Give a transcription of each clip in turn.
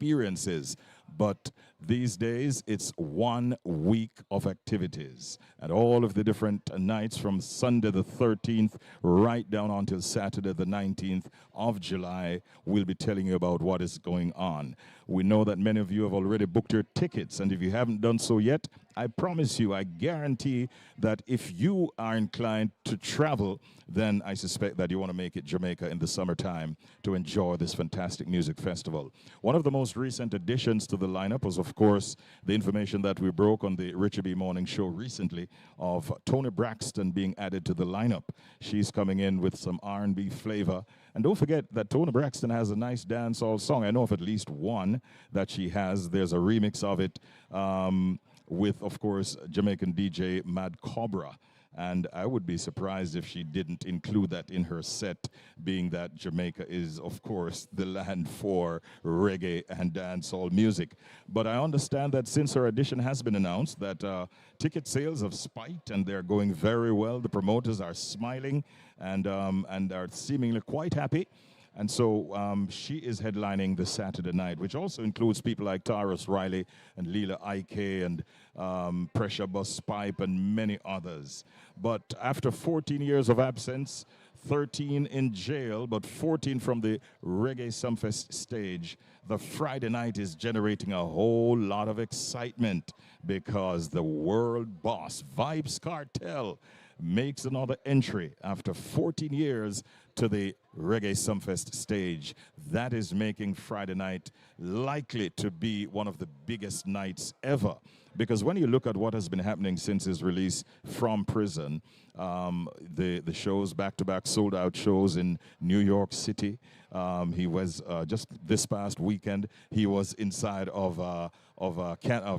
experiences. But these days, it's 1 week of activities. And all of the different nights from Sunday the 13th right down until Saturday the 19th of July, we'll be telling you about what is going on. We know that many of you have already booked your tickets, and if you haven't done so yet, I promise you, I guarantee that if you are inclined to travel, then I suspect that you want to make it Jamaica in the summertime to enjoy this fantastic music festival. One of the most recent additions to the lineup was, of course, the information that we broke on the Richie B Morning Show recently of Toni Braxton being added to the lineup. She's coming in with some R&B flavor. And don't forget that Toni Braxton has a nice dancehall song. I know of at least one that she has. There's a remix of it with, of course, Jamaican DJ Mad Cobra. And I would be surprised if she didn't include that in her set, being that Jamaica is, of course, the land for reggae and dancehall music. But I understand that since her addition has been announced, that ticket sales have spiked and they're going very well. The promoters are smiling and are seemingly quite happy. And so she is headlining the Saturday night, which also includes people like Taurus Riley and Leela Ike and Pressure Bus Pipe and many others. But after 14 years of absence, 13 in jail, but 14 from the Reggae Sumfest stage, the Friday night is generating a whole lot of excitement because the world boss, Vibes Cartel, makes another entry after 14 years to the Reggae Sumfest stage. That is making Friday night likely to be one of the biggest nights ever. Because when you look at what has been happening since his release from prison, the shows, back-to-back sold-out shows in New York City. He was, just this past weekend, he was inside of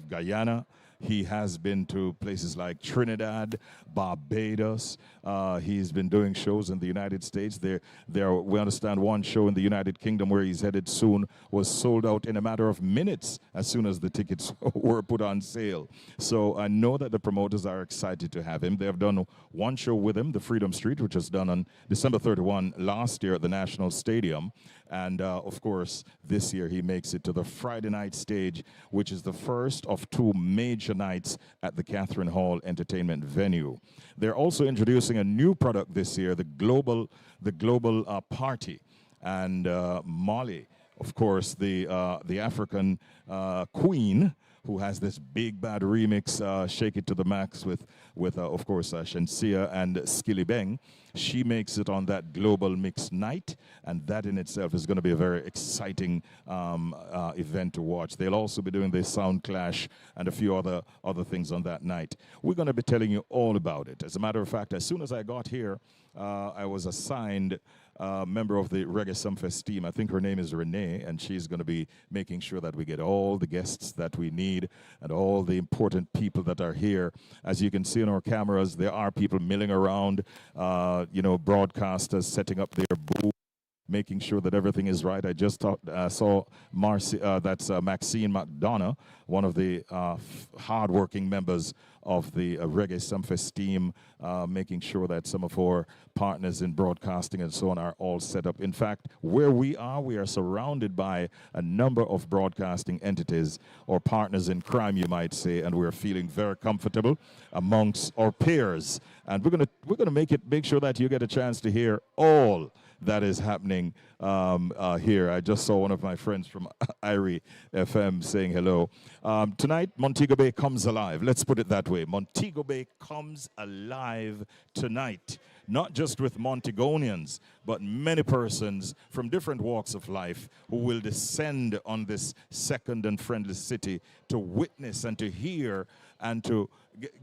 Guyana. He has been to places like Trinidad, Barbados. He's been doing shows in the United States. We understand one show in the United Kingdom where he's headed soon was sold out in a matter of minutes as soon as the tickets were put on sale. So I know that the promoters are excited to have him. They have done one show with him, the Freedom Street, which was done on December 31 last year at the National Stadium. And of course, this year he makes it to the Friday night stage, which is the first of two major nights at the Catherine Hall Entertainment venue. They're also introducing a new product this year, the Global Party. And Molly, of course, the African queen, who has this big bad remix, Shake It to the Max with of course, Shensia and Skilly Bang. She makes it on that global mix night, and that in itself is going to be a very exciting event to watch. They'll also be doing the Sound Clash and a few other things on that night. We're going to be telling you all about it. As a matter of fact, as soon as I got here, I was assigned member of the Reggae Sumfest team. I think her name is Renee, and she's going to be making sure that we get all the guests that we need and all the important people that are here. As you can see on our cameras, there are people milling around, broadcasters setting up their booth, making sure that everything is right. I just saw Maxine McDonough, one of the hard-working members of the Reggae Sumfest team, making sure that some of our partners in broadcasting and so on are all set up. In fact, where we are surrounded by a number of broadcasting entities, or partners in crime, you might say, and we're feeling very comfortable amongst our peers. And we're gonna make sure that you get a chance to hear all that is happening here. I just saw one of my friends from Irie FM saying hello. Tonight, Montego Bay comes alive. Let's put it that way. Montego Bay comes alive tonight, not just with Montegonians, but many persons from different walks of life who will descend on this second and friendly city to witness and to hear and to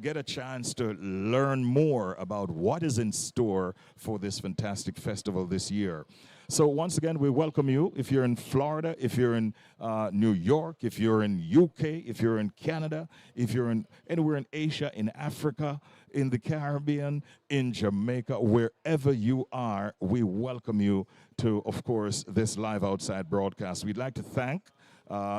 get a chance to learn more about what is in store for this fantastic festival this year. So once again, we welcome you. If you're in Florida, if you're in New York, if you're in UK, if you're in Canada, if you're in anywhere in Asia, in Africa, in the Caribbean, in Jamaica, wherever you are, we welcome you to, of course, this Live Outside broadcast. We'd like to thank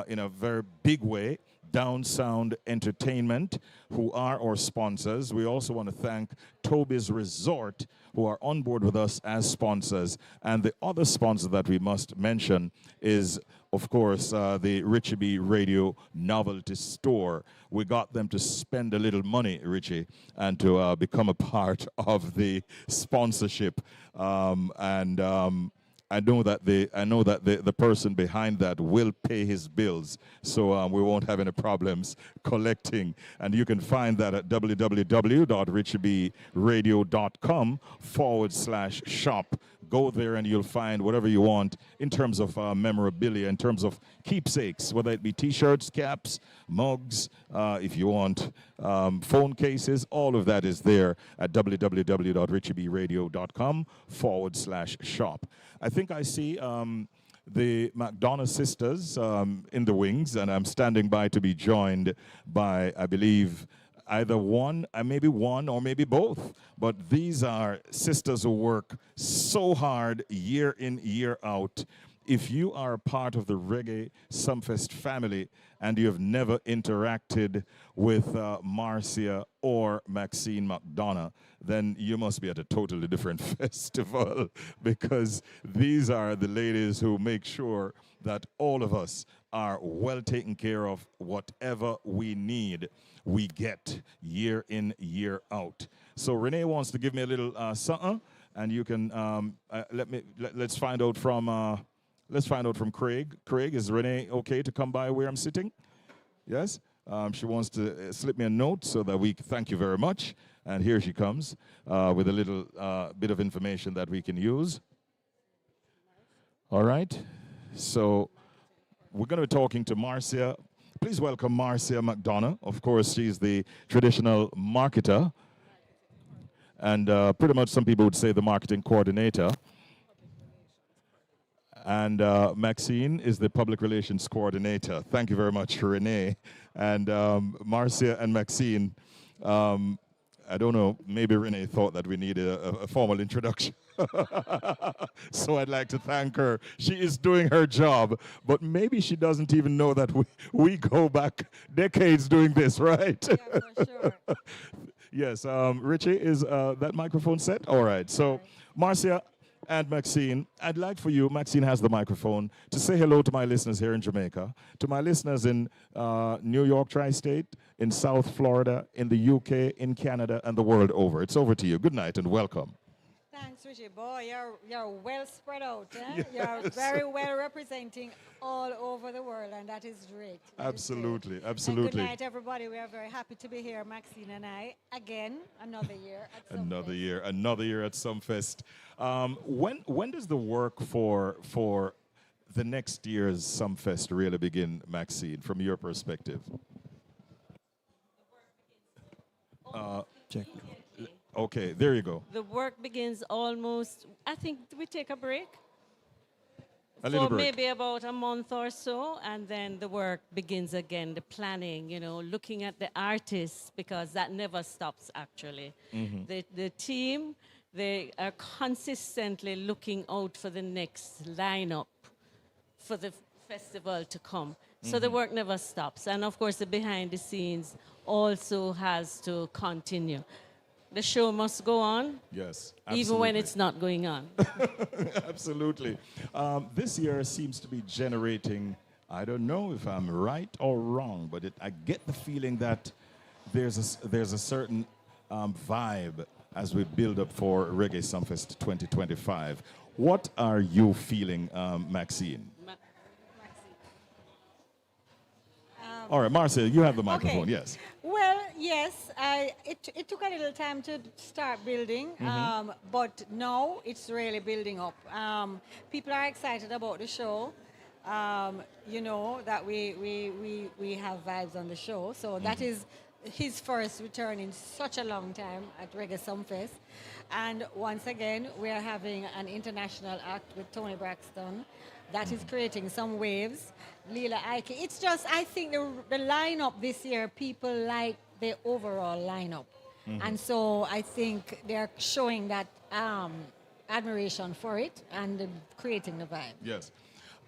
in a very big way. Down Sound Entertainment, who are our sponsors. We also want to thank Toby's Resort, who are on board with us as sponsors. And the other sponsor that we must mention is, of course, the Richie B Radio Novelty Store. We got them to spend a little money, Richie, and to become a part of the sponsorship. I know that the person behind that will pay his bills, so we won't have any problems collecting. And you can find that at www.richiebradio.com/shop. Go there and you'll find whatever you want in terms of memorabilia, in terms of keepsakes, whether it be T-shirts, caps, mugs, if you want phone cases, all of that is there at www.richiebradio.com/shop. I think I see the McDonough sisters in the wings, and I'm standing by to be joined by, I believe, either one, maybe one or maybe both. But these are sisters who work so hard year in, year out. If you are a part of the Reggae Sumfest family and you have never interacted with Marcia or Maxine McDonough, then you must be at a totally different festival, because these are the ladies who make sure that all of us are well taken care of. Whatever we need, we get year in, year out. So Renee wants to give me a little something, and you can let's find out from Craig. Craig, is Renee okay to come by where I'm sitting? Yes. She wants to slip me a note so that we thank you very much. And here she comes with a little bit of information that we can use. All right. So we're going to be talking to Marcia. Please welcome Marcia McDonough. Of course, she's the traditional marketer. And pretty much some people would say the marketing coordinator. And Maxine is the public relations coordinator. Thank you very much, Renee. And Marcia and Maxine, I don't know, maybe Renee thought that we needed a formal introduction. So I'd like to thank her. She is doing her job, but maybe she doesn't even know that we go back decades doing this, right? Yeah, for sure. Yes, Richie, is that microphone set? All right, so Marcia and Maxine, I'd like for you, Maxine has the microphone, to say hello to my listeners here in Jamaica, to my listeners in New York Tri-State, in South Florida, in the UK, in Canada, and the world over. It's over to you. Good night and welcome. Thanks, Richie. Boy, you're well spread out. Eh? Yes. You're very well representing all over the world, and that is great. Absolutely, And absolutely. good night, everybody. We are very happy to be here, Maxine and I, again, another year at Sumfest. Another year at Sumfest. When does the work for the next year's Sumfest really begin, Maxine, from your perspective? Check. Okay, there you go. The work begins almost, I think we take a break. A little For break. maybe about a month or so, and then the work begins again, the planning, looking at the artists, because that never stops, actually. The team, they are consistently looking out for the next lineup for the festival to come. So the work never stops. And of course, the behind the scenes also has to continue. The show must go on. Yes, Even when it's not going on. Absolutely. This year seems to be generating, I don't know if I'm right or wrong, but I get the feeling that there's a certain vibe as we build up for Reggae Sumfest 2025. What are you feeling, Maxine? All right, Marcia, you have the microphone, Okay. yes. Well, yes, it took a little time to start building, but now it's really building up. People are excited about the show. That we have vibes on the show. So that is his first return in such a long time at Reggae Sumfest. And once again, we are having an international act with Tony Braxton that is creating some waves. Leela Ike. It's just, I think the lineup this year, people like the overall lineup. And so I think they're showing that admiration for it and creating the vibe. Yes.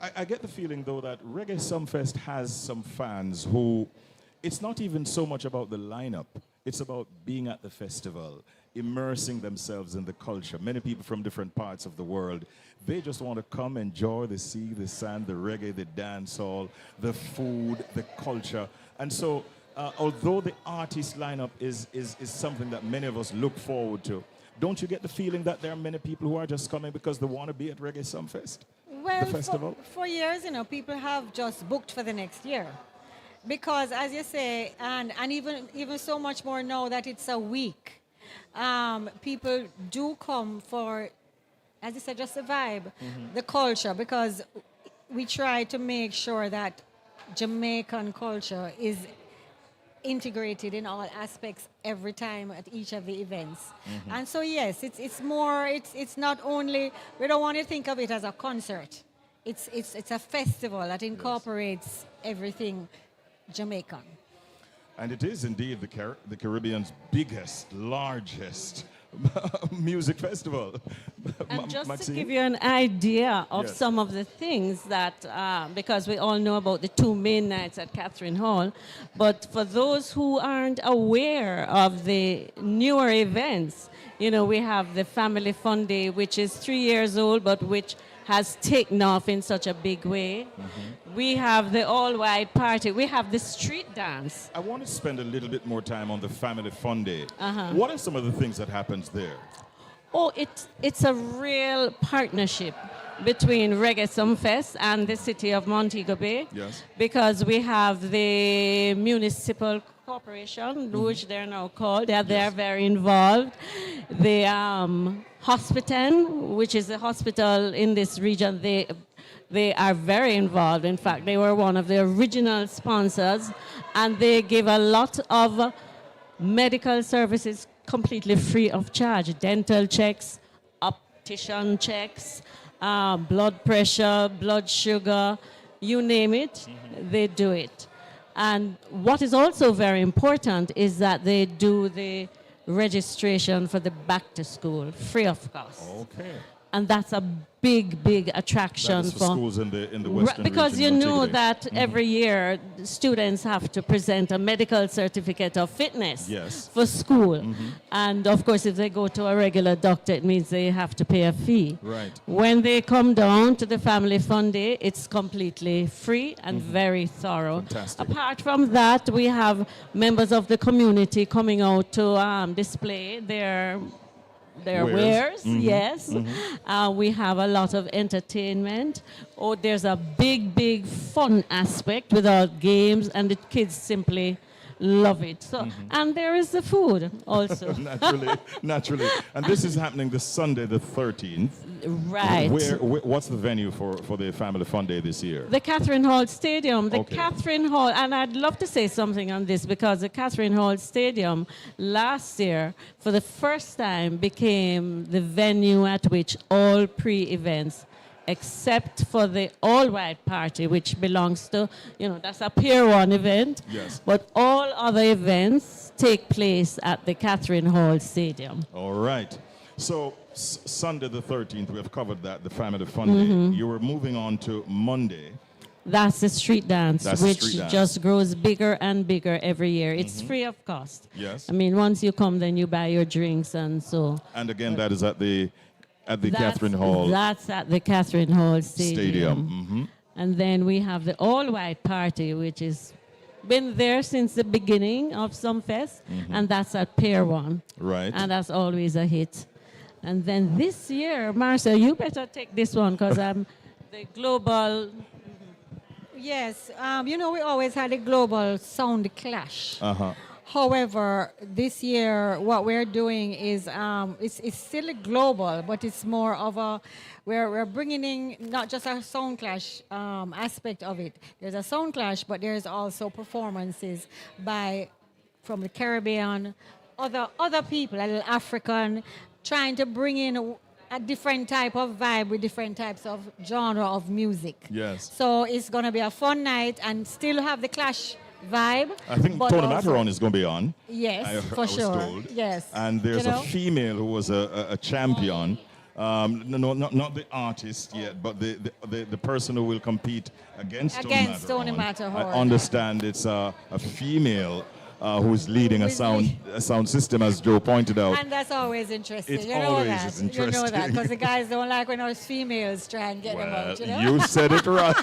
I get the feeling, though, that Reggae Sumfest has some fans who, it's not even so much about the lineup. It's about being at the festival, immersing themselves in the culture. Many people from different parts of the world, they just want to come enjoy the sea, the sand, the reggae, the dancehall, the food, the culture. And so, although the artist lineup is something that many of us look forward to, don't you get the feeling that there are many people who are just coming because they want to be at Reggae Sumfest? Well, The festival? for years, people have just booked for the next year. Because, as you say, and even so much more now that it's a week, people do come for, as you said, just the vibe, the culture, because we try to make sure that Jamaican culture is integrated in all aspects every time at each of the events. And so yes, it's not only, we don't want to think of it as a concert. It's a festival that incorporates everything Jamaican. And it is indeed the Caribbean's biggest, largest music festival. And just to Maxine? give you an idea of Yes. some of the things that, because we all know about the two main nights at Catherine Hall, but for those who aren't aware of the newer events, we have the Family Fun Day, which is 3 years old, but which has taken off in such a big way. We have the all-white party. We have the street dance. I want to spend a little bit more time on the Family Fun Day. What are some of the things that happens there? Oh, it's a real partnership between Reggae Sumfest and the city of Montego Bay. Yes. Because we have the municipal corporation, which they're now called. They're very involved. The hospital, which is a hospital in this region, they are very involved. In fact, they were one of the original sponsors, and they give a lot of medical services completely free of charge. Dental checks, optician checks, blood pressure, blood sugar, you name it, they do it. And what is also very important is that they do the registration for the back to school free of cost. Okay. And that's a big attraction That is for schools in the Western because region, you know Montego Bay. that every year students have to present a medical certificate of fitness Yes. for school. And of course, if they go to a regular doctor, it means they have to pay a fee. Right. When they come down to the Family Fun Day, it's completely free and very thorough. Fantastic. Apart from that, we have members of the community coming out to display their wares, yes. We have a lot of entertainment. Oh, there's a big fun aspect with our naturally, and the kids simply love it. So, and there is the food also. Naturally. And this is happening this Sunday, the 13th. Right. What's the venue for the Family Fun Day this year? The Catherine Hall Stadium. The Okay. Catherine Hall, and I'd love to say something on this because the Catherine Hall Stadium last year, for the first time, became the venue at which all pre-events, except for the all-white party, which belongs to, that's a Pier 1 event. Yes. But all other events take place at the Catherine Hall Stadium. All right. So Sunday the 13th, we have covered that, the Family Fun Day. You were moving on to Monday. That's the street dance, That's the which street dance. just grows bigger and bigger every year. It's free of cost. Yes. I mean, once you come, then you buy your drinks and so. And again, that is at the Catherine Hall That's at the Catherine Hall Stadium. Stadium. And then we have the all-white party, which has been there since the beginning of Sumfest, and that's at Pier 1. Right. And that's always a hit. And then this year, Marcia, you better take this one because I'm the global. Yes, we always had a global sound clash. However, this year, what we're doing is it's still global, but it's more of we're bringing in not just a sound clash aspect of it. There's a sound clash, but there's also performances from the Caribbean, other people, a little African, trying to bring in a different type of vibe with different types of genre of music. Yes. So it's going to be a fun night and still have the clash vibe. I think but Tony also- Matteron is going to be on. Yes, I for was sure. told. Yes. And there's a female who was a champion No, no, not the artist yet, but the person who will compete against Tony Matterhorn. Matterhorn. I understand it's a female who's leading a Who's sound system, as Joe pointed out. And that's always interesting. It you know always that. is You know that interesting. because the guys don't like when us females try and get them out. You know. You said it right.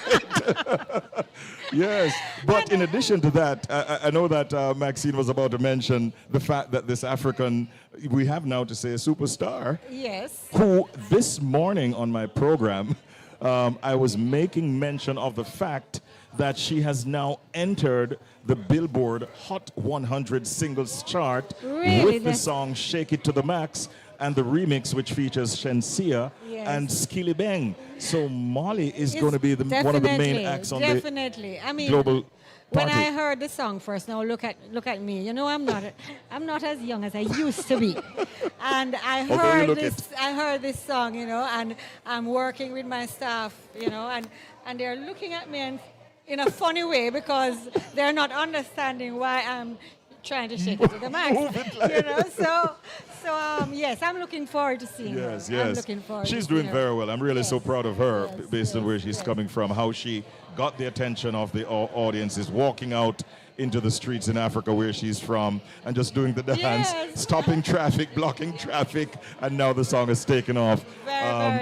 Yes, but in addition to that, I know that Maxine was about to mention the fact that this African, we have now to say a superstar, Yes. who this morning on my program, I was making mention of the fact that she has now entered the Billboard Hot 100 singles chart Really? with the song Shake It to the Max and the remix which features Shensia Yes. and Skilly Bang. So Molly is It's going to be one of the main acts on definitely. the I mean, global when party. I heard the song first, now look at me. You know, I'm not as young as I used to be, and Although you look I heard this song, you know, and I'm working with my staff, you know, and they're looking at me and in a funny way because they're not understanding why I'm trying to shake it to the max. You know, so yes, I'm looking forward to seeing her. Yes, I'm yes. looking forward She's to doing seeing her. very well. I'm really so Yes, proud of her yes, based on yes, where she's yes. coming from, how she got the attention of the audiences, walking out into the streets in Africa where she's from and just doing the dance, Yes. stopping traffic, blocking traffic, and now the song has taken off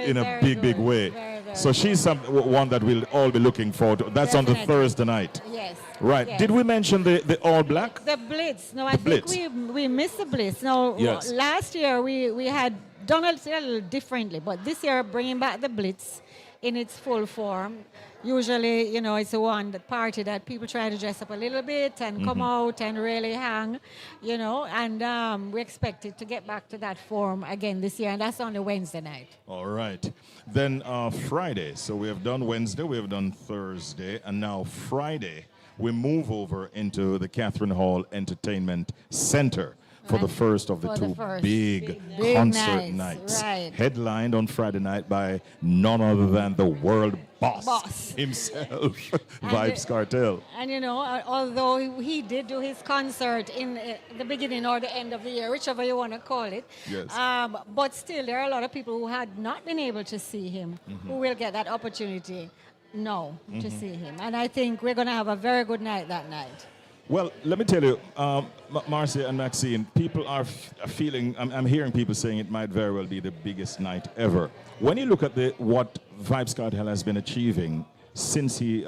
in a very big, big good. way. Very So she's one that we'll all be looking forward to. That's on the Definitely. Thursday night. Yes. Right. yes. Did we mention the All Black? The Blitz. No, I think Blitz. we missed the Blitz. No, Yes. last year we had done it a little differently, but this year bringing back the Blitz in its full form. Usually, you know, it's the party that people try to dress up a little bit and come out and really hang, you know, and we expect it to get back to that form again this year, and that's on the Wednesday night. All right. Then Friday. So we have done Wednesday, we have done Thursday, and now Friday we move over into the Catherine Hall Entertainment Center for the first of the For the two first big big concert nights, right. Headlined on Friday night by none other than the world boss. Himself, Vibes Cartel. And you know, although he did do his concert in the beginning or the end of the year, whichever you want to call it, Yes. but still there are a lot of people who had not been able to see him who will get that opportunity now to see him. And I think we're going to have a very good night that night. Well, let me tell you, Marcia and Maxine, people are feeling, I'm hearing people saying it might very well be the biggest night ever. When you look at what Vibes Cartel has been achieving since he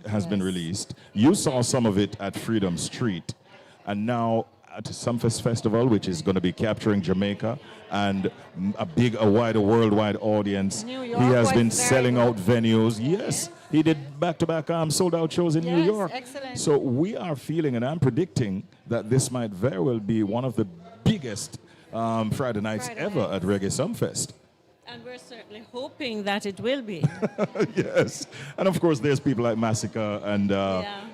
has been released, you saw some of it at Freedom Street, and now at Sumfest Festival, which is going to be capturing Jamaica and a wider worldwide audience. New York He has was been very selling good. out venues. Yes, he did back-to-back sold-out shows in New Yes, York. excellent. So we are feeling, and I'm predicting that this might very well be one of the biggest Friday nights ever at Reggae Sumfest. And we're certainly hoping that it will be. Yes, and of course there's people like Massacre and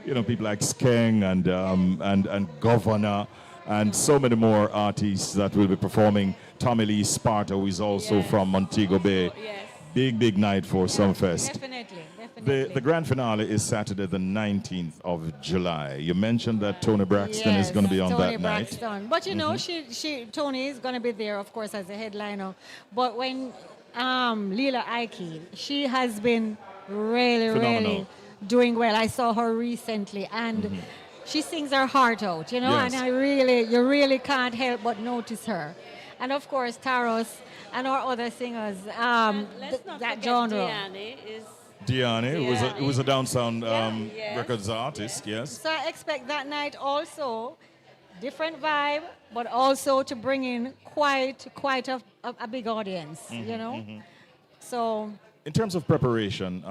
you know, people like Skeng and Governor and so many more artists that will be performing. Tommy Lee Sparta, who is also Yes. from Montego Bay. Yes. Big night for Sumfest. Definitely. The grand finale is Saturday, the 19th of July. You mentioned that Tony Braxton is going to be on Tony that Braxton. night. But you know, Tony is going to be there, of course, as a headliner. But when Leela Ike, she has been really Phenomenal. doing well. I saw her recently, and she sings her heart out, you know, Yes. and you really can't help but notice her. And of course, Taros and our other singers, Let's not that forget genre. Diane is Diane, who was a Down Sound yes. Records artist, yes. So I expect that night also different vibe, but also to bring in quite a big audience, you know. So In terms of preparation,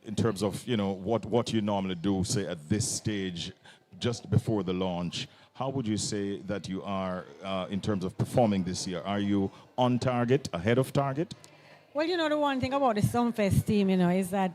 in terms of, you know, what you normally do, say, at this stage, just before the launch, how would you say that you are in terms of performing this year? Are you on target, ahead of target? well, you know, the one thing about the Sumfest team, you know, is that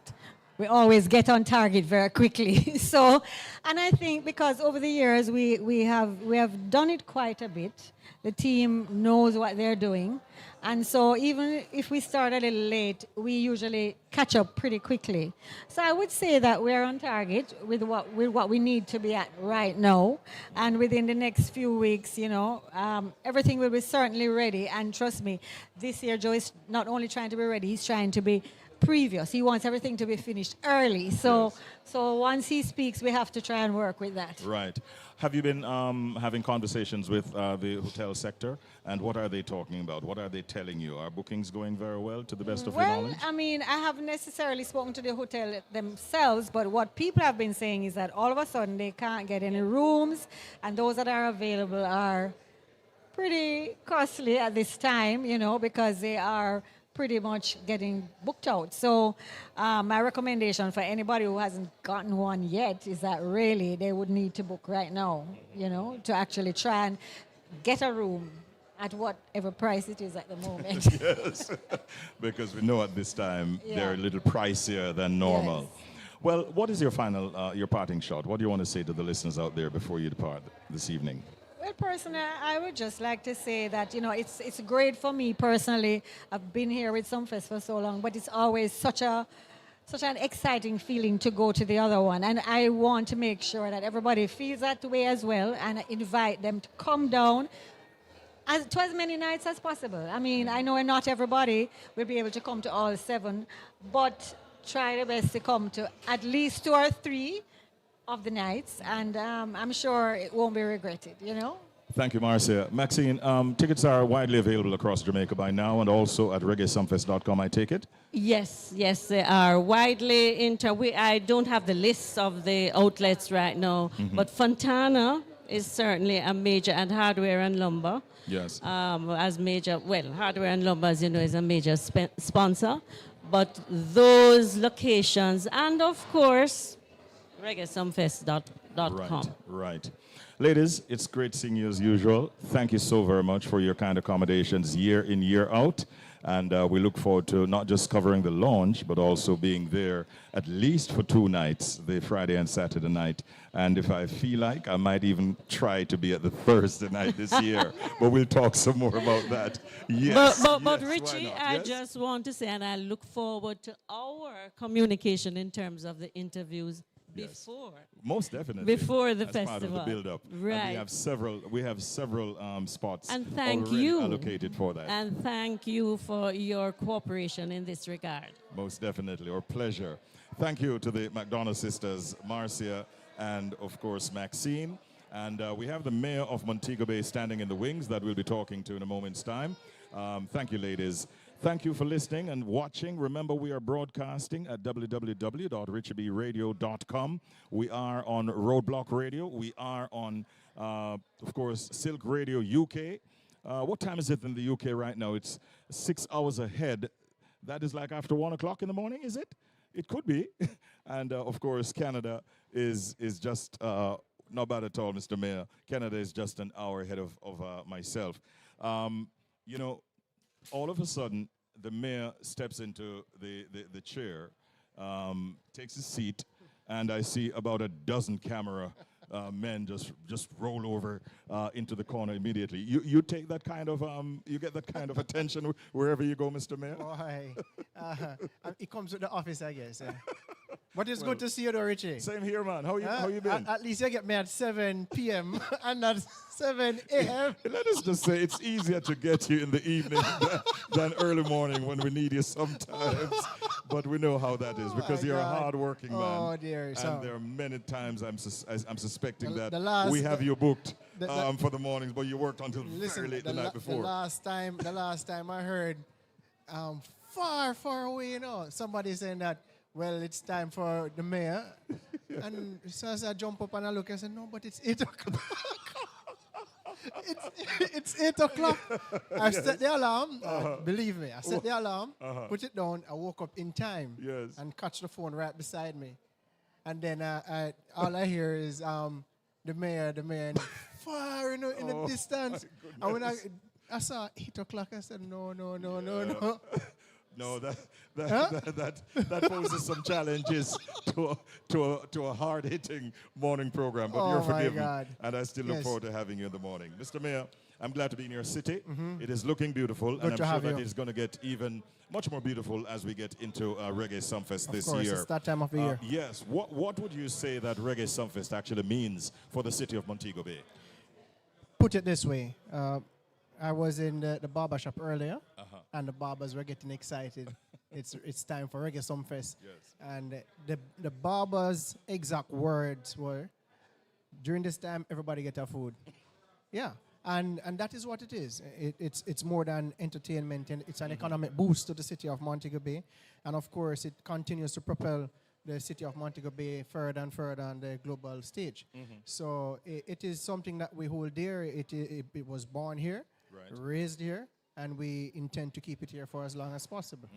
we always get on target very quickly. So, and I think because over the years we have done it quite a bit. The team knows what they're doing, and so even if we start a little late, we usually catch up pretty quickly. So I would say that we're on target with what we need to be at right now, and within the next few weeks, everything will be certainly ready. And trust me, this year Joe is not only trying to be ready; he's trying to be previous. He wants everything to be finished early. So, Yes. so once he speaks, we have to try and work with that. Right. Have you been having conversations with the hotel sector, and what are they talking about? What are they telling you? Are bookings going very well, to the best of your Well, knowledge? I mean, I haven't necessarily spoken to the hotel themselves, but what people have been saying is that all of a sudden they can't get any rooms, and those that are available are pretty costly at this time, because they are pretty much getting booked out. So my recommendation for anybody who hasn't gotten one yet is that really they would need to book right now, to actually try and get a room at whatever price it is at the moment. Yes, because we know at this time they're a Yeah. little pricier than normal. Yes. Well, what is your your parting shot? What do you want to say to the listeners out there before you depart this evening? Well, personally, I would just like to say that it's great for me personally. I've been here with Sumfest for so long, but it's always such an exciting feeling to go to the other one, and I want to make sure that everybody feels that way as well, and I invite them to come down to as many nights as possible. I mean, I know not everybody will be able to come to all 7, but try the best to come to at least 2 or 3 of the nights, and I'm sure it won't be regretted. Thank you, Marcia. Maxine, tickets are widely available across Jamaica by now, and also at reggaesumfest.com, I take it? Yes, they are widely I don't have the list of the outlets right now, but Fontana is certainly a major, and Hardware and Lumber. Yes. Hardware and Lumber, as you know, is a major sponsor. But those locations, and of course, reggaesumfest.com. Right. Ladies, it's great seeing you as usual. Thank you so very much for your kind accommodations year in, year out. And we look forward to not just covering the launch, but also being there at least for 2 nights, the Friday and Saturday night. And if I feel like, I might even try to be at the Thursday night this year. But we'll talk some more about that. Yes. But yes, Richie, why not? I Yes? just want to say, and I look forward to our communication in terms of the interviews Yes. before. Most definitely. Before the As part of festival. the build-up. Right. And we have several spots And thank already you. allocated for that. And thank you for your cooperation in this regard. Most definitely, our pleasure. Thank you to the McDonough sisters, Marcia and, of course, Maxine. And we have the mayor of Montego Bay standing in the wings that we'll be talking to in a moment's time. Thank you, ladies. Thank you for listening and watching. Remember, we are broadcasting at www.richardradio.com. We are on Roadblock Radio. We are on, of course, Silk Radio UK. What time is it in the UK right now? It's 6 hours ahead. That is like after 1 o'clock in the morning, is it? It could be. And, of course, Canada is just not bad at all, Mr. Mayor. Canada is just an hour ahead of myself. All of a sudden, the mayor steps into the chair, takes his seat, and I see about a dozen camera men just roll over into the corner immediately. You take that kind of you get that kind of attention wherever you go, Mr. Mayor. Boy, it comes with the office, I guess. But it's good to see you, though, Richie. Same here, man. How you been? At least you get me at 7 p.m. and not 7 a.m. Let us just say it's easier to get you in the evening than early morning when we need you sometimes. But we know how that is because you're God. a hard-working man. Oh, dear. And there are many times I'm suspecting The that last- we have you booked the- for the mornings, but you worked until very late the night before. The last time I heard, far, far away, somebody saying that, well, it's time for the mayor. And so as I jump up and I look, I said, no, but it's 8 o'clock. it's 8 o'clock. I set the alarm. Believe me, I set the alarm, put it down. I woke up in time and catch the phone right beside me. And then all I hear is the mayor, and far in the distance. And when I saw 8 o'clock, I said, no. No, that poses some challenges to a hard-hitting morning program. But you're forgiven, and I still look forward to having you in the morning, Mr. Mayor. I'm glad to be in your city. It is looking beautiful, and I'm sure that it's going to get even much more beautiful as we get into Reggae Sumfest this year. Of course, it's that time of the year. Yes. What would you say that Reggae Sumfest actually means for the city of Montego Bay? Put it this way. I was in the barber shop earlier, and the barbers were getting excited. It's time for Reggae Sumfest. Yes. And the barbers' exact words were, during this time, everybody get our food. Yeah. And that is what it is. It's more than entertainment, and it's an economic boost to the city of Montego Bay. And of course, it continues to propel the city of Montego Bay further and further on the global stage. So it is something that we hold dear. It was born here, raised here, and we intend to keep it here for as long as possible.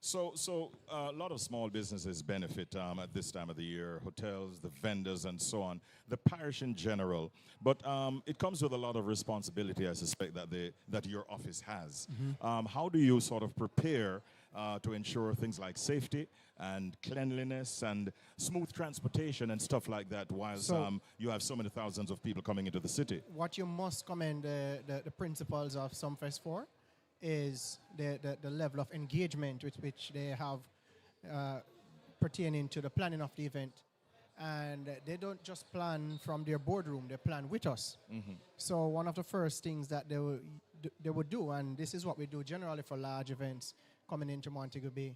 So a lot of small businesses benefit at this time of the year, hotels, the vendors, and so on, the parish in general. But it comes with a lot of responsibility, I suspect, that your office has. How do you sort of prepare to ensure things like safety and cleanliness and smooth transportation and stuff like that, whilst you have so many thousands of people coming into the city? What you must commend the principals of Sumfest for is the level of engagement with which they have pertaining to the planning of the event. And they don't just plan from their boardroom, they plan with us. So one of the first things that they would do, and this is what we do generally for large events coming into Montego Bay,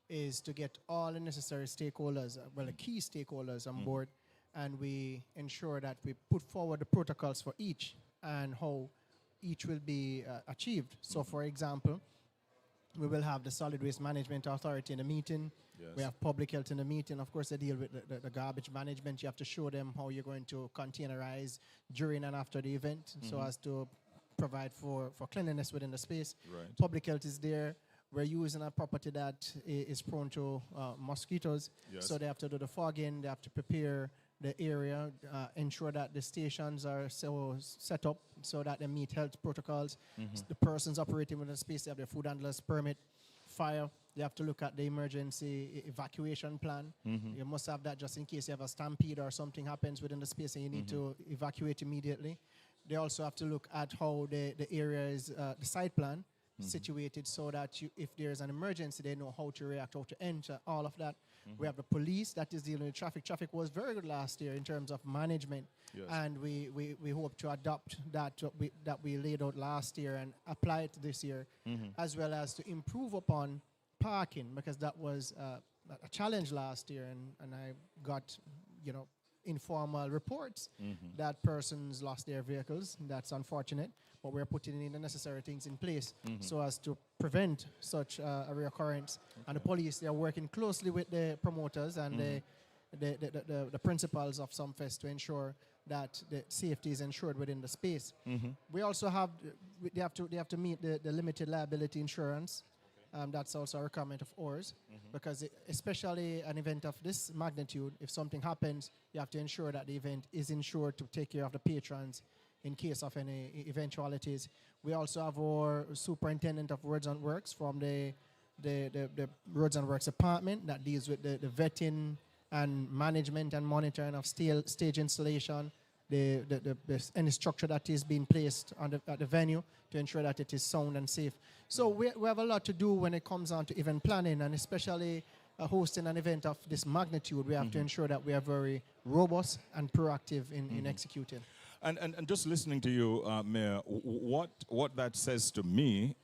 is to get all the necessary stakeholders, the key stakeholders on board, and we ensure that we put forward the protocols for each and how each will be achieved. So, for example, we will have the Solid Waste Management Authority in the meeting. We have Public Health in the meeting. Of course, they deal with the garbage management. You have to show them how you're going to containerize during and after the event so as to provide for cleanliness within the space. Public Health is there. We're using a property that is prone to mosquitoes. So they have to do the fogging. They have to prepare the area, ensure that the stations are so set up so that they meet health protocols. The persons operating within the space, they have their food handlers permit. Fire, they have to look at the emergency evacuation plan. You must have that just in case you have a stampede or something happens within the space and you need to evacuate immediately. They also have to look at how the area is, the site plan, situated so that if there's an emergency, they know how to react, how to enter, all of that. We have the police that is dealing with traffic. Traffic was very good last year in terms of management, and we hope to adopt that we laid out last year and apply it this year, as well as to improve upon parking, because that was a challenge last year, and I got, informal reports that persons lost their vehicles. That's unfortunate, but we're putting in the necessary things in place so as to prevent such a reoccurrence. And the police, they are working closely with the promoters and the principals of Sumfest to ensure that the safety is ensured within the space. We also have, they have to meet the limited liability insurance. That's also a requirement of ours, because especially an event of this magnitude, if something happens, you have to ensure that the event is insured to take care of the patrons in case of any eventualities. We also have our superintendent of Roads and Works from the Roads and Works department that deals with the vetting and management and monitoring of stage installation, any structure that is being placed at the venue to ensure that it is sound and safe. So we have a lot to do when it comes on to event planning, and especially hosting an event of this magnitude. We have to ensure that we are very robust and proactive in executing. And just listening to you, Mayor, what that says to me,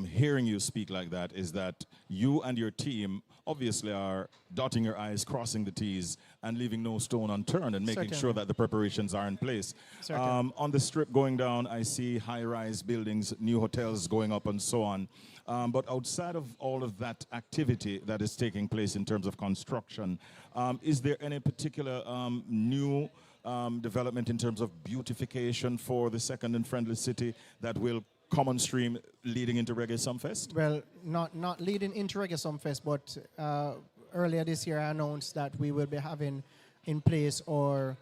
hearing you speak like that, is that you and your team obviously are dotting your I's, crossing the T's, and leaving no stone unturned and making sure that the preparations are in place. On the strip going down, I see high-rise buildings, new hotels going up, and so on. But outside of all of that activity that is taking place in terms of construction, is there any particular new development in terms of beautification for the Second and Friendly City that will come on stream leading into Reggae Sumfest? Well, not leading into Reggae Sumfest, but earlier this year I announced that we will be having in place our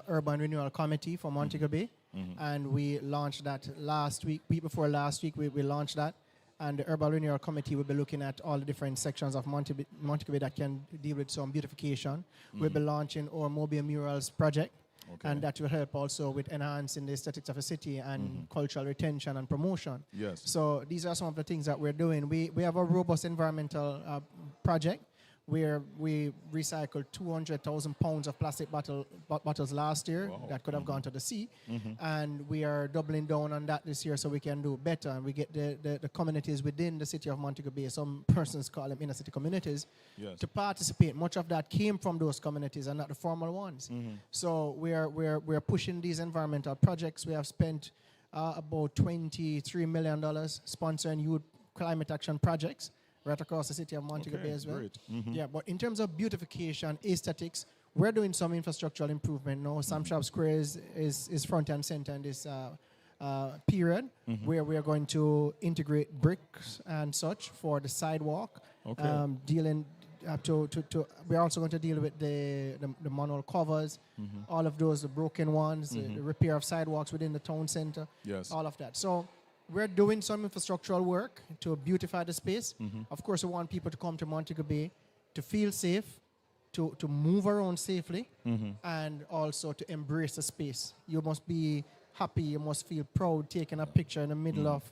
Urban Renewal Committee for Montego Bay, and we launched that last week before last week we launched that, And the Urban Renewal Committee will be looking at all the different sections of Montego Bay that can deal with some beautification. We'll be launching our mobile murals project. Okay. And that will help also with enhancing the aesthetics of a city and cultural retention and promotion. Yes. So these are some of the things that we're doing. We have a robust environmental project where we recycled 200,000 pounds of plastic bottles last year that could have gone to the sea. And we are doubling down on that this year so we can do better. And we get the communities within the city of Montego Bay, some persons call them inner city communities, to participate. Much of that came from those communities and not the formal ones. So we're pushing these environmental projects. We have spent about $23 million sponsoring youth climate action projects right across the city of Montego Bay as well. Great. Yeah, but in terms of beautification, aesthetics, we're doing some infrastructural improvement now. Sam Shop Square is front and center in this period, where we are going to integrate bricks and such for the sidewalk. Okay. Dealing up to we're also going to deal with the manual covers, all of those, the broken ones, the repair of sidewalks within the town center, all of that. So we're doing some infrastructural work to beautify the space. Of course, we want people to come to Montego Bay to feel safe, to move around safely, and also to embrace the space. You must be happy, you must feel proud taking a picture in the middle of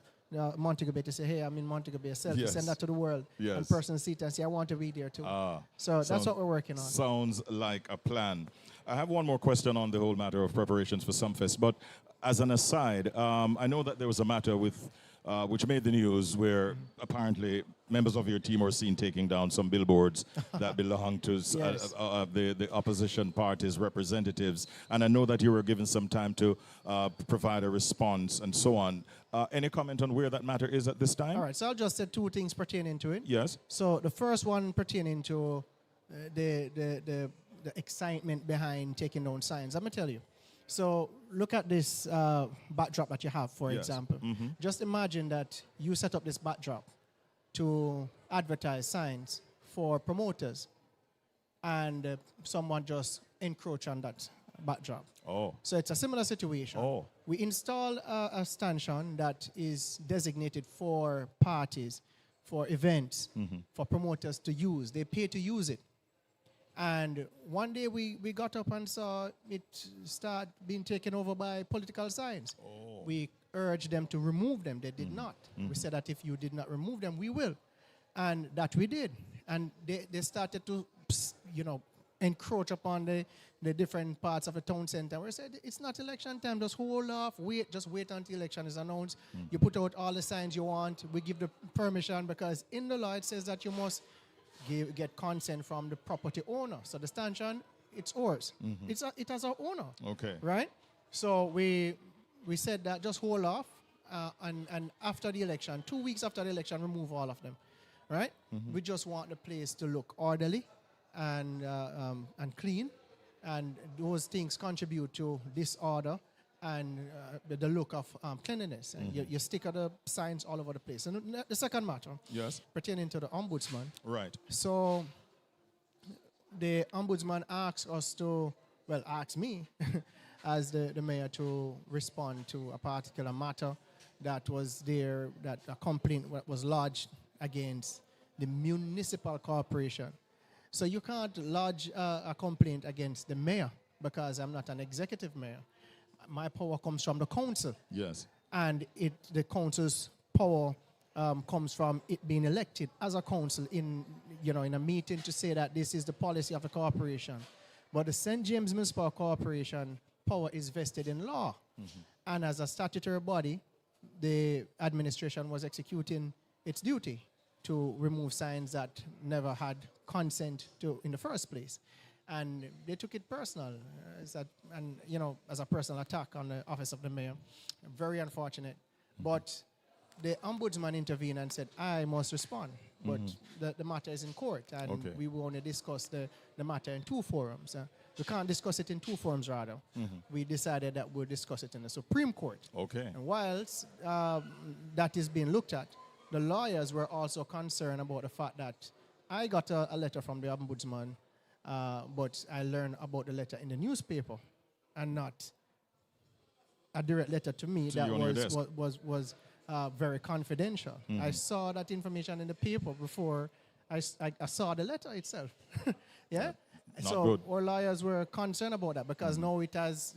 Montego Bay to say, hey, I'm in Montego Bay, selfie, send that to the world. And person see it and say, I want to be there too. So that's what we're working on. Sounds like a plan. I have one more question on the whole matter of preparations for Sumfest, but as an aside, I know that there was a matter with which made the news where apparently members of your team were seen taking down some billboards that belong to the opposition party's representatives. And I know that you were given some time to provide a response and so on. Any comment on where that matter is at this time? All right, so I'll just say two things pertaining to it. Yes. So the first one pertaining to the excitement behind taking down signs. I'm going to tell you. So look at this backdrop that you have, for example. Just imagine that you set up this backdrop to advertise signs for promoters, and someone just encroach on that backdrop. So it's a similar situation. We install a stanchion that is designated for parties, for events, for promoters to use. They pay to use it. And one day we got up and saw it start being taken over by political signs. We urged them to remove them. They did not. We said that if you did not remove them, we will. And that we did. And they started to, encroach upon the different parts of the town center. We said, it's not election time. Just hold off. Just wait until election is announced. You put out all the signs you want. We give the permission because in the law it says that you must get consent from the property owner. So the stanchion, it's ours. It has our owner. Okay. Right? So we said that just hold off, and after the election, 2 weeks after the election, remove all of them. Right? We just want the place to look orderly and clean, and those things contribute to disorder and the look of cleanliness. And you stick the signs all over the place. And the second matter, pertaining to the ombudsman. Right. So the ombudsman asked me as the mayor to respond to a particular matter that was there, that a complaint was lodged against the municipal corporation. So you can't lodge a complaint against the mayor because I'm not an executive mayor. My power comes from the council. Yes. And the council's power comes from it being elected as a council in a meeting to say that this is the policy of the corporation. But the St. James Municipal Corporation power is vested in law. And as a statutory body, the administration was executing its duty to remove signs that never had consent to in the first place. And they took it personal, as a personal attack on the office of the mayor. Very unfortunate. But the ombudsman intervened and said, I must respond. But the matter is in court, and we will only discuss the matter in two forums. We can't discuss it in two forums, rather. We decided that we'll discuss it in the Supreme Court. Okay. And whilst that is being looked at, the lawyers were also concerned about the fact that I got a letter from the ombudsman, but I learned about the letter in the newspaper and not a direct letter to me that was very confidential. I saw that information in the paper before I saw the letter itself. Yeah? Not So good. our lawyers were concerned about that because now it has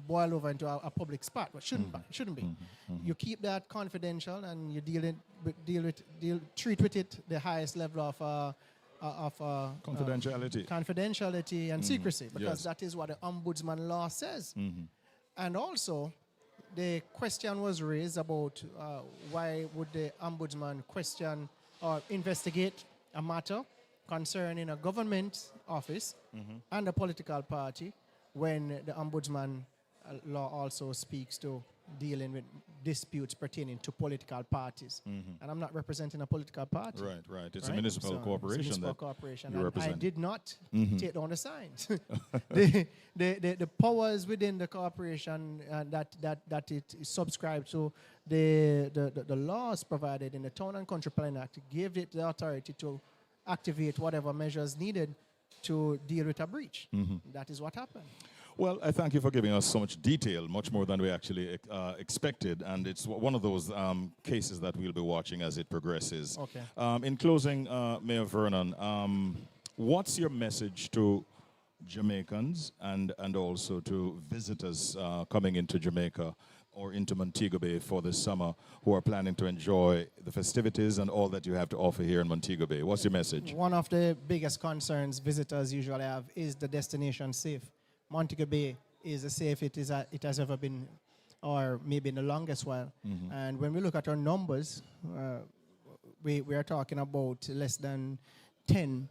boiled over into a public spot, but shouldn't be. You keep that confidential and you treat with it the highest level of confidentiality and secrecy, because that is what the ombudsman law says. And also, the question was raised about why would the ombudsman question or investigate a matter concerning a government office and a political party when the ombudsman law also speaks to dealing with disputes pertaining to political parties. And I'm not representing a political party. Right. It's a municipal corporation. It's a municipal corporation. You And represent. I did not take down the signs. the powers within the corporation that it is subscribed to, the laws provided in the Town and Country Planning Act gave it the authority to activate whatever measures needed to deal with a breach. That is what happened. Well, I thank you for giving us so much detail, much more than we actually expected, and it's one of those cases that we'll be watching as it progresses. Okay. In closing, Mayor Vernon, what's your message to Jamaicans and also to visitors coming into Jamaica or into Montego Bay for this summer who are planning to enjoy the festivities and all that you have to offer here in Montego Bay? What's your message? One of the biggest concerns visitors usually have is the destination safe. Montego Bay is as safe it has ever been, or maybe in the longest while. And when we look at our numbers, we are talking about less than 10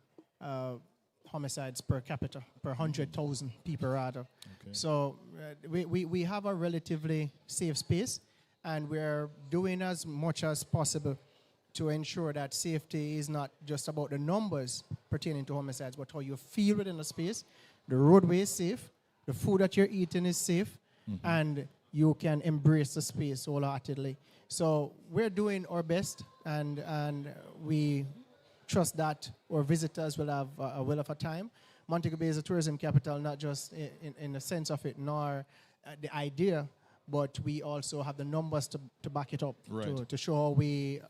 homicides per capita, per 100,000 people rather. Okay. So we have a relatively safe space, and we're doing as much as possible to ensure that safety is not just about the numbers pertaining to homicides, but how you feel within the space. The roadway is safe, the food that you're eating is safe, and you can embrace the space wholeheartedly. So we're doing our best, and we trust that our visitors will have a will of a time. Montego Bay is a tourism capital, not just in the sense of it, nor the idea, but we also have the numbers to back it up, Right. to show how we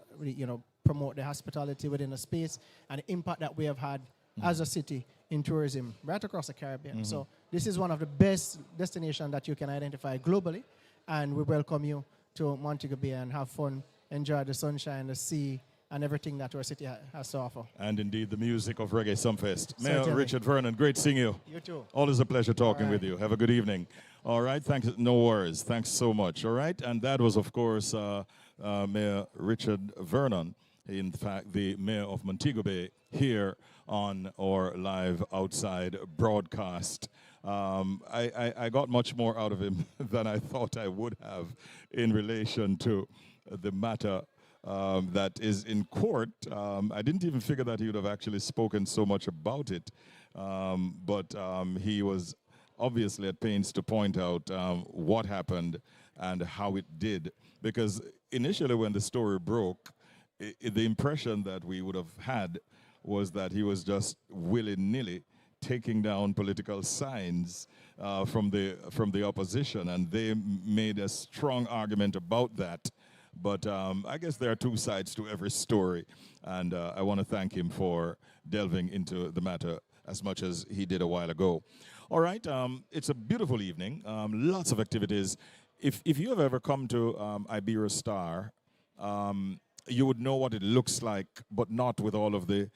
promote the hospitality within the space and the impact that we have had as a city in tourism right across the Caribbean. So this is one of the best destinations that you can identify globally, and we welcome you to Montego Bay and have fun, enjoy the sunshine, the sea, and everything that our city has to offer. And indeed, the music of Reggae Sumfest. Mayor Certainly. Richard Vernon, great seeing you. You too. Always a pleasure talking All right. with you. Have a good evening. All right, thanks. No worries. Thanks so much. All right, and that was, of course, Mayor Richard Vernon, in fact, the mayor of Montego Bay, here on our live outside broadcast. I got much more out of him than I thought I would have in relation to the matter that is in court. I didn't even figure that he would have actually spoken so much about it, but he was obviously at pains to point out what happened and how it did, because initially when the story broke, the impression that we would have had was that he was just willy-nilly taking down political signs from the opposition, and they made a strong argument about that. But I guess there are two sides to every story, and I want to thank him for delving into the matter as much as he did a while ago. All right, it's a beautiful evening, lots of activities. If you have ever come to Iberia Star, you would know what it looks like, but not with all of the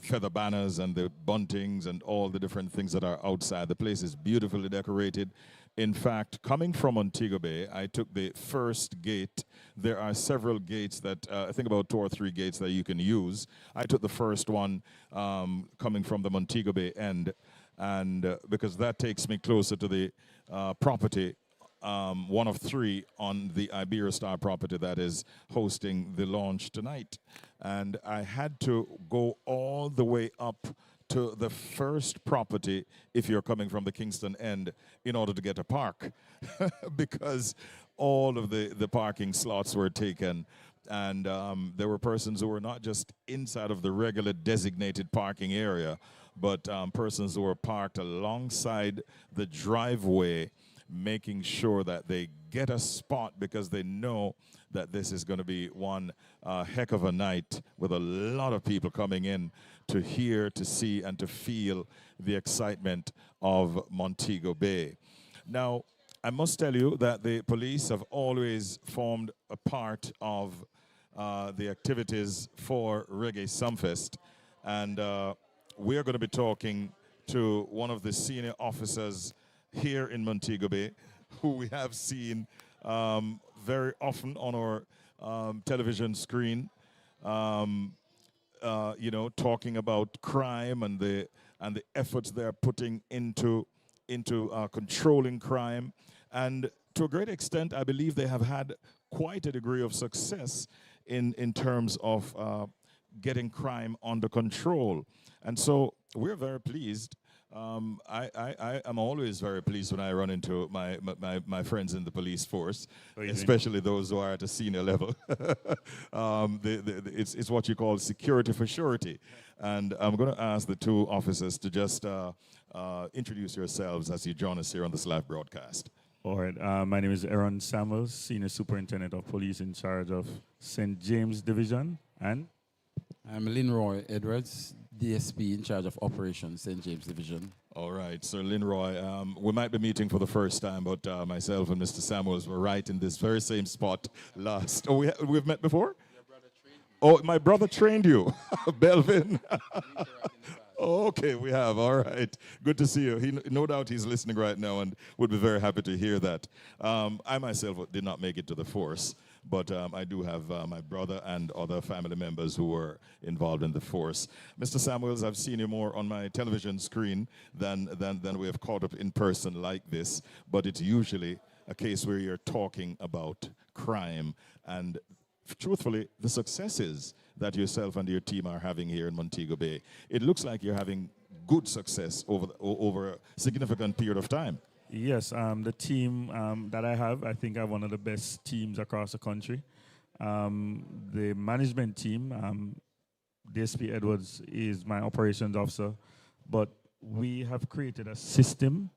feather banners and the buntings and all the different things that are outside. The place is beautifully decorated. In fact, coming from Montego Bay, I took the first gate. There are several gates that, I think about 2 or 3 gates that you can use. I took the first one coming from the Montego Bay end, and because that takes me closer to the property, one of 3 on the Iberia Star property that is hosting the launch tonight. And I had to go all the way up to the first property if you're coming from the Kingston end in order to get a park because all of the parking slots were taken, and there were persons who were not just inside of the regular designated parking area, but persons who were parked alongside the driveway making sure that they get a spot because they know that this is going to be one heck of a night with a lot of people coming in to hear, to see, and to feel the excitement of Montego Bay. Now, I must tell you that the police have always formed a part of the activities for Reggae Sumfest, and we are going to be talking to one of the senior officers here in Montego Bay, who we have seen very often on our television screen, you know, talking about crime and the efforts they're putting into controlling crime. And to a great extent, I believe they have had quite a degree of success in terms of getting crime under control. And so we're very pleased. I am always very pleased when I run into my friends in the police force, especially those who are at a senior level. It's what you call security for surety. And I'm going to ask the two officers to just introduce yourselves as you join us here on this live broadcast. All right. My name is Aaron Samuels, Senior Superintendent of Police in charge of St. James Division. And I'm Linroy Edwards, DSP in charge of Operations, St. James Division. All right, Sir Linroy, we might be meeting for the first time, but myself and Mr. Samuels were right in this very same spot last. Oh, we've met before? Your brother trained you. Oh, my brother trained you, Belvin. Oh, okay, we have. All right. Good to see you. No doubt he's listening right now and would be very happy to hear that. I myself did not make it to the force, but I do have my brother and other family members who were involved in the force. Mr. Samuels, I've seen you more on my television screen than we have caught up in person like this, but it's usually a case where you're talking about crime and, truthfully, the successes that yourself and your team are having here in Montego Bay. It looks like you're having good success over a significant period of time. yes, the team that I think I have one of the best teams across the country. The management team, DSP Edwards is my operations officer, but we have created a system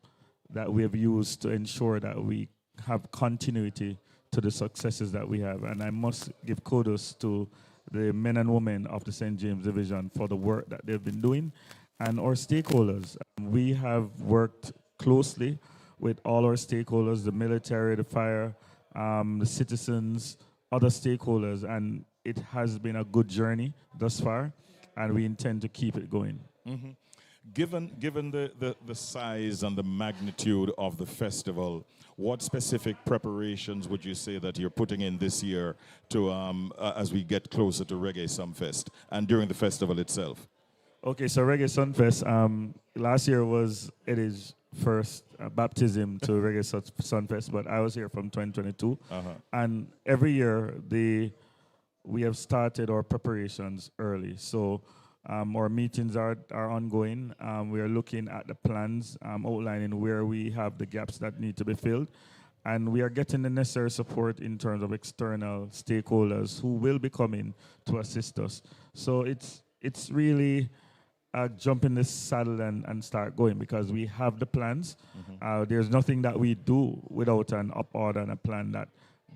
that we have used to ensure that we have continuity to the successes that we have. And I must give kudos to the men and women of the St. James Division for the work that they've been doing and our stakeholders. We have worked closely with all our stakeholders, the military, the fire, the citizens, other stakeholders, and it has been a good journey thus far, and we intend to keep it going. Mm-hmm. Given the size and the magnitude of the festival, what specific preparations would you say that you're putting in this year to as we get closer to Reggae Sumfest and during the festival itself? Okay, so Reggae Sunfest, last year was Eddie's first baptism to Reggae Sunfest, but I was here from 2022. And every year we have started our preparations early. So our meetings are ongoing. We are looking at the plans, outlining where we have the gaps that need to be filled. And we are getting the necessary support in terms of external stakeholders who will be coming to assist us. So it's really jump in this saddle and start going because we have the plans. There's nothing that we do without an up order and a plan that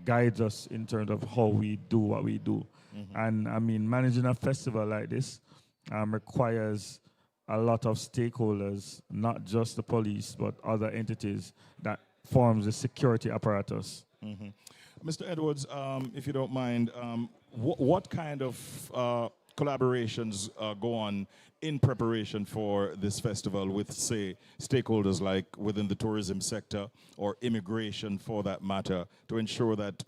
guides us in terms of how we do what we do. And I mean, managing a festival like this requires a lot of stakeholders, not just the police, but other entities that forms the security apparatus. Mr. Edwards, if you don't mind, what kind of collaborations go on in preparation for this festival with, say, stakeholders like within the tourism sector or immigration for that matter to ensure that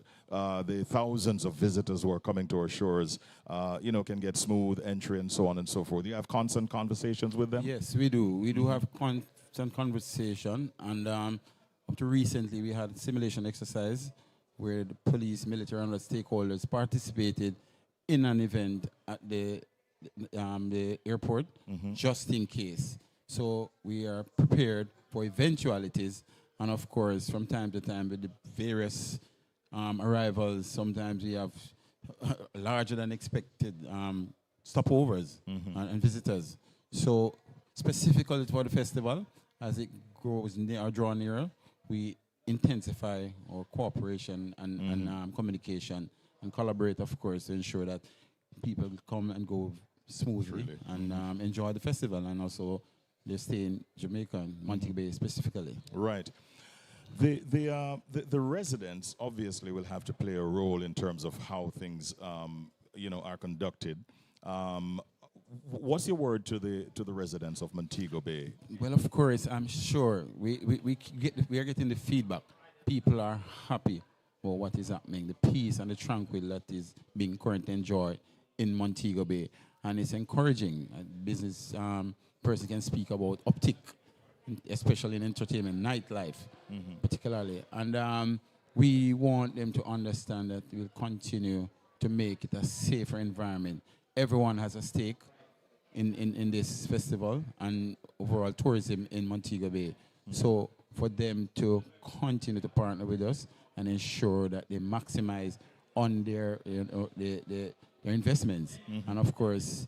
the thousands of visitors who are coming to our shores, can get smooth entry and so on and so forth? Do you have constant conversations with them? Yes, we do. We do have constant conversation. And up to recently, we had a simulation exercise where the police, military, and other stakeholders participated in an event at the airport, just in case. So we are prepared for eventualities, and of course, from time to time, with the various arrivals, sometimes we have larger than expected stopovers and visitors. So specifically for the festival, as it grows near or draw nearer, we intensify our cooperation and communication and collaborate, of course, to ensure that people come and go smoothly and enjoy the festival, and also they stay in Jamaica and Montego Bay specifically. Right. The residents obviously will have to play a role in terms of how things are conducted. What's your word to the residents of Montego Bay? Well, of course, I'm sure we are getting the feedback. People are happy about what is happening, the peace and the tranquil that is being currently enjoyed in Montego Bay, and it's encouraging. A business person can speak about uptick, especially in entertainment, nightlife, particularly, and we want them to understand that we'll continue to make it a safer environment. Everyone has a stake in this festival and overall tourism in Montego Bay. So for them to continue to partner with us and ensure that they maximize on their their investments, and of course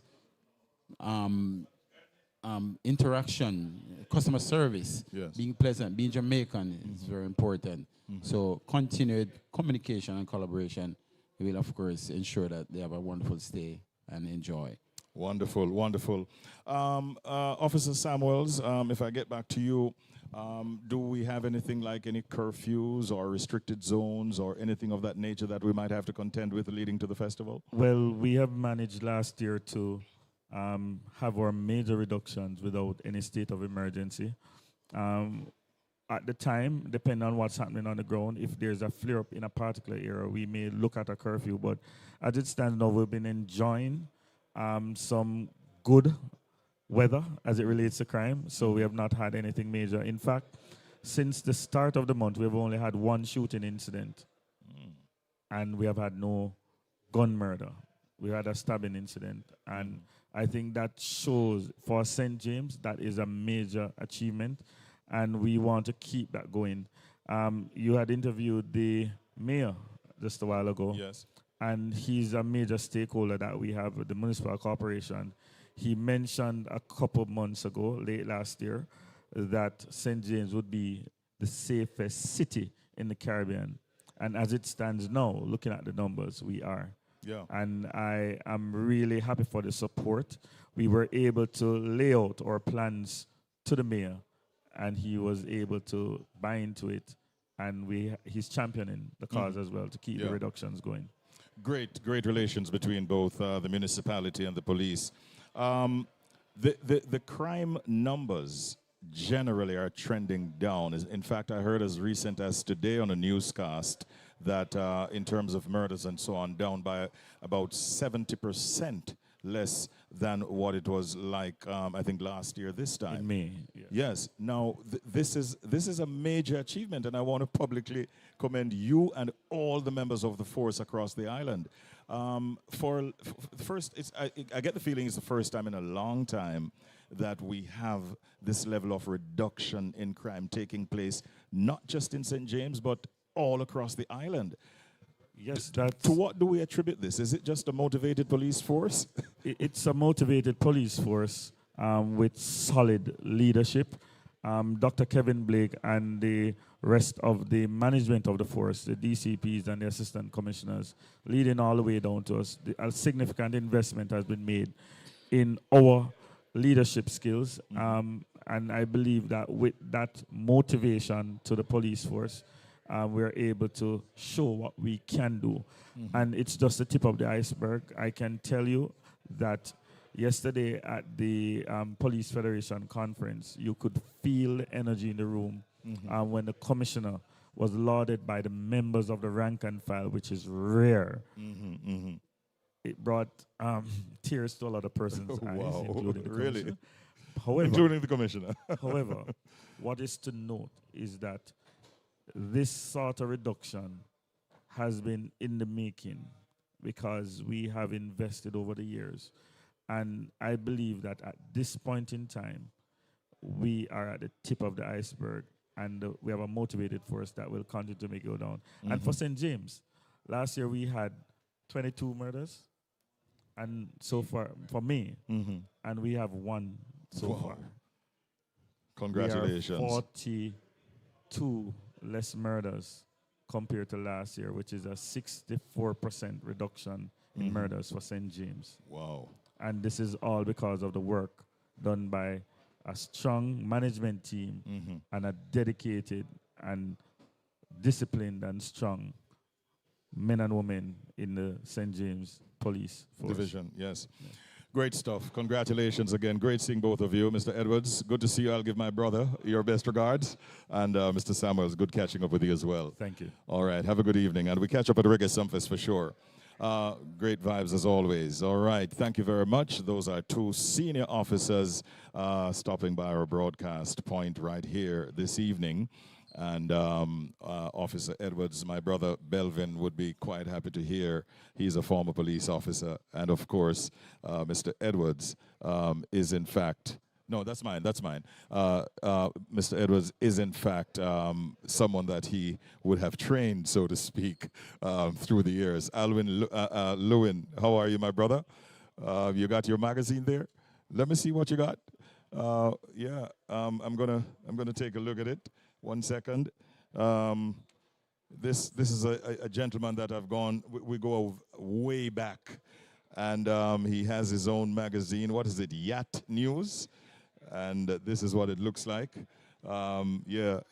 interaction, customer service, being pleasant, being Jamaican is very important. So continued communication and collaboration will of course ensure that they have a wonderful stay and enjoy. Wonderful, wonderful. Officer Samuels, if I get back to you, do we have anything like any curfews or restricted zones or anything of that nature that we might have to contend with leading to the festival? Well, we have managed last year to have our major reductions without any state of emergency. At the time, depending on what's happening on the ground, if there's a flare-up in a particular area, we may look at a curfew. But as it stands now, we've been enjoying some good weather as it relates to crime, so we have not had anything major. In fact, since the start of the month, we've only had one shooting incident, and we have had no gun murder. We had a stabbing incident, and I think that shows for St. James that is a major achievement, and we want to keep that going. You had interviewed the mayor just a while ago. Yes. And he's a major stakeholder that we have with the municipal corporation. He mentioned a couple of months ago, late last year, that St. James would be the safest city in the Caribbean. And as it stands now, looking at the numbers, we are. Yeah. And I am really happy for the support. We were able to lay out our plans to the mayor, and he was able to buy into it. And he's championing the cause as well to keep the reductions going. Great relations between both the municipality and the police. The crime numbers generally are trending down. In fact, I heard as recent as today on a newscast that in terms of murders and so on, down by about 70% less than what it was like, I think, last year this time. In May. Yes. Now, this is a major achievement, and I want to publicly commend you and all the members of the force across the island. First, I get the feeling it's the first time in a long time that we have this level of reduction in crime taking place, not just in St. James, but all across the island. Yes, to what do we attribute this? Is it just a motivated police force? It's a motivated police force with solid leadership. Dr. Kevin Blake and the rest of the management of the force, the DCPs and the assistant commissioners, leading all the way down to us. A significant investment has been made in our leadership skills. And I believe that with that motivation to the police force, we're able to show what we can do. And it's just the tip of the iceberg. I can tell you that yesterday at the Police Federation conference, you could feel the energy in the room when the commissioner was lauded by the members of the rank and file, which is rare. It brought tears to a lot of persons' eyes, including the commissioner. However, including the commissioner. However, what is to note is that this sort of reduction has been in the making because we have invested over the years. And I believe that at this point in time, we are at the tip of the iceberg, and we have a motivated force that will continue to make it go down. And for St. James, last year we had 22 murders, and so far, for me, and we have one so far. Congratulations. We are 42 less murders compared to last year, which is a 64% reduction in murders for St. James. Wow. And this is all because of the work done by a strong management team and a dedicated and disciplined and strong men and women in the St. James Police Force. Division, yes. Great stuff. Congratulations again. Great seeing both of you. Mr. Edwards, good to see you. I'll give my brother your best regards. And Mr. Samuels, good catching up with you as well. Thank you. All right. Have a good evening. And we catch up at Reggae Sumfest for sure. Great vibes as always. All right. Thank you very much. Those are two senior officers stopping by our broadcast point right here this evening. And Officer Edwards, my brother Belvin, would be quite happy to hear. He's a former police officer. And of course, Mr. Edwards is in fact, no, that's mine. Mr. Edwards is in fact someone that he would have trained, so to speak, through the years. Lewin, how are you, my brother? You got your magazine there? Let me see what you got. I'm gonna take a look at it. 1 second. This is a gentleman that I've gone, we go way back. And he has his own magazine. What is it? Yacht News. And this is what it looks like.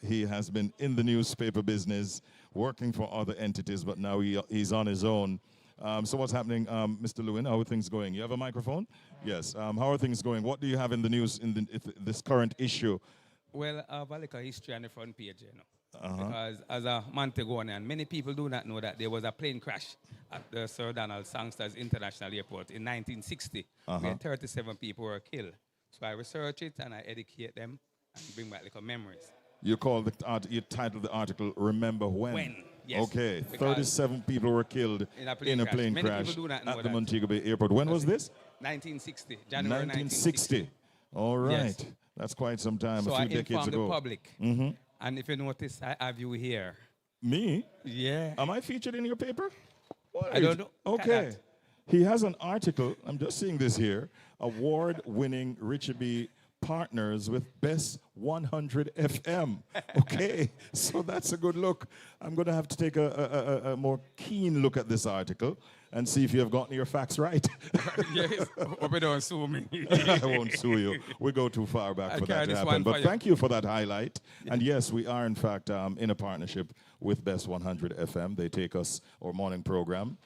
He has been in the newspaper business, working for other entities, but now he's on his own. So what's happening, Mr. Lewin? How are things going? You have a microphone? Yes. How are things going? What do you have in the news in this current issue? Well, I have a little history on the front page, you know. Because as a Montegonian, many people do not know that there was a plane crash at the Sir Donald Sangster's International Airport in 1960, where 37 people were killed. So I research it and I educate them and bring back little memories. You titled the article, Remember When? When, yes. Okay, 37 people were killed in a plane Many crash people do not know at the that. Montego Bay Airport. When was this? 1960, January 1960. All right. Yes. That's quite some time, So a few I decades informed ago. the public. And if you notice, I have you here. Me? Yeah. Am I featured in your paper? I don't know. Okay. He has an article, I'm just seeing this here, award-winning Richie B partners with Best 100 FM. Okay, so that's a good look. I'm going to have to take a more keen look at this article and see if you have gotten your facts right. Yes, hope you don't sue me. I won't sue you. We go too far back for that to happen. But thank you for that highlight. And yes, we are in fact in a partnership with Best 100 FM. They take us, our morning program,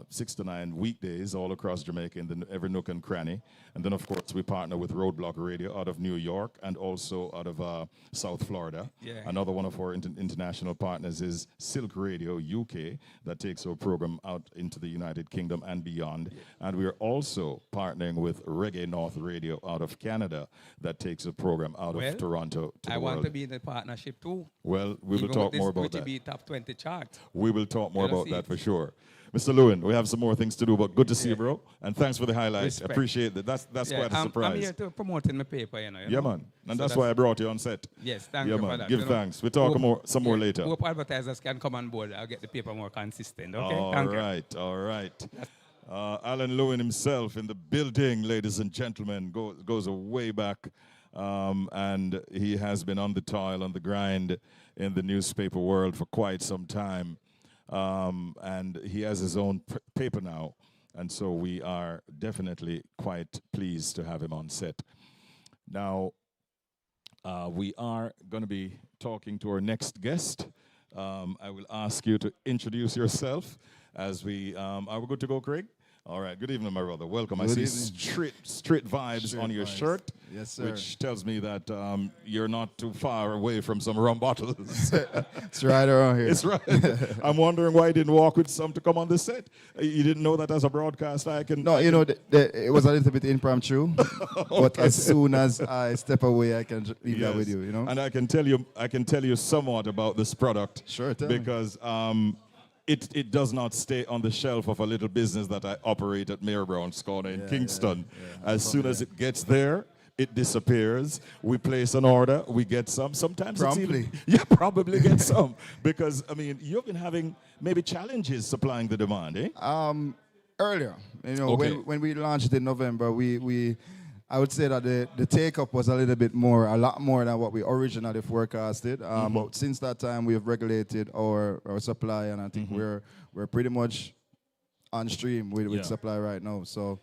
6 to 9 weekdays all across Jamaica in every nook and cranny. And then, of course, we partner with Roadblock Radio out of New York and also out of South Florida. Yeah. Another one of our international partners is Silk Radio UK that takes our program out into the United Kingdom and beyond. Yeah. And we are also partnering with Reggae North Radio out of Canada that takes a program out of Toronto to the world. I want to be in the partnership too. Well, we will talk more about that. Be top 20 chart. We will talk more about that for sure. Mr. Lewin, we have some more things to do, but good to see you, bro. And thanks for the highlights. Appreciate that. That's quite a surprise. I'm here to promote in my paper, you know. Yeah, man. And so that's why I brought you on set. Yes, thank you for that. Give thanks. We'll talk some more later. Hope advertisers can come on board. I'll get the paper more consistent, okay? All right. Alan Lewin himself in the building, ladies and gentlemen, goes way back. And he has been on the toil, on the grind in the newspaper world for quite some time. And he has his own paper now. And so we are definitely quite pleased to have him on set. Now, we are going to be talking to our next guest. I will ask you to introduce yourself as we, are we good to go, Craig? All right. Good evening, my brother. Welcome. I see street vibes on your shirt. Yes, sir. Which tells me that you're not too far away from some rum bottles. It's right around here. It's right. I'm wondering why you didn't walk with some to come on the set. You didn't know that as a broadcaster I can... No, it was a little bit impromptu. Okay. But as soon as I step away, I can leave that with you, you know? And I can tell you somewhat about this product. Sure, tell me. Because... It does not stay on the shelf of a little business that I operate at Mayor Brown's Corner in Kingston. Yeah. As soon as it gets there, it disappears. We place an order, we get some. Sometimes promptly. Probably get some. Because, I mean, you've been having maybe challenges supplying the demand, eh? Earlier, when we launched in November, we I would say that the take-up was a lot more than what we originally forecasted. But since that time, we have regulated our supply, and I think we're pretty much on stream with supply right now. So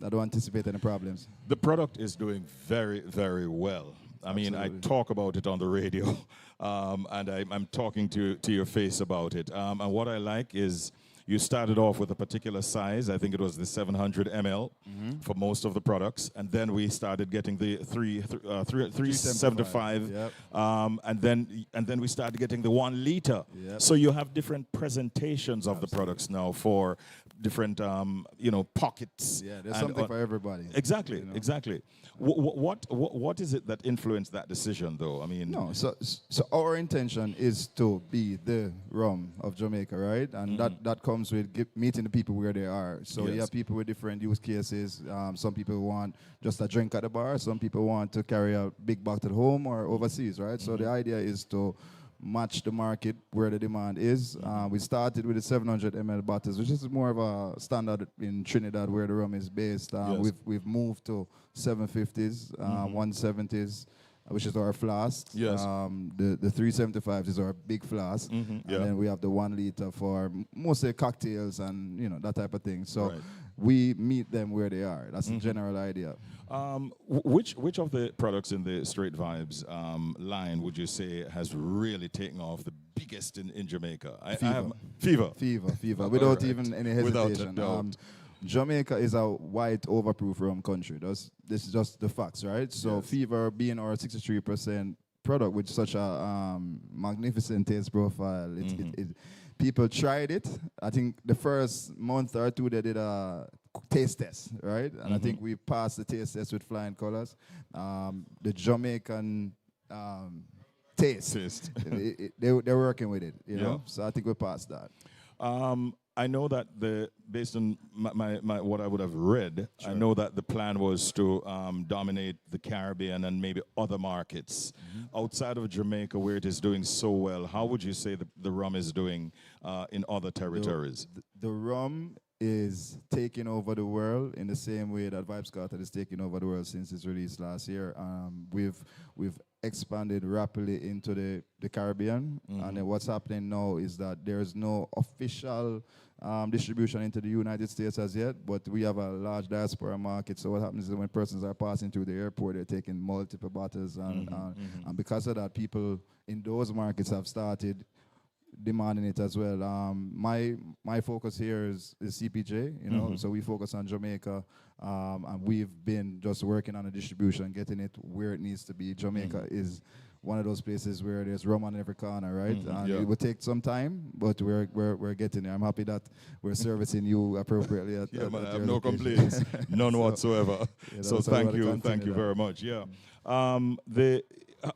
I don't anticipate any problems. The product is doing very, very well. I mean, I talk about it on the radio, and I'm talking to your face about it. And what I like is you started off with a particular size. I think it was the 700 ml for most of the products, and then we started getting the 375, yep. and then we started getting the 1 liter. Yep. So you have different presentations of the products now for different pockets. Yeah, there's something for everybody. Exactly, exactly. What is it that influenced that decision, though? I mean, no. So our intention is to be the rum of Jamaica, right? And that comes with meeting the people where they are. So you have people with different use cases. Some people want just a drink at the bar. Some people want to carry a big bottle at home or overseas, right? So the idea is to match the market where the demand is. We started with the 700 ml bottles, which is more of a standard in Trinidad where the rum is based. We've moved to 750s, 170s, which is our flask. Yes. The 375s is our big flask. And then we have the 1 liter for mostly cocktails and that type of thing. So we meet them where they are. That's the general idea. Which of the products in the Straight Vibes line would you say has really taken off the biggest in Jamaica? Fever. Without even any hesitation. Without a doubt. Jamaica is a white overproof rum country. This is just the facts, right? So Fever being our 63% product with such a magnificent taste profile, people tried it. I think the first month or two they did a taste test, right? And I think we passed the taste test with flying colors. The Jamaican taste. They're working with it, you know? So I think we passed that. I know that based on my what I would have read, I know that the plan was to dominate the Caribbean and maybe other markets outside of Jamaica where it is doing so well. How would you say the rum is doing in other territories? The rum is taking over the world in the same way that Vibes Cartel is taking over the world since its release last year. We've expanded rapidly into the Caribbean, and then what's happening now is that there's no official distribution into the United States as yet, but we have a large diaspora market. So what happens is when persons are passing through the airport, they're taking multiple bottles, and because of that, people in those markets have started demanding it as well. My focus here is CPJ, so we focus on Jamaica, and we've been just working on the distribution, getting it where it needs to be. Jamaica is one of those places where there's rum on every corner, right? It will take some time, but we're getting there. I'm happy that we're servicing you appropriately. I have no complaints, none whatsoever. So thank you very much. Yeah.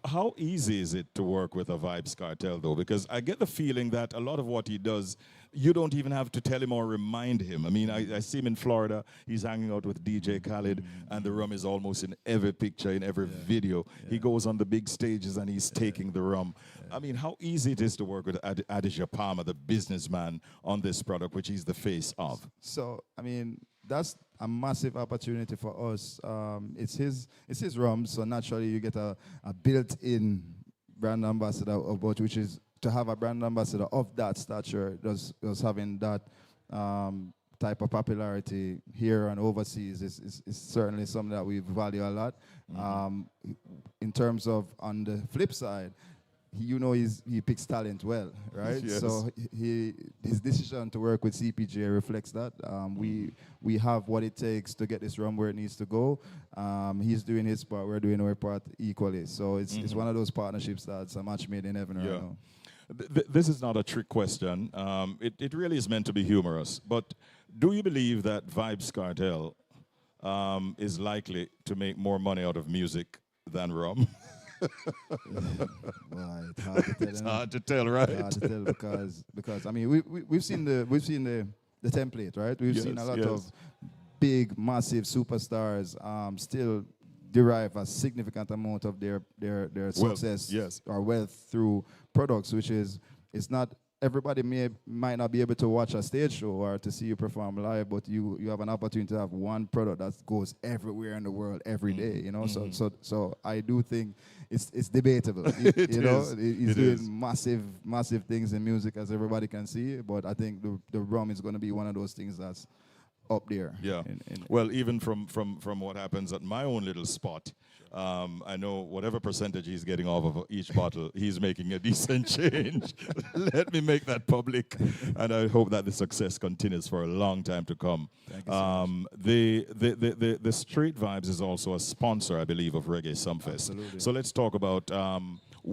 How easy is it to work with a Vibes Cartel, though? Because I get the feeling that a lot of what he does, you don't even have to tell him or remind him. I mean, I see him in Florida. He's hanging out with DJ Khaled, and the rum is almost in every picture, in every video. He goes on the big stages, and he's taking the rum. I mean, how easy it is to work with Adidja Palmer, the businessman, on this product, which he's the face of. So, I mean, that's a massive opportunity for us. It's his rum, so naturally you get a built-in brand ambassador about, which is to have a brand ambassador of that stature, just having that type of popularity here and overseas is certainly something that we value a lot. In terms of on the flip side, he picks talent well, right? Yes. So his decision to work with CPJ reflects that. We have what it takes to get this rum where it needs to go. He's doing his part, we're doing our part equally. So it's one of those partnerships that's a match made in heaven right now. This is not a trick question. It really is meant to be humorous. But do you believe that Vibes Cartel is likely to make more money out of music than rum? Well, it's hard to tell. It's hard to tell, right? It's hard to tell because I mean we've seen the template, right? We've seen a lot of big, massive superstars still derive a significant amount of their success or wealth through products, which is it's not everybody might not be able to watch a stage show or to see you perform live, but you have an opportunity to have one product that goes everywhere in the world every day. You know, so I do think it's debatable. He's doing massive things in music, as everybody can see. But I think the rum is going to be one of those things that's up there. Yeah. Well, even from what happens at my own little spot, I know whatever percentage he's getting off of each bottle, he's making a decent change. Let me make that public, and I hope that the success continues for a long time to come. Thank you so much. The Street Vibes is also a sponsor, I believe, of Reggae Sumfest. Absolutely. So let's talk about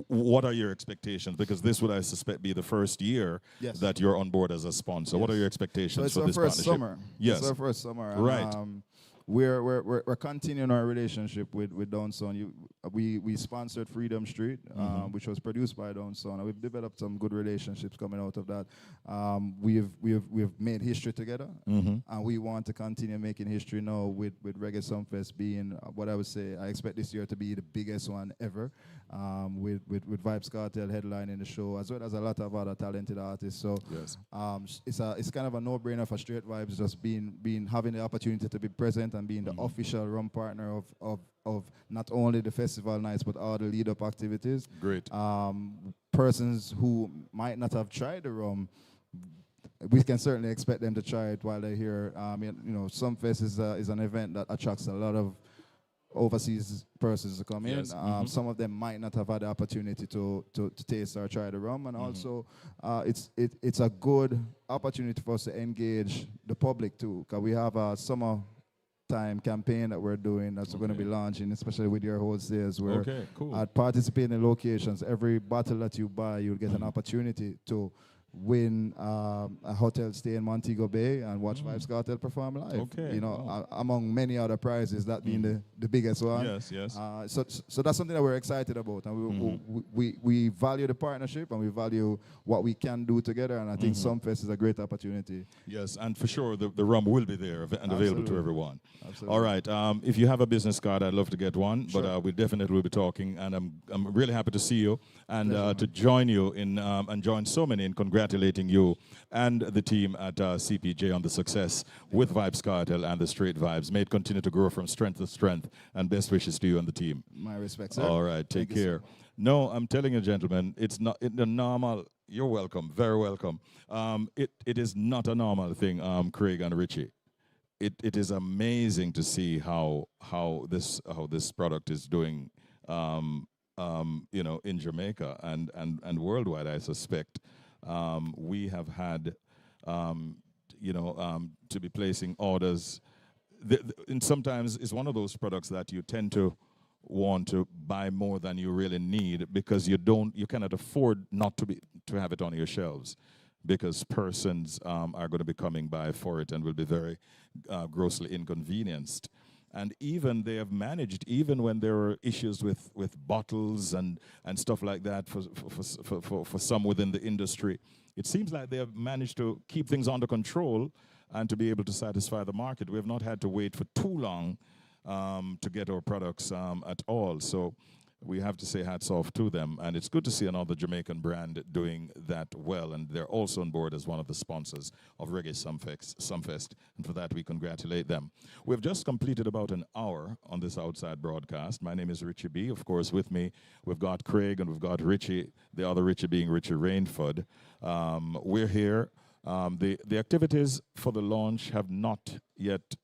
what are your expectations? Because this would, I suspect, be the first year Yes. that you're on board as a sponsor. Yes. What are your expectations So for it's this our first partnership? summer. Yes. It's our first summer. And, Right. We're continuing our relationship with Downsound. We sponsored Freedom Street, which was produced by Downsound, and we've developed some good relationships coming out of that. We've made history together, and we want to continue making history now with Reggae Sumfest being what I would say. I expect this year to be the biggest one ever, with Vibes Cartel headlining the show, as well as a lot of other talented artists. So Yes. it's kind of a no-brainer for Straight Vibes, just having the opportunity to be present and being the official rum partner of not only the festival nights but all the lead-up activities. Great. Persons who might not have tried the rum, we can certainly expect them to try it while they're here. Sumfest is an event that attracts a lot of overseas persons to come Yes. in. Some of them might not have had the opportunity to taste or try the rum, and also it's a good opportunity for us to engage the public too, because we have a summer time campaign that we're doing that's going to be launching, especially with your wholesales, where at participating locations, every bottle that you buy, you'll get an opportunity to win a hotel stay in Montego Bay and watch Vibes Cartel perform live. Okay, among many other prizes, that being the biggest one. Yes. So that's something that we're excited about, and we value the partnership, and we value what we can do together, and I think Sumfest is a great opportunity. Yes, and for sure the rum will be there and available to everyone. Absolutely. All right. If you have a business card, I'd love to get one, but we definitely will be talking, and I'm really happy to see you and to join you in and join so many in congratulating you and the team at CPJ on the success with Vibes Cartel and the Straight Vibes. May it continue to grow from strength to strength, and best wishes to you and the team. My respects, sir. All right, take care. No, I'm telling you, gentlemen, it's not the normal. You're welcome, very welcome. It is not a normal thing, Craig and Richie. It is amazing to see how this product is doing, in Jamaica and worldwide, I suspect. We have had, to be placing orders. And sometimes it's one of those products that you tend to want to buy more than you really need, because you cannot afford not to have it on your shelves, because persons are going to be coming by for it and will be very grossly inconvenienced. And even they have managed, even when there are issues with bottles and stuff like that for some within the industry, it seems like they have managed to keep things under control and to be able to satisfy the market. We have not had to wait for too long to get our products at all. So we have to say hats off to them. And it's good to see another Jamaican brand doing that well. And they're also on board as one of the sponsors of Reggae Sumfest. And for that, we congratulate them. We've just completed about an hour on this outside broadcast. My name is Richie B. Of course, with me, we've got Craig and we've got Richie, the other Richie being Richie Rainford. We're here. The activities for the launch have not yet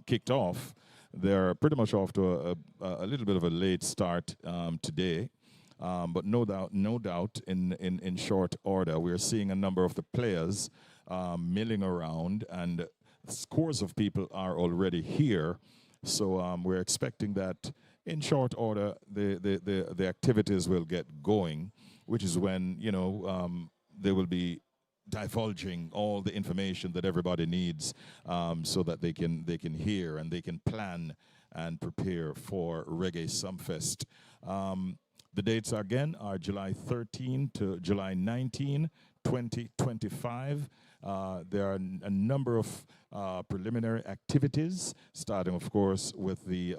kicked off. They're pretty much off to a little bit of a late start today, but no doubt in short order, we're seeing a number of the players milling around, and scores of people are already here. So we're expecting that in short order the activities will get going, which is when they will be divulging all the information that everybody needs, so that they can hear and they can plan and prepare for Reggae Sumfest. The dates again are July 13 to July 19, 2025. There are a number of preliminary activities, starting, of course, with the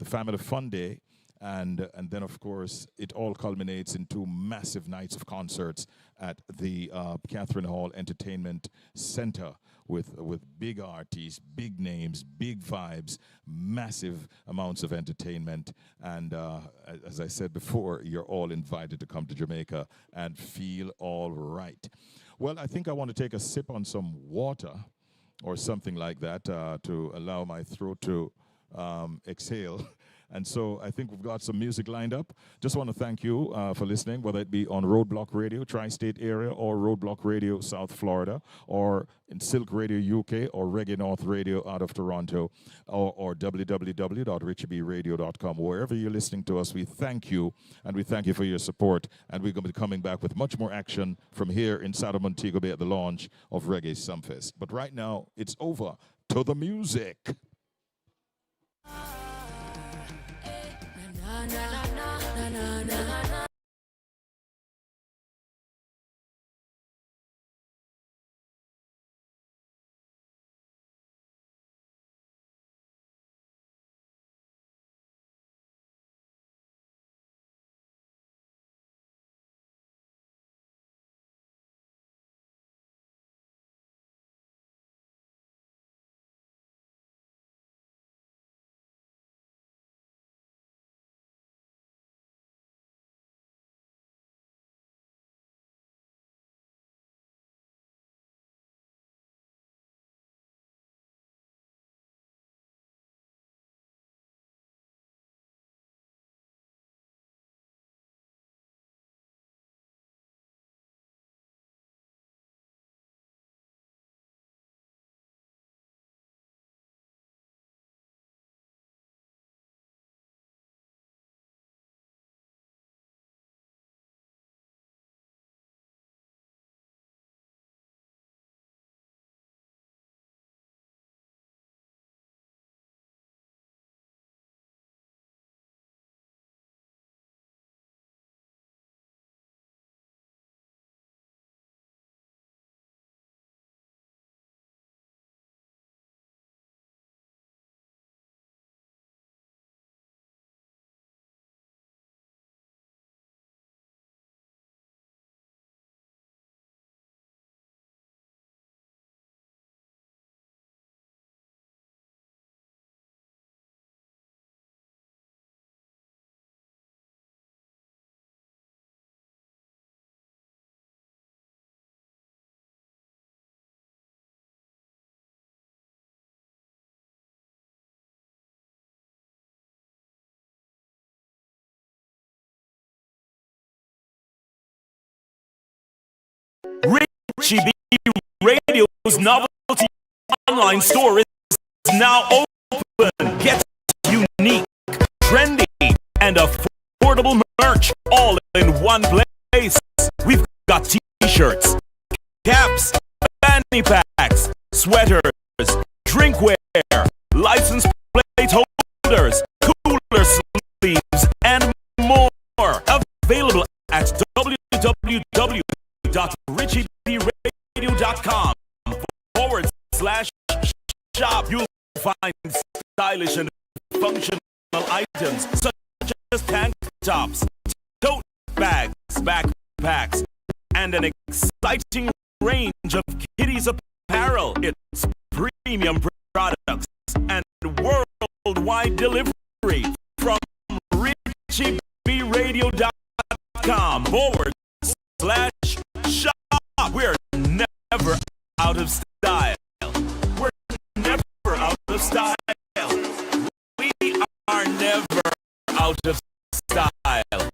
Family Fun Day. And then, of course, it all culminates in two massive nights of concerts at the Catherine Hall Entertainment Center with big artists, big names, big vibes, massive amounts of entertainment. And as I said before, you're all invited to come to Jamaica and feel all right. Well, I think I want to take a sip on some water or something like that to allow my throat to exhale. And so I think we've got some music lined up. Just want to thank you for listening, whether it be on Roadblock Radio, Tri-State area, or Roadblock Radio, South Florida, or in Silk Radio, UK, or Reggae North Radio out of Toronto, or www.richiebradio.com. Wherever you're listening to us, we thank you, and we thank you for your support. And we're going to be coming back with much more action from here in Saddle Montego Bay at the launch of Reggae Sumfest. But right now, it's over to the music. Richie B Radio's novelty online store is now open. Get unique, trendy, and affordable merch all in one place. We've got t-shirts, caps, fanny packs, sweaters, drinkware, license plate holders, cooler sleeves, and more. Available at www.richiebradio.com/shop. You'll find stylish and functional items such as tank tops, tote bags, backpacks, and an exciting range of kiddies apparel. It's premium products and worldwide delivery from richiebradio.com/shop. We're never out of style. We're never out of style. We are never out of style.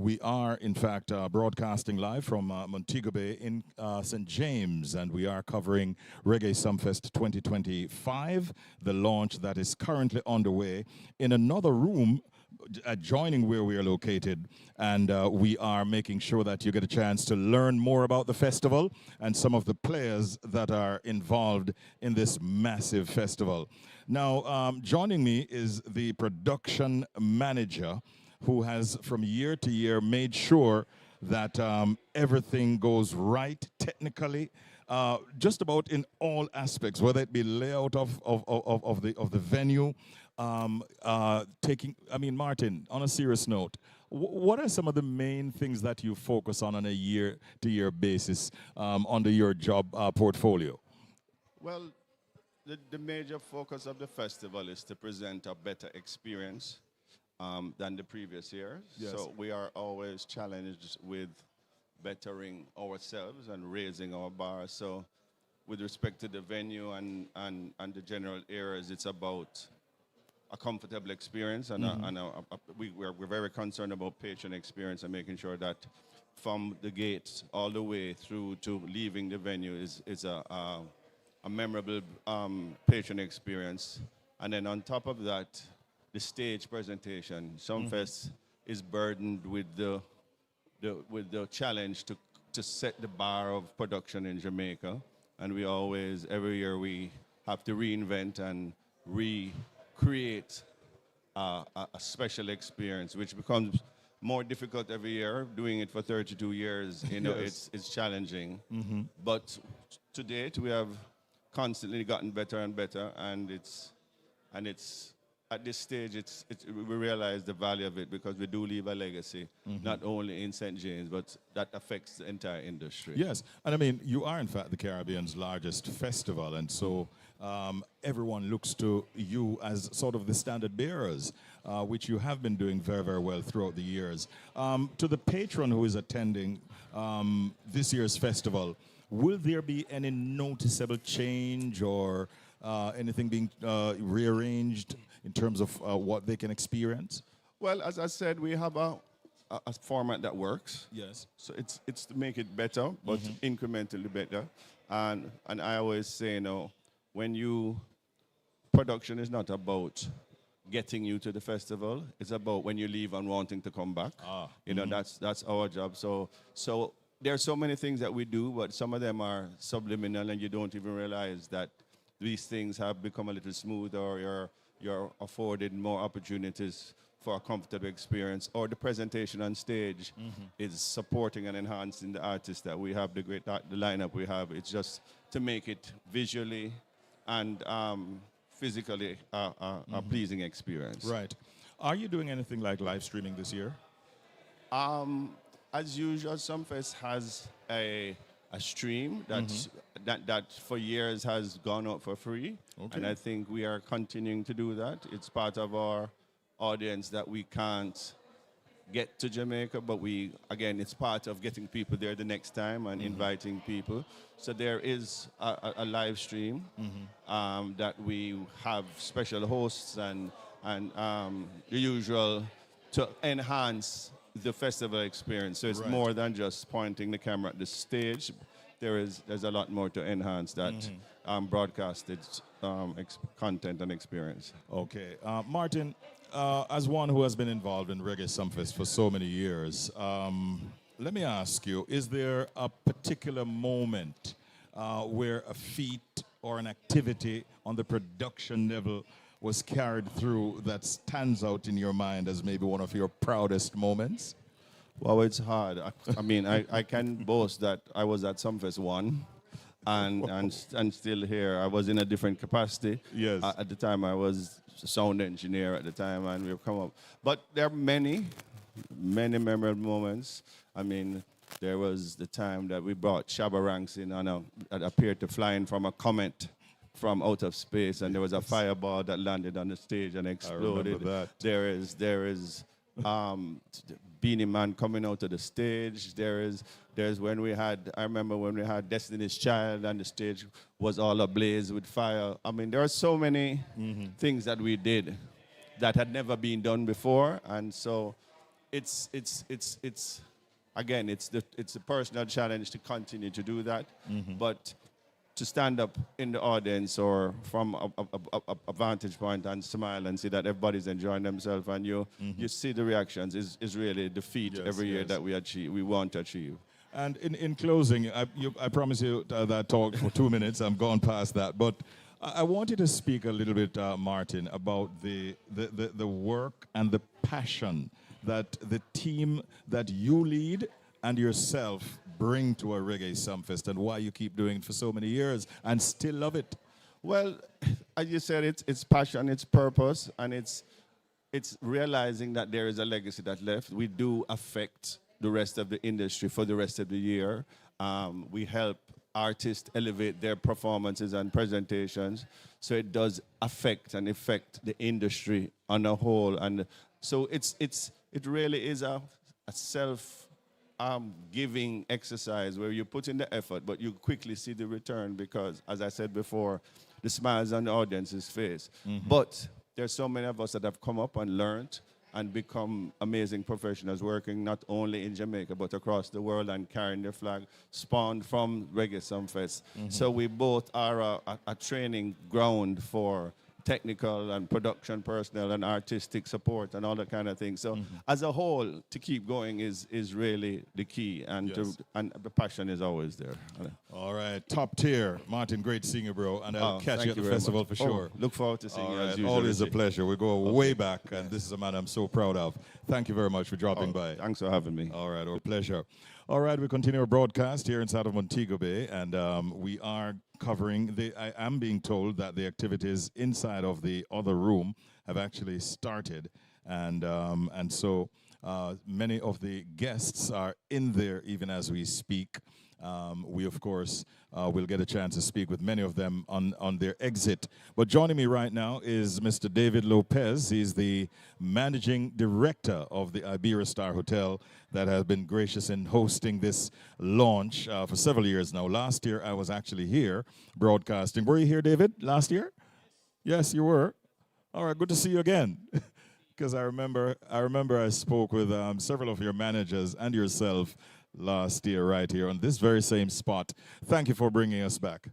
We are, in fact, broadcasting live from Montego Bay in St. James, and we are covering Reggae Sumfest 2025, the launch that is currently underway in another room adjoining where we are located, and we are making sure that you get a chance to learn more about the festival and some of the players that are involved in this massive festival. Now, joining me is the production manager who has from year to year made sure that everything goes right technically, just about in all aspects, whether it be layout of the venue, Martin, on a serious note, what are some of the main things that you focus on a year-to-year basis under your job portfolio? Well, the major focus of the festival is to present a better experience than the previous years. Yes. So we are always challenged with bettering ourselves and raising our bar. So with respect to the venue and the general areas, it's about a comfortable experience, and, we're very concerned about patient experience and making sure that from the gates all the way through to leaving the venue is a memorable patient experience. And then on top of that, the stage presentation. Sumfest is burdened with the challenge to set the bar of production in Jamaica, and we always, every year, we have to reinvent and recreate a special experience, which becomes more difficult every year. Doing it for 32 years, Yes. it's challenging. But to date, we have constantly gotten better and better, and it's at this stage, we realize the value of it because we do leave a legacy, not only in St. James, but that affects the entire industry. Yes, and I mean, you are in fact the Caribbean's largest festival, and so everyone looks to you as sort of the standard bearers, which you have been doing very, very well throughout the years. To the patron who is attending this year's festival, will there be any noticeable change or anything being rearranged in terms of what they can experience? Well, as I said, we have a format that works. Yes. So it's to make it better, but incrementally better. And I always say, production is not about getting you to the festival. It's about when you leave and wanting to come back. That's our job. So there are so many things that we do, but some of them are subliminal, and you don't even realize that these things have become a little smoother, or you're afforded more opportunities for a comfortable experience, or the presentation on stage is supporting and enhancing the artists that we have, the lineup we have. It's just to make it visually and physically a pleasing experience. Right. Are you doing anything like live streaming this year? As usual, Sumfest has a stream that for years has gone up for free. Okay. And I think we are continuing to do that. It's part of our audience that we can't get to Jamaica, but it's part of getting people there the next time and inviting people. So there is a live stream that we have special hosts and the usual to enhance the festival experience. So it's more than just pointing the camera at the stage. There's a lot more to enhance that broadcasted content and experience. Okay. Martin, as one who has been involved in Reggae Sumfest for so many years, let me ask you, is there a particular moment where a feat or an activity on the production level was carried through that stands out in your mind as maybe one of your proudest moments? Well, it's hard. I can boast that I was at Sumfest 1 and still here. I was in a different capacity. Yes. At the time, I was sound engineer at the time, and we've come up. But there are many memorable moments. I mean, there was the time that we brought Shabba Ranks in that appeared to fly in from a comet from out of space, and there was a fireball that landed on the stage and exploded. I remember that. There is Beanie Man coming out of the stage. There's when I remember when we had Destiny's Child and the stage was all ablaze with fire. I mean, there are so many things that we did that had never been done before, and so it's again, it's a personal challenge to continue to do that, but to stand up in the audience or from a vantage point and smile and see that everybody's enjoying themselves and you see the reactions is really the feat every year that we want to achieve. And in closing, I promise you that talk for 2 minutes. I'm gone past that, but I want you to speak a little bit, Martin, about the work and the passion that the team that you lead and yourself bring to a Reggae Sumfest, and why you keep doing it for so many years and still love it. Well, as you said, it's passion, it's purpose, and it's realizing that there is a legacy that left. We do affect the rest of the industry for the rest of the year. We help artists elevate their performances and presentations, so it does affect the industry on a whole. And so it really is a self giving exercise where you put in the effort, but you quickly see the return because, as I said before, the smiles on the audience's face. But there's so many of us that have come up and learned and become amazing professionals working not only in Jamaica but across the world and carrying their flag, spawned from Reggae Sumfest. So we both are a training ground for technical and production personnel and artistic support and all that kind of thing. So as a whole, to keep going is really the key, and and the passion is always there. All right, top tier. Martin, great seeing you, bro, and I'll catch you at the festival for sure. Look forward to seeing you as usual. Always a pleasure. We go way back, and this is a man I'm so proud of. Thank you very much for dropping by. Thanks for having me. All right, our pleasure. All right, we continue our broadcast here inside of Montego Bay, and we are covering I am being told that the activities inside of the other room have actually started, and so many of the guests are in there even as we speak. We, of course, will get a chance to speak with many of them on their exit. But joining me right now is Mr. David Lopez. He's the managing director of the Iberia Star Hotel that has been gracious in hosting this launch for several years now. Last year, I was actually here broadcasting. Were you here, David, last year? Yes, you were. All right, good to see you again. Because I remember I spoke with several of your managers and yourself last year right here on this very same spot. Thank you for bringing us back.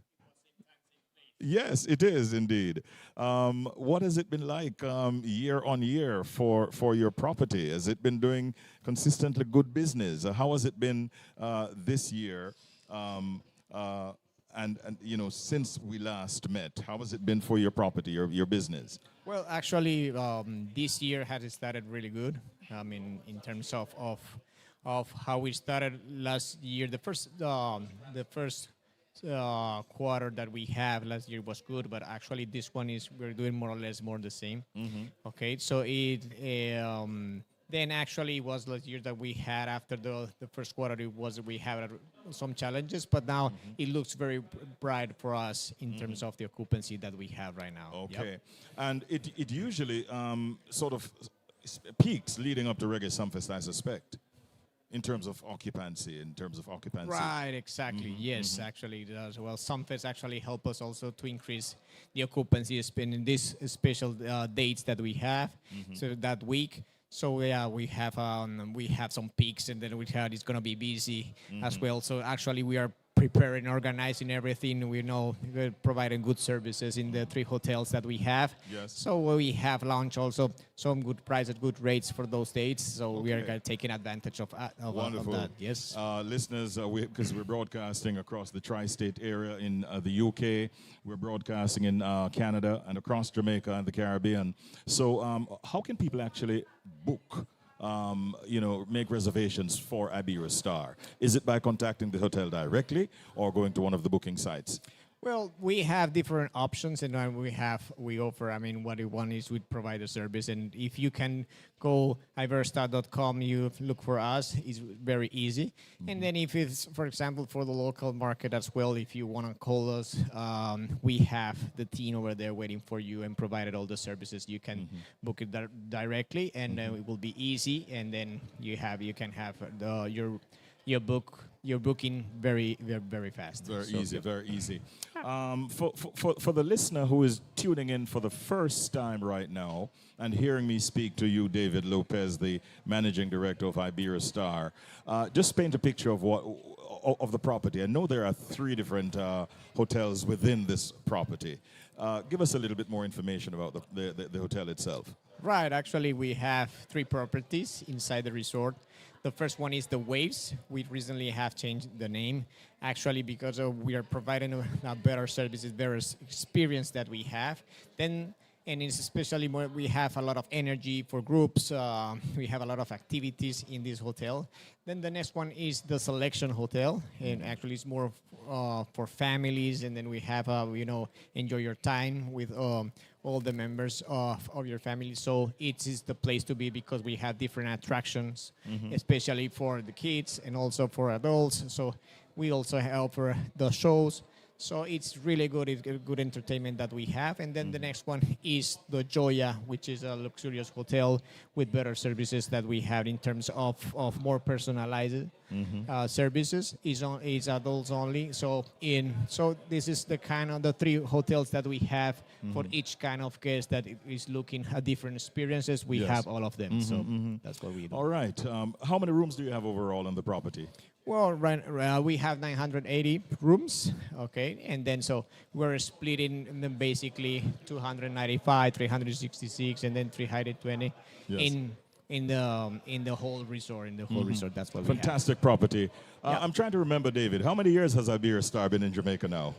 Yes, it is indeed. What has it been like year on year for your property? Has it been doing consistently good business? How has it been this year? And you know, since we last met, how has it been for your property, your business? Well, actually, this year has started really good. I mean, in terms of how we started last year, the first quarter that we have last year was good, but actually this one we're doing more or less the same. Okay, so then actually was last year that we had after the first quarter we had some challenges, but now it looks very bright for us in terms of the occupancy that we have right now. Okay, and it usually sort of peaks leading up to Reggae Sumfest, I suspect. In terms of occupancy, Right, exactly. Yes, actually it does. Well, Sumfest actually help us also to increase the occupancy in these special dates that we have. So that week. So yeah, we have some peaks, and then it's gonna be busy as well. So actually we are preparing, organizing everything. We're providing good services in the 3 hotels that we have. Yes. So we have launched also some good prices, good rates for those dates. So we are taking advantage of that. Yes. Listeners, because we're broadcasting across the tri-state area in the UK, we're broadcasting in Canada and across Jamaica and the Caribbean. So how can people actually book? Make reservations for Iberia Star? Is it by contacting the hotel directly or going to one of the booking sites? Well, we have different options, and we offer. I mean, what we want is we provide a service, and if you can go iverstar.com, you look for us. It's very easy. And then if it's, for example, for the local market as well, if you want to call us, we have the team over there waiting for you and provided all the services. You can book it directly, and it will be easy. And then you can have your booking very, very, very fast. Very easy. For the listener who is tuning in for the first time right now and hearing me speak to you, David Lopez, the managing director of Iberia Star, just paint a picture of of the property. I know there are 3 different hotels within this property. Give us a little bit more information about the hotel itself. Right. Actually, we have 3 properties inside the resort. The first one is the Waves. We recently have changed the name, actually, because we are providing a better services, better experience that we have. And it's especially more, we have a lot of energy for groups. We have a lot of activities in this hotel. Then the next one is the Selection Hotel, and actually it's more for families. And then we have, enjoy your time with all the members of your family. So it is the place to be because we have different attractions, especially for the kids and also for adults. So we also offer the shows. So it's really good. It's good entertainment that we have. And then the next one is the Joya, which is a luxurious hotel with better services that we have in terms of more personalized services. It's adults only. So this is the kind of the 3 hotels that we have for each kind of guest that is looking at different experiences. We have all of them. So that's what we do. All right. How many rooms do you have overall on the property? Well, we have 980 rooms, okay, and then so we're splitting them basically 295, 366, and then 320 in the whole resort. Resort, that's what we have. Fantastic property. I'm trying to remember, David. How many years has Iberia Star been in Jamaica now?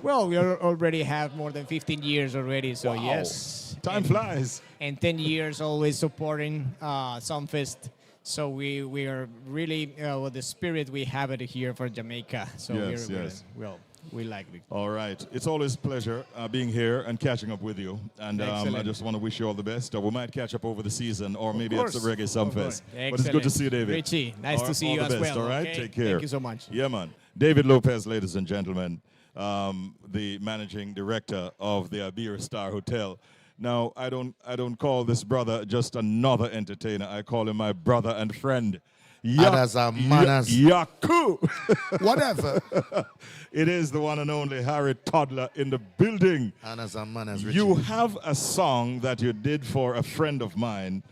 Well, we already have more than 15 years already, so wow. Yes. Time flies. And 10 years always supporting Sumfest. So we are really with the spirit we have it here for Jamaica. So we like it. All right. It's always a pleasure being here and catching up with you. And I just want to wish you all the best. We might catch up over the season, or maybe it's the Reggae Sumfest. But it's good to see you, David. Richie, nice to see you as well. All right, okay? take care. Thank you so much. Yeah, man. David Lopez, ladies and gentlemen, the managing director of the Iberia Star Hotel. Now, I don't call this brother just another entertainer. I call him my brother and friend. Yaku. Whatever. It is the one and only Harry Toddler in the building. You have a song that you did for a friend of mine,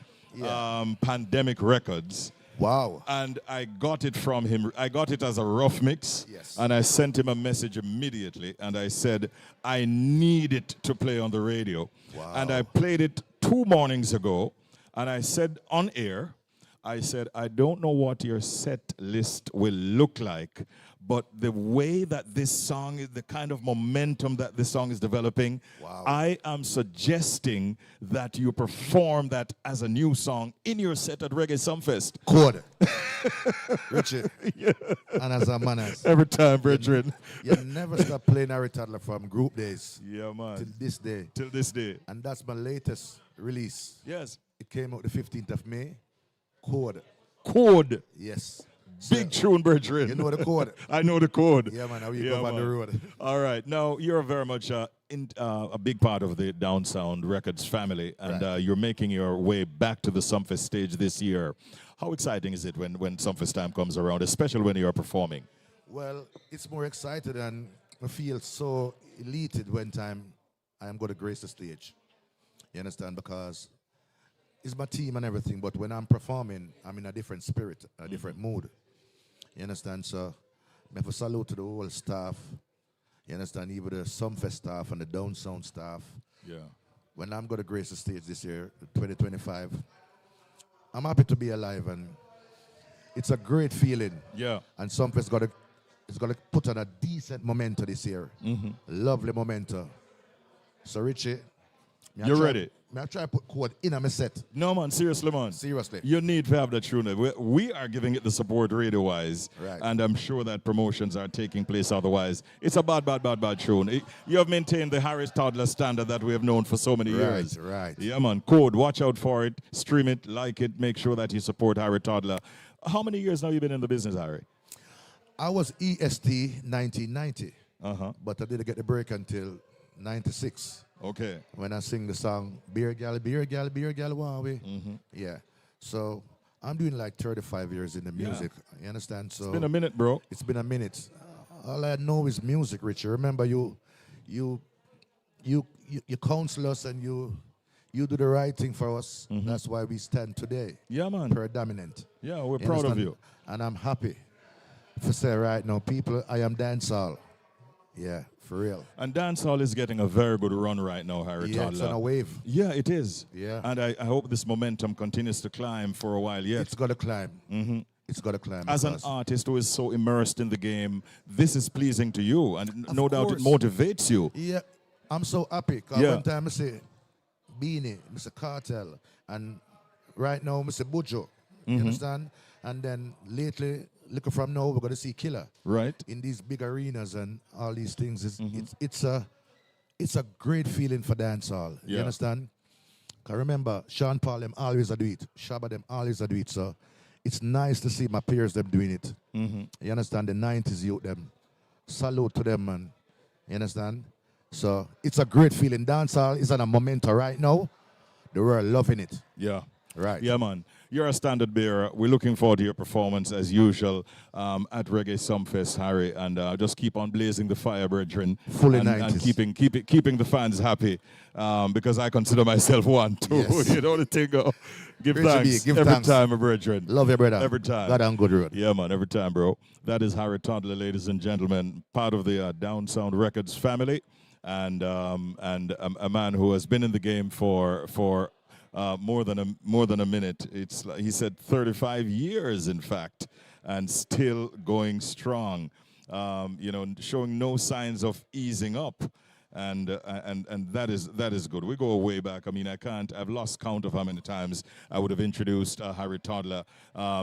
Pandemic Records. Wow. And I got it from him. I got it as a rough mix. Yes. And I sent him a message immediately. And I said, I need it to play on the radio. Wow. And I played it 2 mornings ago. And I said on air, I said, I don't know what your set list will look like, but the way that this song is, the kind of momentum that this song is developing, wow. I am suggesting that you perform that as a new song in your set at Reggae Sumfest. Good. Richard. Yeah. And as a manners. Every time, brethren. You never stop playing Harry Toddler from group days. Yeah, man. Till this day. Till this day. And that's my latest release. Yes. It came out the 15th of May. Code. Code. Yes. Big tune, brethren. You know the code. I know the code. Yeah, man. How you go on the road. All right. Now, you're very much a big part of the Down Sound Records family, and you're making your way back to the Sumfest stage this year. How exciting is it when Sumfest time comes around, especially when you're performing? Well, it's more excited, and I feel so elated when time I am going to grace the stage. You understand? Because it's my team and everything, but when I'm performing, I'm in a different spirit, a different mood. You understand? So I have a salute to the whole staff. You understand? Even the Sumfest staff and the Down Sound staff. Yeah. When I'm going to grace the stage this year, 2025, I'm happy to be alive, and it's a great feeling. Yeah. And Sumfest it's got to put on a decent momentum this year. Lovely momentum. So Richie, you're ready. May I try to put code in on my set? No, man. Seriously, man. Seriously. You need to have that tune. We are giving it the support radio-wise. Right. And I'm sure that promotions are taking place otherwise. It's a bad tune. You have maintained the Harris Toddler standard that we have known for so many years. Right. Yeah, man. Code. Watch out for it. Stream it. Like it. Make sure that you support Harry Toddler. How many years now have you been in the business, Harry? I was EST 1990. But I didn't get the break until 96. Okay. When I sing the song, Beer Gal, One Way. Yeah. So I'm doing like 35 years in the music. Yeah. You understand? So it's been a minute, bro. It's been a minute. All I know is music, Richard. Remember, you you you counsel us and you do the right thing for us. That's why we stand today. Yeah, man. Predominant. Yeah, we're proud of you. And I'm happy to say right now, people, I am dancehall. Yeah, for real. And dancehall is getting a very good run right now, Harry Yeah, it's on a wave. Yeah, it is. Yeah. And I hope this momentum continues to climb for a while yet. It's got to climb. It's got to climb. As an artist who is so immersed in the game, this is pleasing to you, and no doubt it motivates you. Yeah, I'm so happy. Because one time I say Beanie, Mr. Cartel, and right now Mr. Bujo. You understand? And then lately, looking from now, we're going to see Killer. Right. In these big arenas and all these things. It's a great feeling for dancehall. You understand? Because remember, Sean Paul them always do it. Shabba them always do it. So it's nice to see my peers them doing it. You understand? The 90s youth them. Salute to them, man. You understand? So it's a great feeling. Dancehall is on a momentum right now. The world loving it. Yeah. Right. Yeah, man. You're a standard bearer. We're looking forward to your performance as usual at Reggae Sumfest, Harry, and just keep on blazing the fire, brethren. Fully and 90s. And keeping the fans happy, because I consider myself one too. Yes. You know the thing. Give Great thanks give every thanks. time, my brethren. Love you, brother. Every time. God on good road. Yeah, man. Every time, bro. That is Harry Toddler, ladies and gentlemen, part of the Down Sound Records family, and a man who has been in the game for more than a minute. He said 35 years, in fact, and still going strong. Showing no signs of easing up, and that is good. We go way back. I mean, I've lost count of how many times I would have introduced Harry Toddler,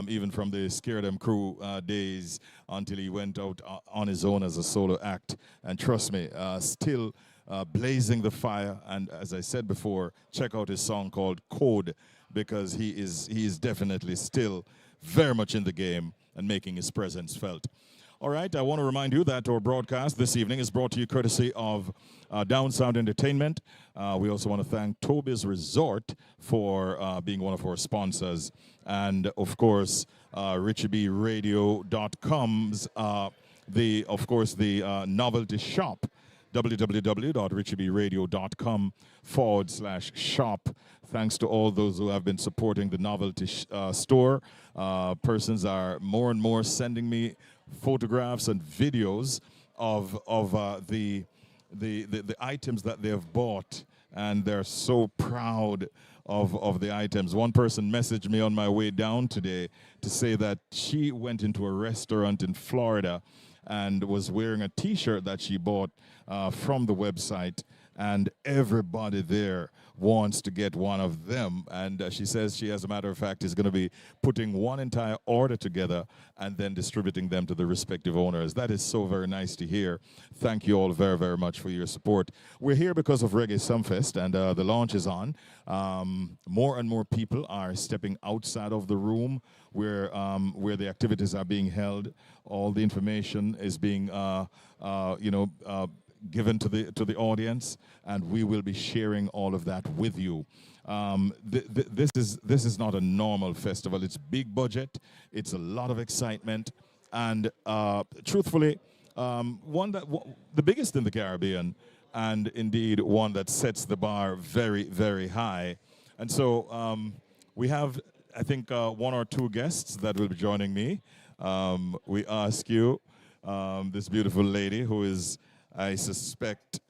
even from the Scare Them crew days until he went out on his own as a solo act. And trust me, still. Blazing the fire, and as I said before, check out his song called Code, because he is definitely still very much in the game and making his presence felt. All right, I want to remind you that our broadcast this evening is brought to you courtesy of Down Sound Entertainment. We also want to thank Toby's Resort for being one of our sponsors, and of course RichieBRadio.com's the novelty shop, www.richiebradio.com/shop. Thanks to all those who have been supporting the novelty store. Persons are more and more sending me photographs and videos of the items that they have bought, and they're so proud of the items. One person messaged me on my way down today to say that she went into a restaurant in Florida and was wearing a T-shirt that she bought from the website, and everybody there wants to get one of them. And she says she, as a matter of fact, is going to be putting one entire order together and then distributing them to the respective owners. That is so very nice to hear. Thank you all very, very much for your support. We're here because of Reggae Sumfest, and the launch is on. More and more people are stepping outside of the room where the activities are being held. All the information is being, given to the audience, and we will be sharing all of that with you. This is not a normal festival. It's big budget. It's a lot of excitement, and truthfully, the biggest in the Caribbean, and indeed one that sets the bar very, very high. And so we have, I think, one or two guests that will be joining me. We ask you, this beautiful lady who is, I suspect,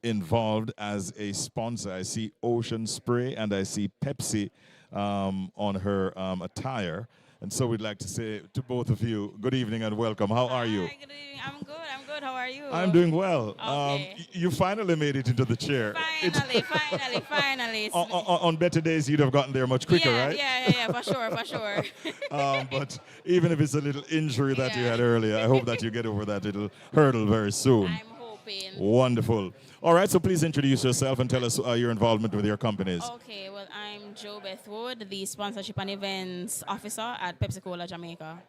involved as a sponsor. I see Ocean Spray and I see Pepsi on her attire. And so we'd like to say to both of you, good evening and welcome. How are you? Hi, good evening. I'm good. How are you? I'm doing well. Okay. You finally made it into the chair. Finally. On better days, you'd have gotten there much quicker, right? Yeah, for sure. But even if it's a little injury that you had earlier, I hope that you get over that little hurdle very soon. I'm hoping. Wonderful. All right, so please introduce yourself and tell us your involvement with your companies. Okay, well, I'm Jo Beth Wood, the Sponsorship and Events Officer at Pepsi Cola Jamaica.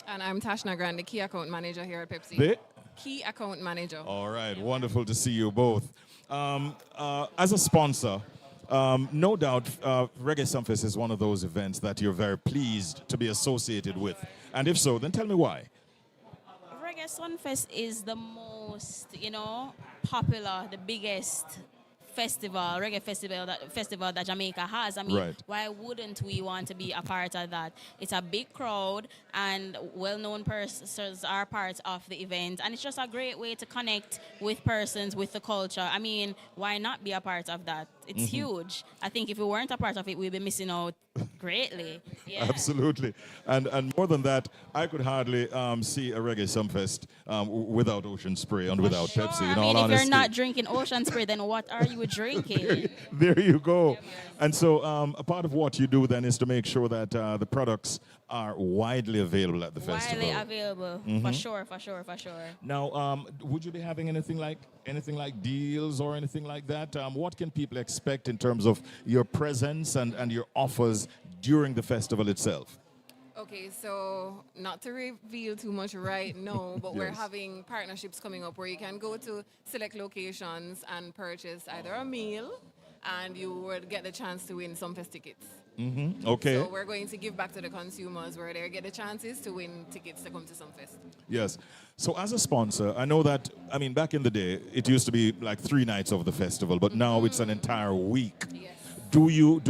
And I'm Tashna Grant, the Key Account Manager here at Pepsi. Key Account Manager. All right, wonderful to see you both. As a sponsor, no doubt Reggae Sumfest is one of those events that you're very pleased to be associated with. And if so, then tell me why. Reggae Sumfest is the most, popular, the biggest reggae festival that Jamaica has. I mean, why wouldn't we want to be a part of that? It's a big crowd and well-known persons are part of the event, and it's just a great way to connect with persons, with the culture. I mean, why not be a part of that? It's huge. I think if we weren't a part of it, we'd be missing out greatly. Yeah. Absolutely. And more than that, I could hardly see a Reggae Sumfest without Ocean Spray and without Pepsi, in all honesty. If you're not drinking Ocean Spray, then what are you drinking? there you go. And so a part of what you do then is to make sure that the products are widely available at the festival. Widely available, for sure. Now, would you be having anything like deals or anything like that? What can people expect in terms of your presence and your offers during the festival itself? Okay, so not to reveal too much right now, but we're having partnerships coming up where you can go to select locations and purchase either a meal, and you would get the chance to win Sumfest tickets. Okay. So we're going to give back to the consumers where they get the chances to win tickets to come to Sumfest. Yes. So as a sponsor, I know that, I mean, back in the day, it used to be like 3 nights of the festival, but now it's an entire week. Yes. Do you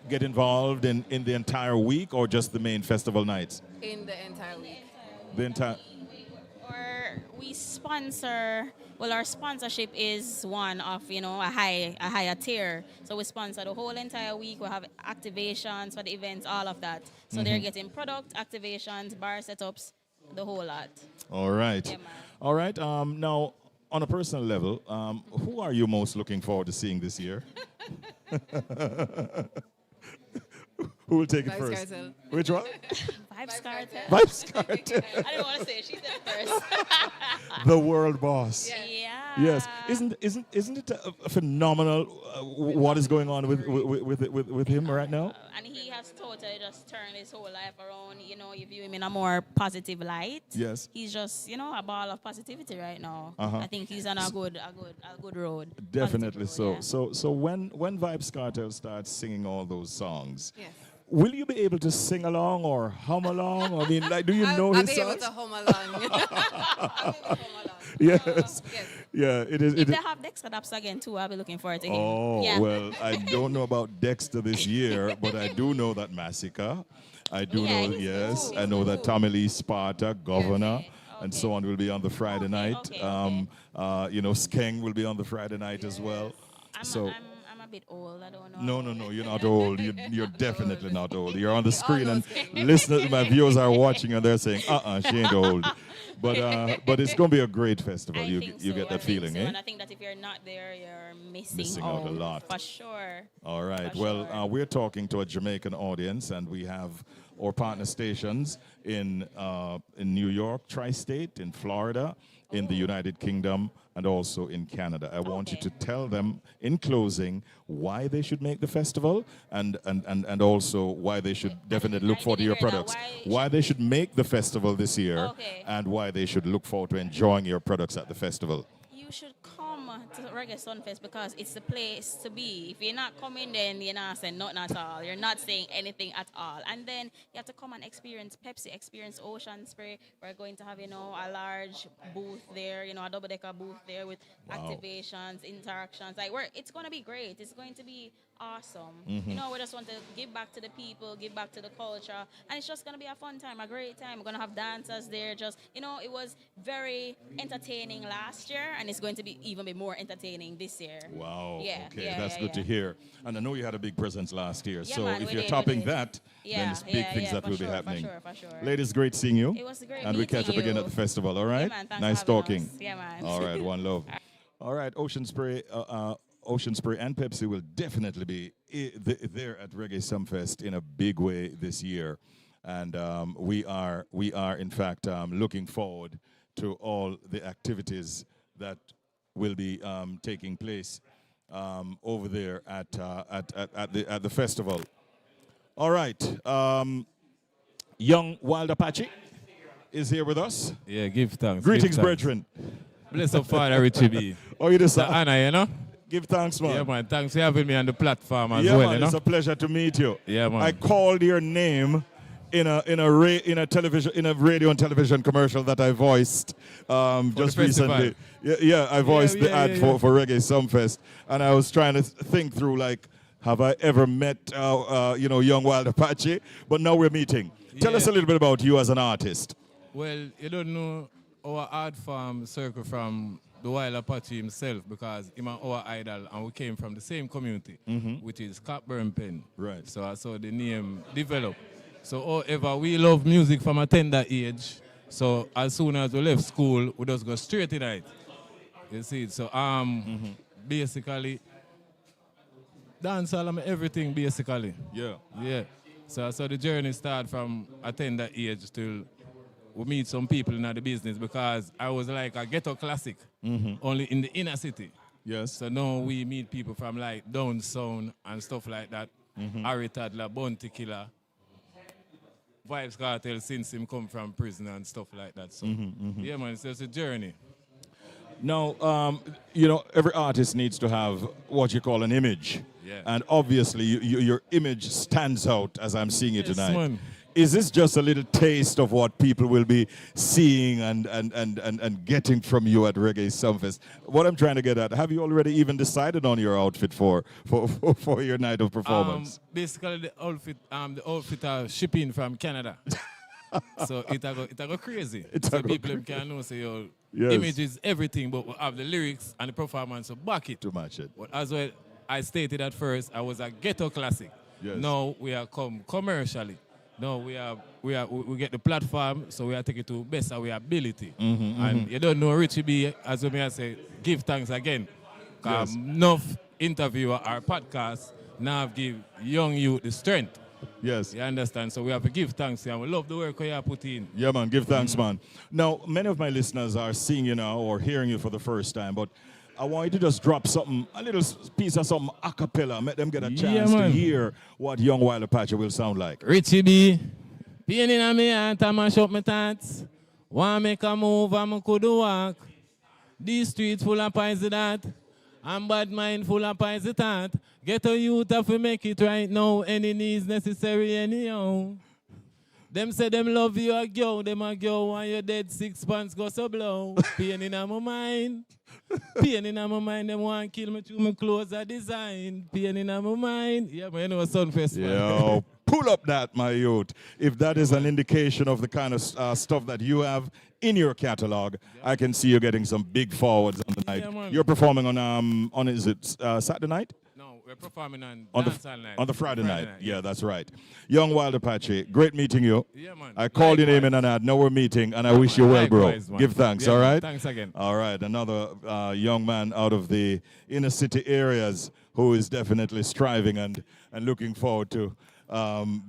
get involved in the entire week or just the main festival nights? In the entire week. The entire... We sponsor, our sponsorship is one of, a higher tier. So we sponsor the whole entire week. We have activations for the events, all of that. So they're getting product, activations, bar setups, the whole lot. All right. Yeah, all right. Now, on a personal level, who are you most looking forward to seeing this year? Who will take it Vybz first? Kartel. Which one? Vybz Kartel. Vybz Kartel. I didn't want to say it. She said it first. The world boss. Yeah. Yes. Isn't it a phenomenal what is going on with him right now? And he has totally just turned his whole life around. You view him in a more positive light. Yes. He's just, a ball of positivity right now. I think he's on a good road. Definitely so. Yeah. So when Vybz Kartel starts singing all those songs, Yes. will you be able to sing along or hum along? I mean, like, do you know his songs? I'll be able to hum along. Yes. Yeah, it is. If they have Dexter Daps again too, I'll be looking forward to him. Oh, yeah. well, I don't know about Dexter this year, but I do know that Massacre. I do know, yes. I know that Tommy Lee Sparta, Governor, and so on will be on the Friday night. Skeng will be on the Friday night as well. I'm a bit old. I don't know. No, you're not old. You're definitely not old. You're on the screen and listeners, my viewers are watching and they're saying, she ain't old. But it's going to be a great festival. You get that feeling, eh? And I think that if you're not there, you're missing out a lot. For sure. All right. Well, we're talking to a Jamaican audience, and we have our partner stations in New York, Tri-State, in Florida, in the United Kingdom, and also in Canada. I want you to tell them, in closing, why they should make the festival and also why they should definitely look forward to your products. Why they should make the festival this year and why they should look forward to enjoying your products at the festival. You should come to Reggae Sumfest because it's the place to be. If you're not coming, then you're not saying nothing at all. You're not saying anything at all. And then you have to come and experience Pepsi, experience Ocean Spray. We're going to have, a large booth there, a double-decker booth there with activations, interactions. It's going to be great. It's going to be awesome. We just want to give back to the people, give back to the culture, and it's just going to be a fun time, a great time. We're going to have dancers there. It was very entertaining last year, and it's going to be even more entertaining this year. Wow. Yeah. Okay, that's good to hear. And I know you had a big presence last year, Yeah, so man, if we you're did, topping we did. that, then it's big things that will be happening. For sure. Ladies, great seeing you. It was great and we catch up again you. at the festival, all right? Yeah, man, thanks nice for having talking. us. Yeah, man. All right, one love. All right, Ocean Spray and Pepsi will definitely be there at Reggae Sumfest in a big way this year. And we are in fact looking forward to all the activities that will be taking place over there at the festival. All right, young Wild Apache is here with us. Yeah, give thanks. Greetings, brethren. Bless up, Father Richie B. Oh, you just Anna, Give thanks, man. Yeah, man. Thanks for having me on the platform as yeah, well, man, it's a pleasure to meet you. Yeah, man. I called your name in a radio and television commercial that I voiced just recently. Yeah, I voiced the ad for Reggae Sumfest, and I was trying to think through like, have I ever met Young Wild Apache? But now we're meeting. Tell us a little bit about you as an artist. Well, you don't know our art farm circle from the Wild Apache himself, because he's our idol and we came from the same community, which is Cockburn Pen. Right. So I saw the name develop. So however, we love music from a tender age. So as soon as we left school, we just go straight in it. You see, so basically, dancehall and everything basically. Yeah. Yeah. So the journey started from a tender age till we meet some people in the business, because I was like a ghetto classic, only in the inner city. Yes. So now we meet people from like Down Sound and stuff like that. Harry Tadler, Bounty Killer, Vibes Cartel since him come from prison and stuff like that. So yeah, man, it's a journey. Now, every artist needs to have what you call an image. Yeah. And obviously, your image stands out as I'm seeing it tonight. Man. Is this just a little taste of what people will be seeing and getting from you at Reggae Sumfest? What I'm trying to get at, have you already even decided on your outfit for your night of performance? Basically, the outfit are shipping from Canada. So it go crazy. People can know, say, your image is everything, but we have the lyrics and the performance to back it. To match it. But as well, I stated at first, I was a ghetto classic. Yes. Now we are come commercially. No, we get the platform, so we are taking it to best of our ability. And you don't know Richie B, as we say, give thanks again. Yes. Enough interviewer or podcast now give young youth the strength. Yes. You understand? So we have to give thanks and we love the work you put in. Yeah, man, give thanks, man. Now, many of my listeners are seeing you now or hearing you for the first time, but I want you to just drop something, a little piece of something a cappella, make them get a chance to hear what Young Wild Apache will sound like. Richie B, pain in my heart, I mash up my thoughts. Want make a move, I could walk. These streets full of pies that. I'm bad mind full of pies that. Get a youth if we make it right now. Any needs necessary anyhow. Them say them love you a girl, them a girl when you're dead 6 months go so blow. Pain in my mind. Pain in my mind, them want to kill me through my clothes I design. Pain in my mind. Yeah, man, you know Sumfest. Yo, pull up that, my youth. If that is an indication of the kind of stuff that you have in your catalog, I can see you getting some big forwards on the night. Man. You're performing on is it Saturday night? No, we're performing on the night. On the Friday night. Yeah, that's right. Young Wild Apache, great meeting you. Yeah, man. I called your name in an ad. Now we're meeting, and I wish you well, bro. Likewise, man. Give thanks, Yeah, all right? Thanks again. All right, another young man out of the inner city areas who is definitely striving and looking forward to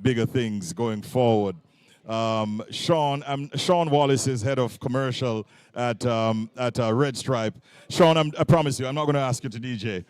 bigger things going forward. Sean Wallace is head of commercial at Red Stripe. Sean, I promise you, I'm not going to ask you to DJ.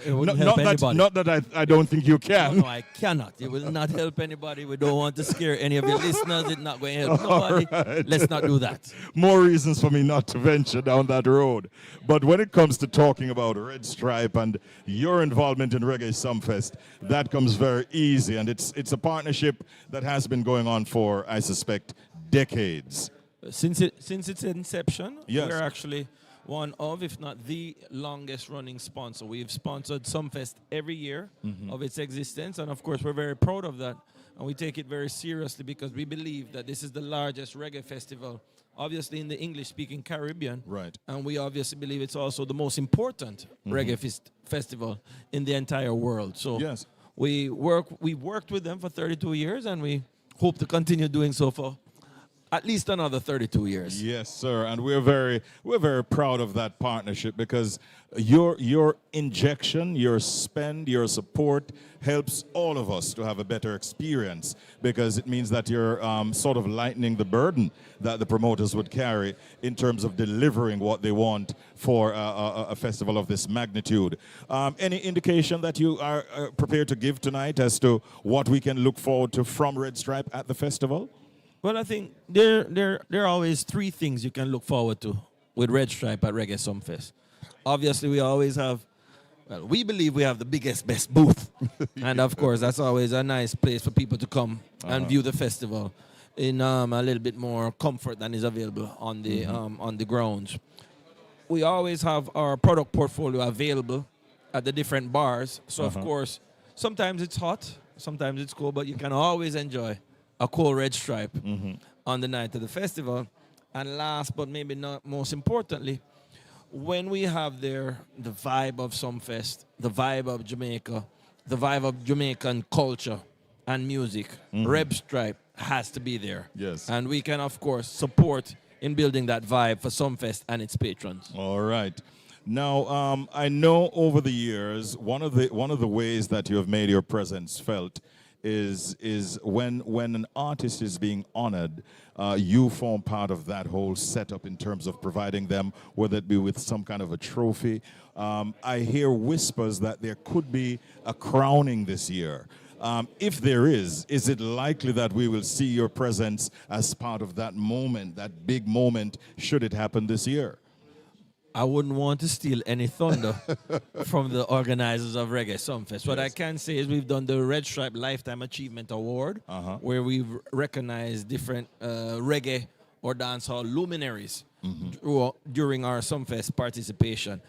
It wouldn't help anybody. Not that I don't think you can. No, I cannot. It will not help anybody. We don't want to scare any of your listeners. It's not going to help nobody. Right. Let's not do that. More reasons for me not to venture down that road. But when it comes to talking about Red Stripe and your involvement in Reggae Sumfest, that comes very easy. And it's a partnership that has been going on for, I suspect, decades. Since its inception, yes. We're actually one of, if not the longest running sponsor. We've sponsored Sumfest every year of its existence, and of course we're very proud of that, and we take it very seriously because we believe that this is the largest reggae festival, obviously in the English-speaking Caribbean, right? And we obviously believe it's also the most important reggae festival in the entire world. So yes. we've worked with them for 32 years, and we hope to continue doing so for at least another 32 years. Yes, sir, and we're very proud of that partnership because your injection, your spend, your support helps all of us to have a better experience because it means that you're sort of lightening the burden that the promoters would carry in terms of delivering what they want for a festival of this magnitude. Any indication that you are prepared to give tonight as to what we can look forward to from Red Stripe at the festival? Well, I think there are always three things you can look forward to with Red Stripe at Reggae Sumfest. Obviously, we always have Well, we believe we have the biggest, best booth. And of course, that's always a nice place for people to come and view the festival in a little bit more comfort than is available on the grounds. We always have our product portfolio available at the different bars. So, of course, sometimes it's hot, sometimes it's cold, but you can always enjoy a cool red stripe on the night of the festival. And last but maybe not most importantly, when we have there the vibe of Sumfest, the vibe of Jamaica, the vibe of Jamaican culture and music, Red Stripe has to be there. Yes. And we can, of course, support in building that vibe for Sumfest and its patrons. All right. Now, I know over the years, one of the ways that you have made your presence felt is when an artist is being honored, you form part of that whole setup in terms of providing them, whether it be with some kind of a trophy. I hear whispers that there could be a crowning this year. If there is it likely that we will see your presence as part of that moment, that big moment, should it happen this year? I wouldn't want to steal any thunder from the organizers of Reggae Sumfest. What I can say is we've done the Red Stripe Lifetime Achievement Award, where we've recognized different reggae or dancehall luminaries during our Sumfest participation.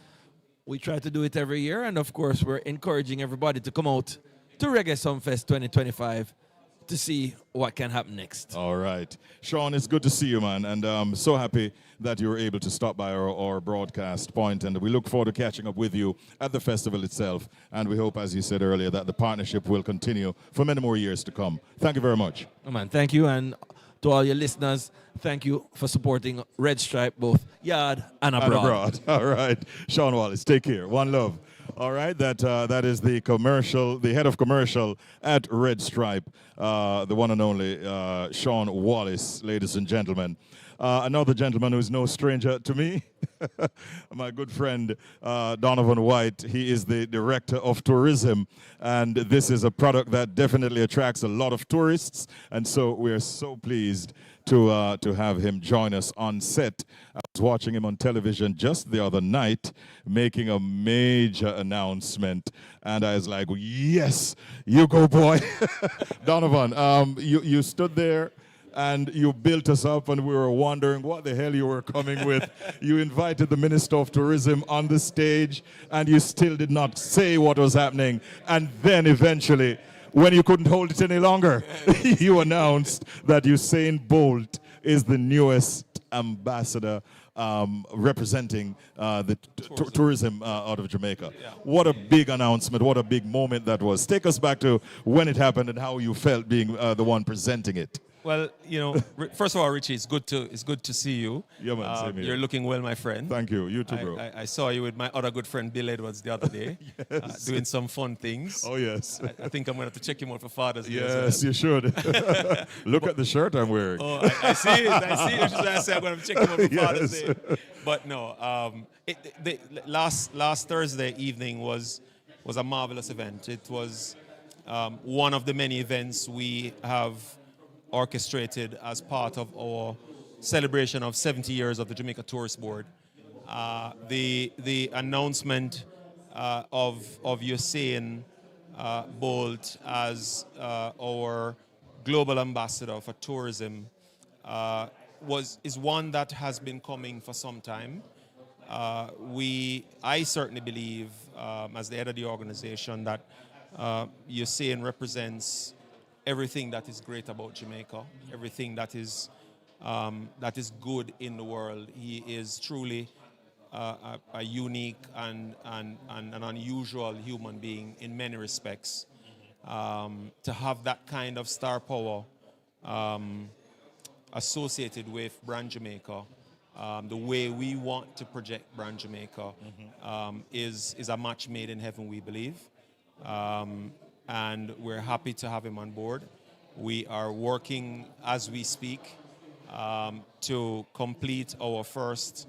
We try to do it every year, and of course, we're encouraging everybody to come out to Reggae Sumfest 2025 to see what can happen next. All right. Sean, it's good to see you, man. And I'm so happy that you were able to stop by our broadcast point. And we look forward to catching up with you at the festival itself. And we hope, as you said earlier, that the partnership will continue for many more years to come. Thank you very much. Oh, man, thank you. And to all your listeners, thank you for supporting Red Stripe, both yard and abroad. All right. Sean Wallace, take care. One love. All right, that is the head of commercial at Red Stripe, the one and only Sean Wallace, ladies and gentlemen. Another gentleman who is no stranger to me, my good friend Donovan White. He is the director of tourism, and this is a product that definitely attracts a lot of tourists, and so we're so pleased to have him join us on set. I was watching him on television just the other night making a major announcement, and I was like, yes, you go, boy. Donovan, you stood there and you built us up, and we were wondering what the hell you were coming with. You invited the Minister of Tourism on the stage, and you still did not say what was happening. And then eventually, when you couldn't hold it any longer, you announced that Usain Bolt is the newest ambassador representing the tourism out of Jamaica. Yeah. What a big announcement, what a big moment that was. Take us back to when it happened and how you felt being the one presenting it. Well, you know, first of all, Richie, it's good to see you. Yeah, man, same here. You're looking well, my friend. Thank you. You too, bro. I saw you with my other good friend Bill Edwards the other day, Yes. Doing some fun things. Oh, yes. I think I'm going to have to check him out for Father's Day. Yes, you should. Look at the shirt I'm wearing. Oh, I see it. I see it. Which is why I say I'm going to check him out for Father's Day. But no, last Thursday evening was a marvelous event. It was one of the many events we have orchestrated as part of our celebration of 70 years of the Jamaica Tourist Board. The announcement of Usain Bolt as our global ambassador for tourism is one that has been coming for some time. I certainly believe, as the head of the organization, that Usain represents everything that is great about Jamaica, everything that is good in the world. He is truly a unique and an unusual human being in many respects. To have that kind of star power associated with Brand Jamaica, the way we want to project Brand Jamaica, is a match made in heaven, we believe. And we're happy to have him on board. We are working as we speak to complete our first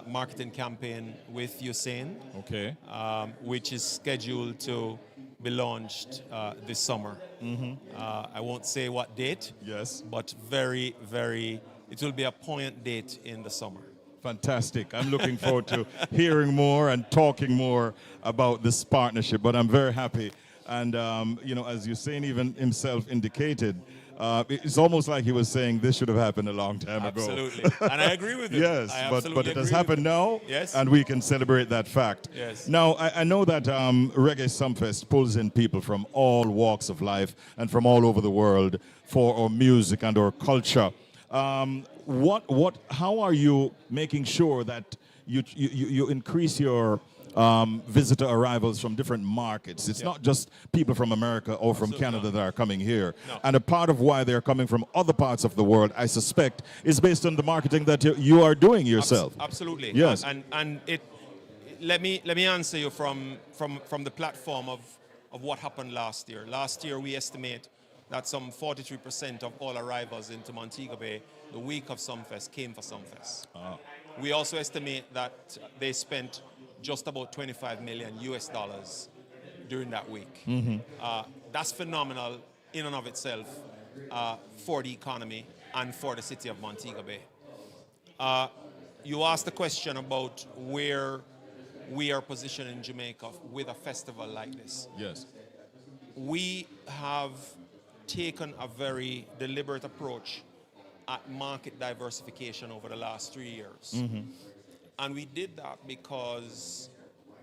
marketing campaign with Usain, okay, which is scheduled to be launched this summer. I won't say what date, yes, but it will be a poignant date in the summer. Fantastic. I'm looking forward to hearing more and talking more about this partnership, but I'm very happy. And, as Usain even himself indicated, it's almost like he was saying this should have happened a long time ago. Absolutely. And I agree with him. Yes, I but absolutely it has agree with happened him. now, Yes. and we can celebrate that fact. Yes. Now, I know that Reggae Sumfest pulls in people from all walks of life and from all over the world for our music and our culture. How are you making sure that you increase your visitor arrivals from different markets? It's not just people from America or from Canada that are coming here. No. And a part of why they're coming from other parts of the world, I suspect, is based on the marketing that you are doing yourself. Absolutely. Yes. And let me answer you from the platform of what happened last year. Last year we estimate that some 43% of all arrivals into Montego Bay the week of Sumfest came for Sumfest. We also estimate that they spent just about 25 million US dollars during that week. That's phenomenal in and of itself for the economy and for the city of Montego Bay. You asked the question about where we are positioned in Jamaica with a festival like this. Yes. We have taken a very deliberate approach at market diversification over the last 3 years. And we did that because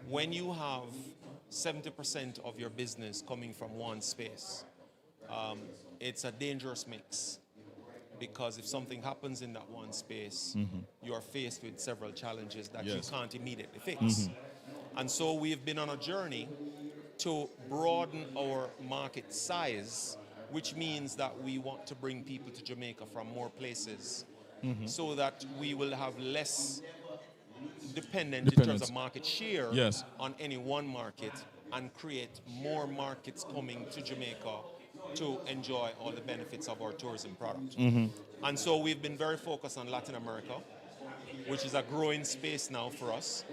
when you have 70% of your business coming from one space, it's a dangerous mix. Because if something happens in that one space, you are faced with several challenges that you can't immediately fix. And so we've been on a journey to broaden our market size, which means that we want to bring people to Jamaica from more places so that we will have less dependent in terms of market share on any one market and create more markets coming to Jamaica to enjoy all the benefits of our tourism product. And so we've been very focused on Latin America, which is a growing space now for us.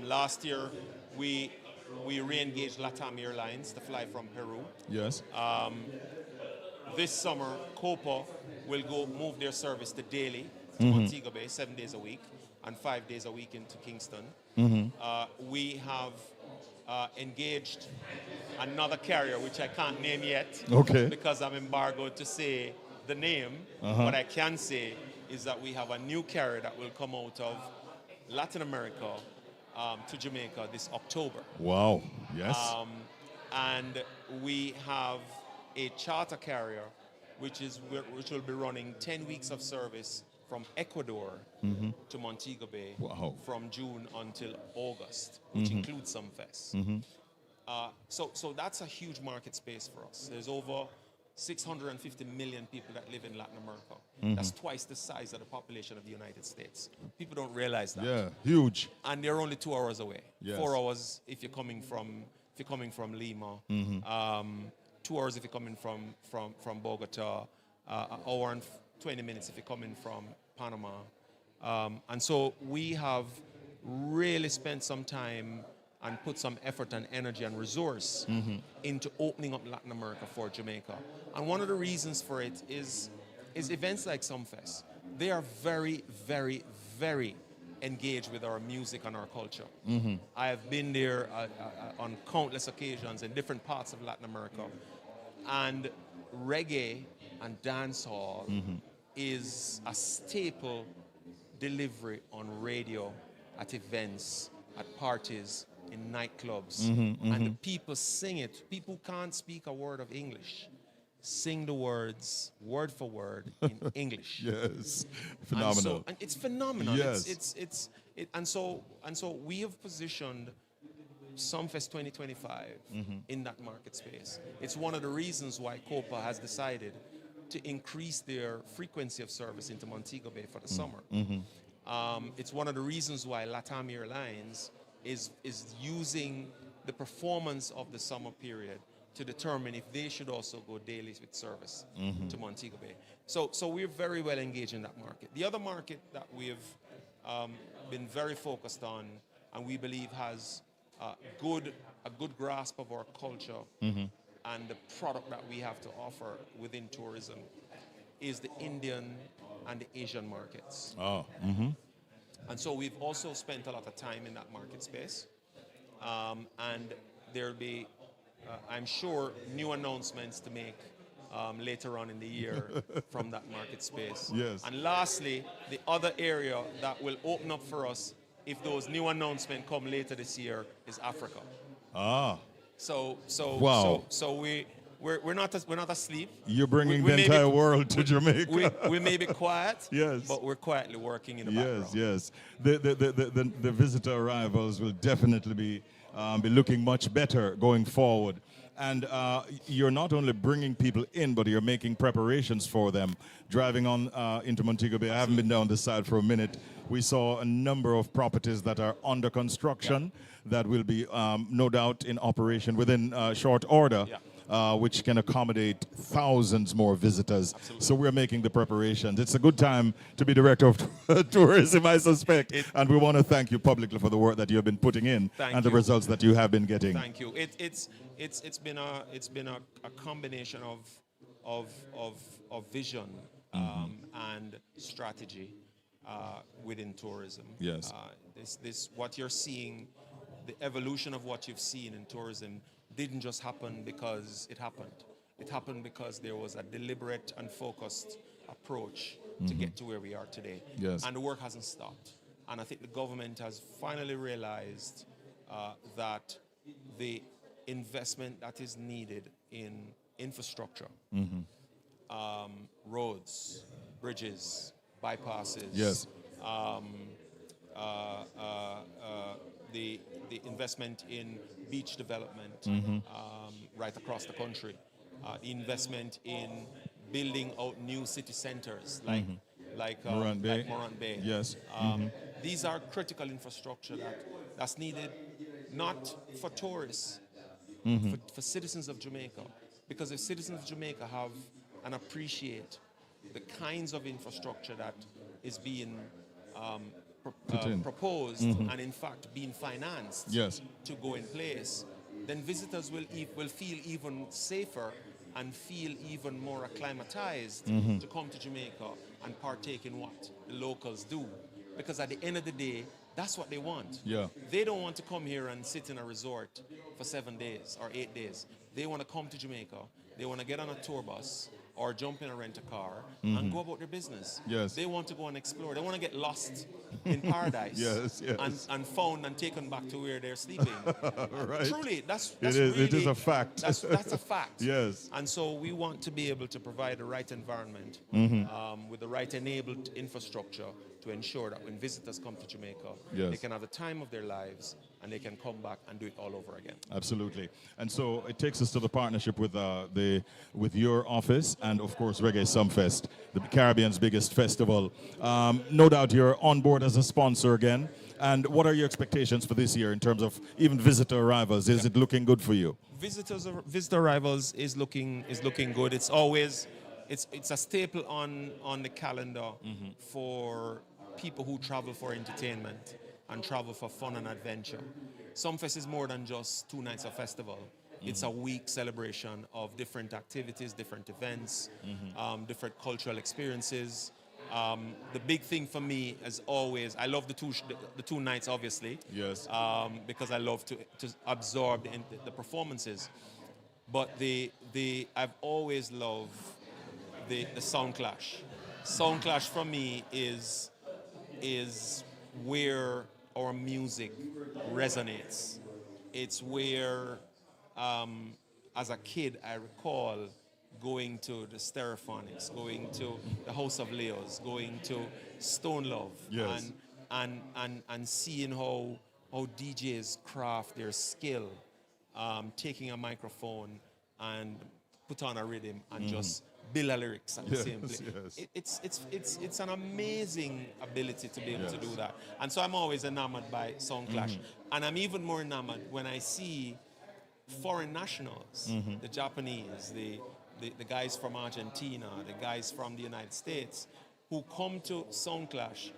Last year, we re-engaged LATAM Airlines to fly from Peru. Yes. This summer, Copa will move their service to Daly, to Montego Bay, 7 days a week, and 5 days a week into Kingston. We have engaged another carrier, which I can't name yet, because I'm embargoed to say the name. What I can say is that we have a new carrier that will come out of Latin America to Jamaica this October. Wow. Yes. And we have a charter carrier which will be running 10 weeks of service from Ecuador to Montego Bay from June until August, which includes Sumfest. So that's a huge market space for us. There's over 650 million people that live in Latin America. That's twice the size of the population of the United States. People don't realize that. Yeah, huge. And they're only 2 hours away. Yes. 4 hours if you're coming from Lima. 2 hours if you're coming from Bogota. An hour and 20 minutes if you're coming from Panama. And so we have really spent some time and put some effort and energy and resource into opening up Latin America for Jamaica. And one of the reasons for it is events like Sumfest. They are very, very, very engaged with our music and our culture. I have been there on countless occasions in different parts of Latin America. And reggae and dancehall is a staple delivery on radio, at events, at parties, in nightclubs. And the people sing it. People can't speak a word of English. Sing the words word for word in English. Yes, phenomenal. And it's phenomenal. Yes. And so we have positioned Sumfest 2025 in that market space. It's one of the reasons why Copa has decided to increase their frequency of service into Montego Bay for the summer. It's one of the reasons why LATAM Airlines is using the performance of the summer period to determine if they should also go daily with service to Montego Bay. So we're very well engaged in that market. The other market that we've been very focused on and we believe has a good grasp of our culture and the product that we have to offer within tourism is the Indian and the Asian markets. And so we've also spent a lot of time in that market space. And there'll be, I'm sure, new announcements to make later on in the year from that market space. Yes. And lastly, the other area that will open up for us if those new announcements come later this year is Africa. Ah. So Wow. we're not asleep. You're bringing We the may entire world to Jamaica. We may be quiet, yes, but we're quietly working in the background. Yes. The visitor arrivals will definitely be looking much better going forward. And you're not only bringing people in, but you're making preparations for them. Driving on into Montego Bay, I haven't been down this side for a minute. We saw a number of properties that are under construction that will be no doubt in operation within short order. Which can accommodate thousands more visitors. Absolutely. So we're making the preparations. It's a good time to be director of tourism, I suspect. And we want to thank you publicly for the work that you have been putting in and the results that you have been getting. Thank you. It's been a combination of vision and strategy within tourism. Yes. This what you're seeing, the evolution of what you've seen in tourism didn't just happen because it happened. It happened because there was a deliberate and focused approach to get to where we are today. Yes. And the work hasn't stopped. And I think the government has finally realized that the investment that is needed in infrastructure, roads, bridges, bypasses, yes. The investment in beach development right across the country, the investment in building out new city centers like Morant Bay. Yes. These are critical infrastructure that's needed not for tourists, for citizens of Jamaica. Because if citizens of Jamaica have and appreciate the kinds of infrastructure that is being proposed and in fact being financed to go in place, then visitors will feel even safer and feel even more acclimatized to come to Jamaica and partake in what the locals do. Because at the end of the day, that's what they want. Yeah. They don't want to come here and sit in a resort for 7 days or 8 days. They want to come to Jamaica. They want to get on a tour bus or jump in a rent-a-car and go about their business. Yes. They want to go and explore. They want to get lost in paradise and found and taken back to where they're sleeping. Right. Truly, that's it is a fact. That's a fact. Yes. And so we want to be able to provide the right environment with the right enabled infrastructure to ensure that when visitors come to Jamaica, they can have the time of their lives and they can come back and do it all over again. Absolutely. And so it takes us to the partnership with your office and, of course, Reggae Sumfest, the Caribbean's biggest festival. No doubt you're on board as a sponsor again. And what are your expectations for this year in terms of even visitor arrivals? Is it looking good for you? Visitor arrivals is looking good. It's always it's a staple on the calendar for people who travel for entertainment and travel for fun and adventure. Sumfest is more than just 2 nights of festival. It's a week celebration of different activities, different events, different cultural experiences. The big thing for me, as always, I love the 2 nights, obviously. Yes. Because I love to absorb the performances. But I've always loved the sound clash. Sound clash for me is where our music resonates. It's where, as a kid, I recall going to the Stereophonics, going to the House of Leos, going to Stone Love, and seeing how DJs craft their skill, taking a microphone and put on a rhythm and just build a lyrics at the same place. Yes. It's an amazing ability to be able to do that. And so I'm always enamored by Sound Clash. And I'm even more enamored when I see foreign nationals, the Japanese, the guys from Argentina, the guys from the United States, who come to Sound Clash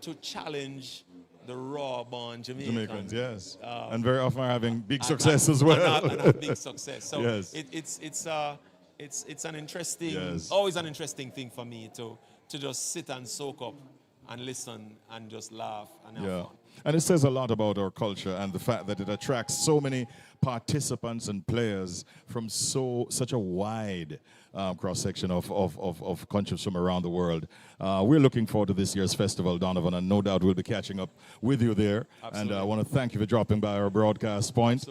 to challenge the raw-born Jamaicans. Yes. And very often are having big success as well. And have big success. So yes. It's an interesting, always an interesting thing for me to just sit and soak up and listen and just laugh and have Yeah. fun. And it says a lot about our culture and the fact that it attracts so many participants and players from such a wide cross section of countries from around the world. We're looking forward to this year's festival, Donovan, and no doubt we'll be catching up with you there. Absolutely. And I want to thank you for dropping by our broadcast point.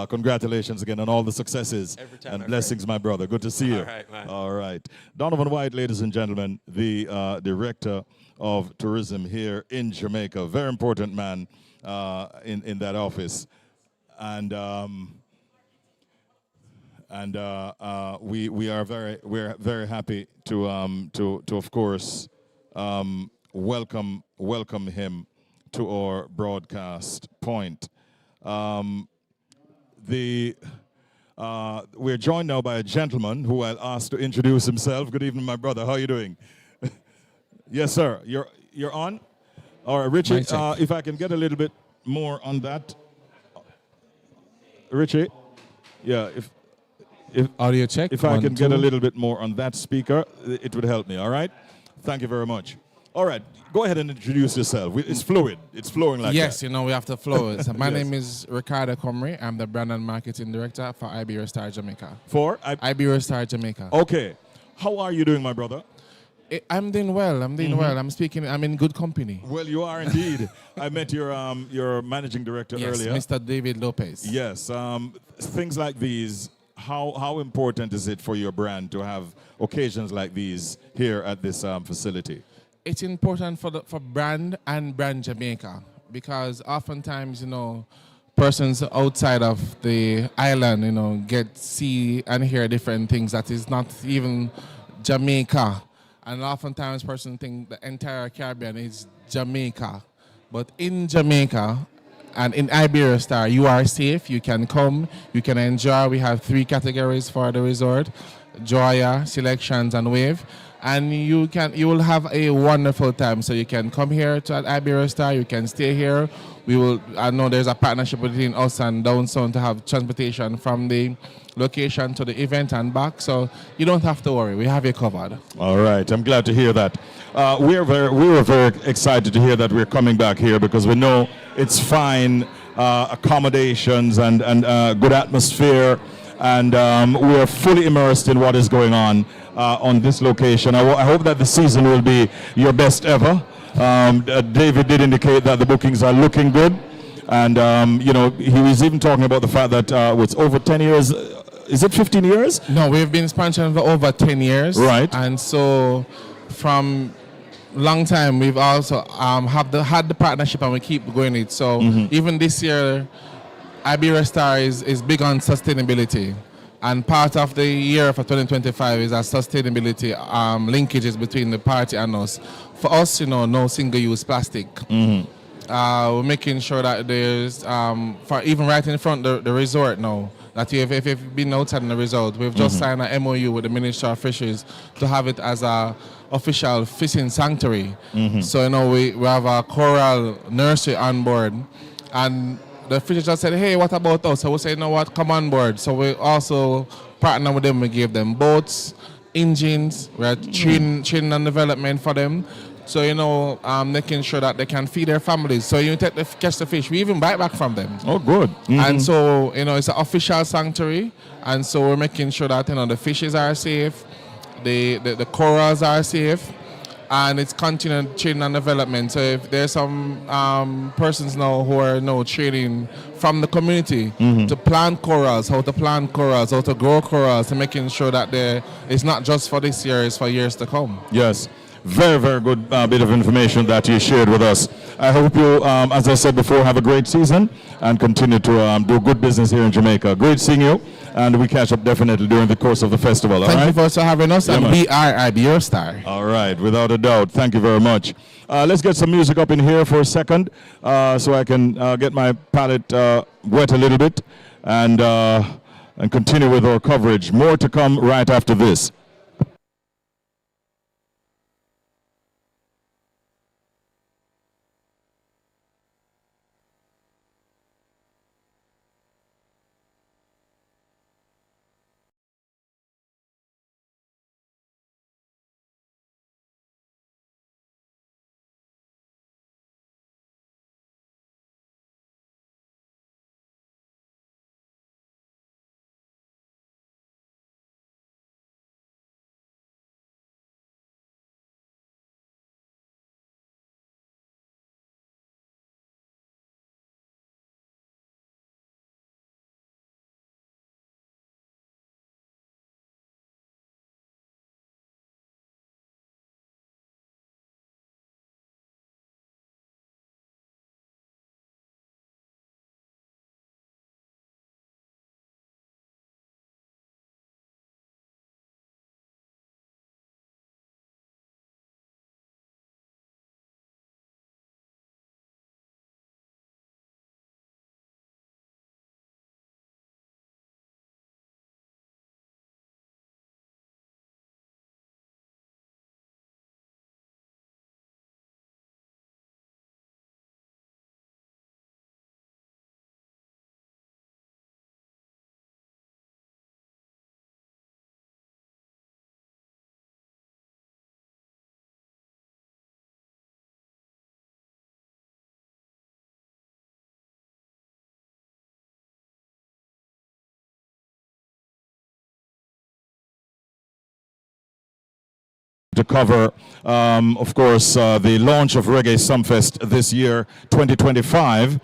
Congratulations again on all the successes Every time, and my blessings, my brother. Good to see you. All right, man. All right. Donovan White, ladies and gentlemen, the director of tourism here in Jamaica. Very important man in that office. And we're very happy to of course welcome him to our broadcast point. We're joined now by a gentleman who I'll ask to introduce himself. Good evening, my brother. How are you doing? Yes, sir. You're on. All right, Richie. If I can get a little bit more on that, Richie. Yeah, if audio check. If I can get a little bit more on that speaker, it would help me. All right. Thank you very much. All right, go ahead and introduce yourself. It's fluid. It's flowing like that. Yes, you know, we have to flow. So my Yes. name is Ricardo Comrie. I'm the brand and marketing director for Iberia Star Jamaica. For? Iberia Star Jamaica. Okay. How are you doing, my brother? I'm doing well. I'm doing well. I'm in good company. Well, you are indeed. I met your managing director earlier. Mr. David Lopez. Yes. Things like these, how important is it for your brand to have occasions like these here at this facility? It's important for brand and brand Jamaica, because oftentimes, you know, persons outside of the island, you know, see and hear different things that is not even Jamaica. And oftentimes persons think the entire Caribbean is Jamaica. But in Jamaica and in Iberia Star, you are safe. You can come, you can enjoy. We have 3 categories for the resort: Joya, Selections, and Wave. And you will have a wonderful time. So you can come here to Iberia Star, you can stay here. I know there's a partnership between us and Downtown to have transportation from the location to the event and back. So you don't have to worry, we have you covered. All right, I'm glad to hear that. We were very excited to hear that we're coming back here, because we know it's fine accommodations and good atmosphere. And we are fully immersed in what is going on this location. I hope that the season will be your best ever. David did indicate that the bookings are looking good. And, you know, he was even talking about the fact that it's over 10 years. Is it 15 years? No, we've been sponsoring for over 10 years. Right. And so from long time, we've also had the partnership, and we keep going it. So even this year, Iberia Star is big on sustainability, and part of the year for 2025 is our sustainability linkages between the party and us. For us, you know, no single-use plastic. We're making sure that there's, for even right in front of the resort now, that if you've been outside in the resort, we've just signed an MOU with the Ministry of Fisheries to have it as a official fishing sanctuary. So, you know, we have a coral nursery on board, and the fishermen just said, hey, what about us? So we said, you know what, come on board. So we also partner with them. We gave them boats, engines, we're training and development for them. So, you know, making sure that they can feed their families. So you catch the fish, we even buy back from them. Oh, good. And so, you know, it's an official sanctuary. And so we're making sure that, you know, the fishes are safe, the corals are safe, and it's continued training and development. So if there's some persons now who are training from the community to plant corals, how to plant corals, how to grow corals, to making sure that it's not just for this year, it's for years to come. Yes. Very, very good bit of information that you shared with us. I hope you, as I said before, have a great season and continue to do good business here in Jamaica. Great seeing you, and we catch up definitely during the course of the festival. Thank you for having us, and we are Iberia Star. All right, without a doubt. Thank you very much. Let's get some music up in here for a second so I can get my palate wet a little bit and continue with our coverage. More to come right after this. to cover, of course, the launch of Reggae Sumfest this year, 2025.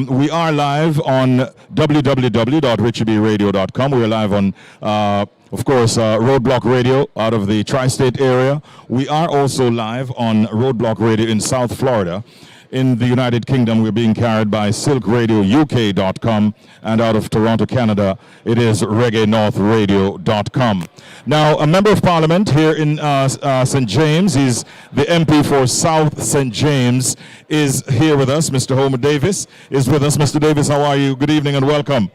We are live on www.richiebradio.com. We are live on, of course, Roadblock Radio out of the tri-state area. We are also live on Roadblock Radio in South Florida. In the United Kingdom, we're being carried by silkradiouk.com, and out of Toronto, Canada, it is reggaenorthradio.com. Now, a member of Parliament here in St. James, he's the MP for South St. James, is here with us. Mr. Homer Davis is with us. Mr. Davis, how are you? Good evening and welcome.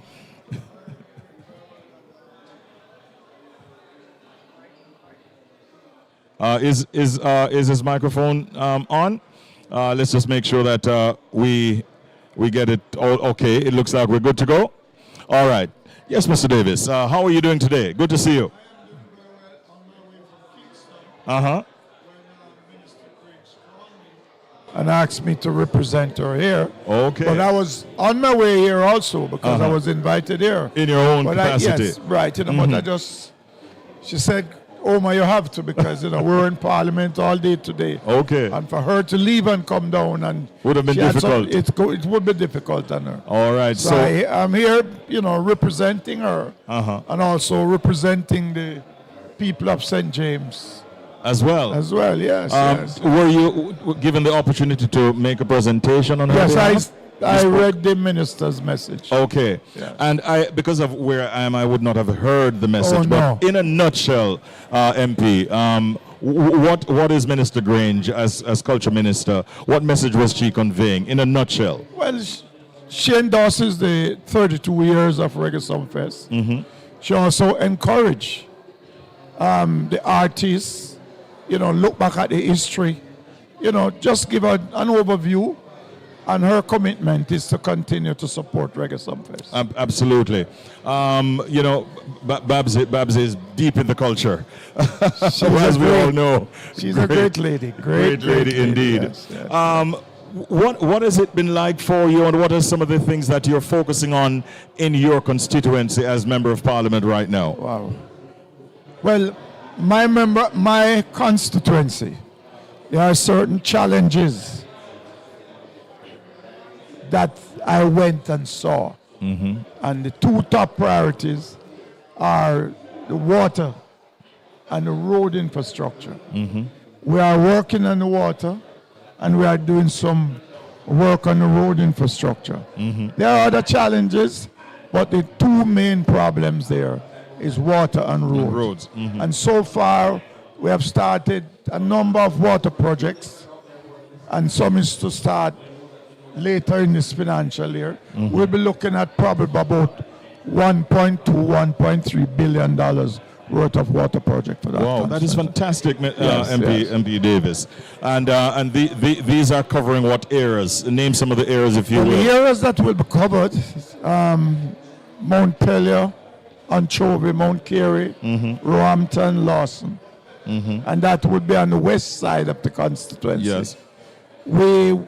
Is his microphone on? Let's just make sure that we get it all okay. It looks like we're good to go. All right. Yes, Mr. Davis. How are you doing today? Good to see you. Uh-huh. And asked me to represent her here. Okay. But I was on my way here also because I was invited here. In your own capacity. Yes, right. But I just, she said, Oma, you have to because we're in Parliament all day today. Okay. And for her to leave and come down and would have been difficult. It would be difficult on her. All right. So I'm here, representing her and also representing the people of St. James. As well? As well, yes, yes. Were you given the opportunity to make a presentation on her behalf? Yes, I read the minister's message. Okay. Yeah. And because of where I am, I would not have heard the message. Oh, no. But in a nutshell, MP, what is Minister Grange as Culture Minister? What message was she conveying in a nutshell? Well, she endorses the 32 years of Reggae Sumfest. She also encouraged the artists, look back at the history, just give an overview. And her commitment is to continue to support Reggae Sumfest. Absolutely. Babs is deep in the culture, as we all know. She's a great lady. Great lady indeed. Yes, yes. What has it been like for you, and what are some of the things that you're focusing on in your constituency as Member of Parliament right now? Wow. Well, my constituency, there are certain challenges that I went and saw. And the two top priorities are the water and the road infrastructure. We are working on the water and we are doing some work on the road infrastructure. There are other challenges, but the two main problems there is water and roads. And so far, we have started a number of water projects, and some is to start later in this financial year. We'll be looking at probably about $1.2, $1.3 billion worth of water project for that. Wow, that is fantastic, Yes, MP Davis. And these are covering what areas? Name some of the areas, if you will. The areas that will be covered, Mount Pelion, Anchovy, Mount Carey, Roehampton, Lawson. And that would be on the west side of the constituency. Yes. We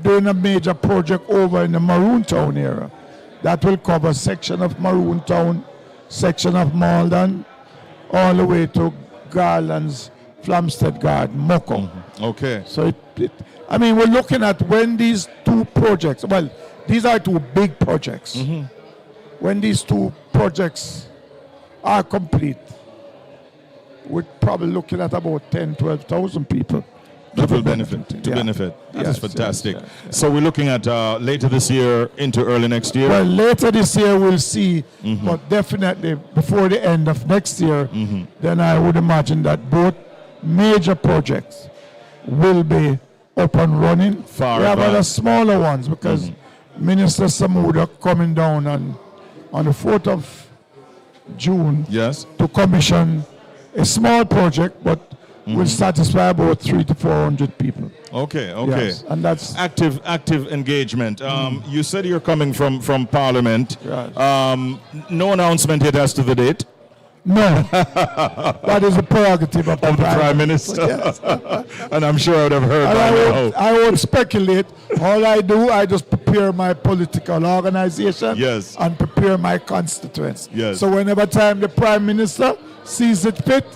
doing a major project over in the Maroon Town area. That will cover section of Maroon Town, section of Malden, all the way to Garland's Flamstead Garden, Moko. Okay. So we're looking at when these two projects, well, these are two big projects. When these two projects are complete, we're probably looking at about 10, 12,000 people. That will benefit. That is fantastic. So we're looking at later this year into early next year? Well, later this year we'll see, but definitely before the end of next year, then I would imagine that both major projects will be up and running. We have other smaller ones because Minister Samuda coming down on the 4th of June to commission a small project, but will satisfy about 300 to 400 people. Okay. Yes, and that's active engagement. You said you're coming from Parliament. No announcement yet as to the date. No, that is a prerogative of the Prime Minister. Yes. And I'm sure I would have heard by now. I won't speculate. All I do, I just prepare my political organization and prepare my constituents. So whenever time the Prime Minister sees it fit,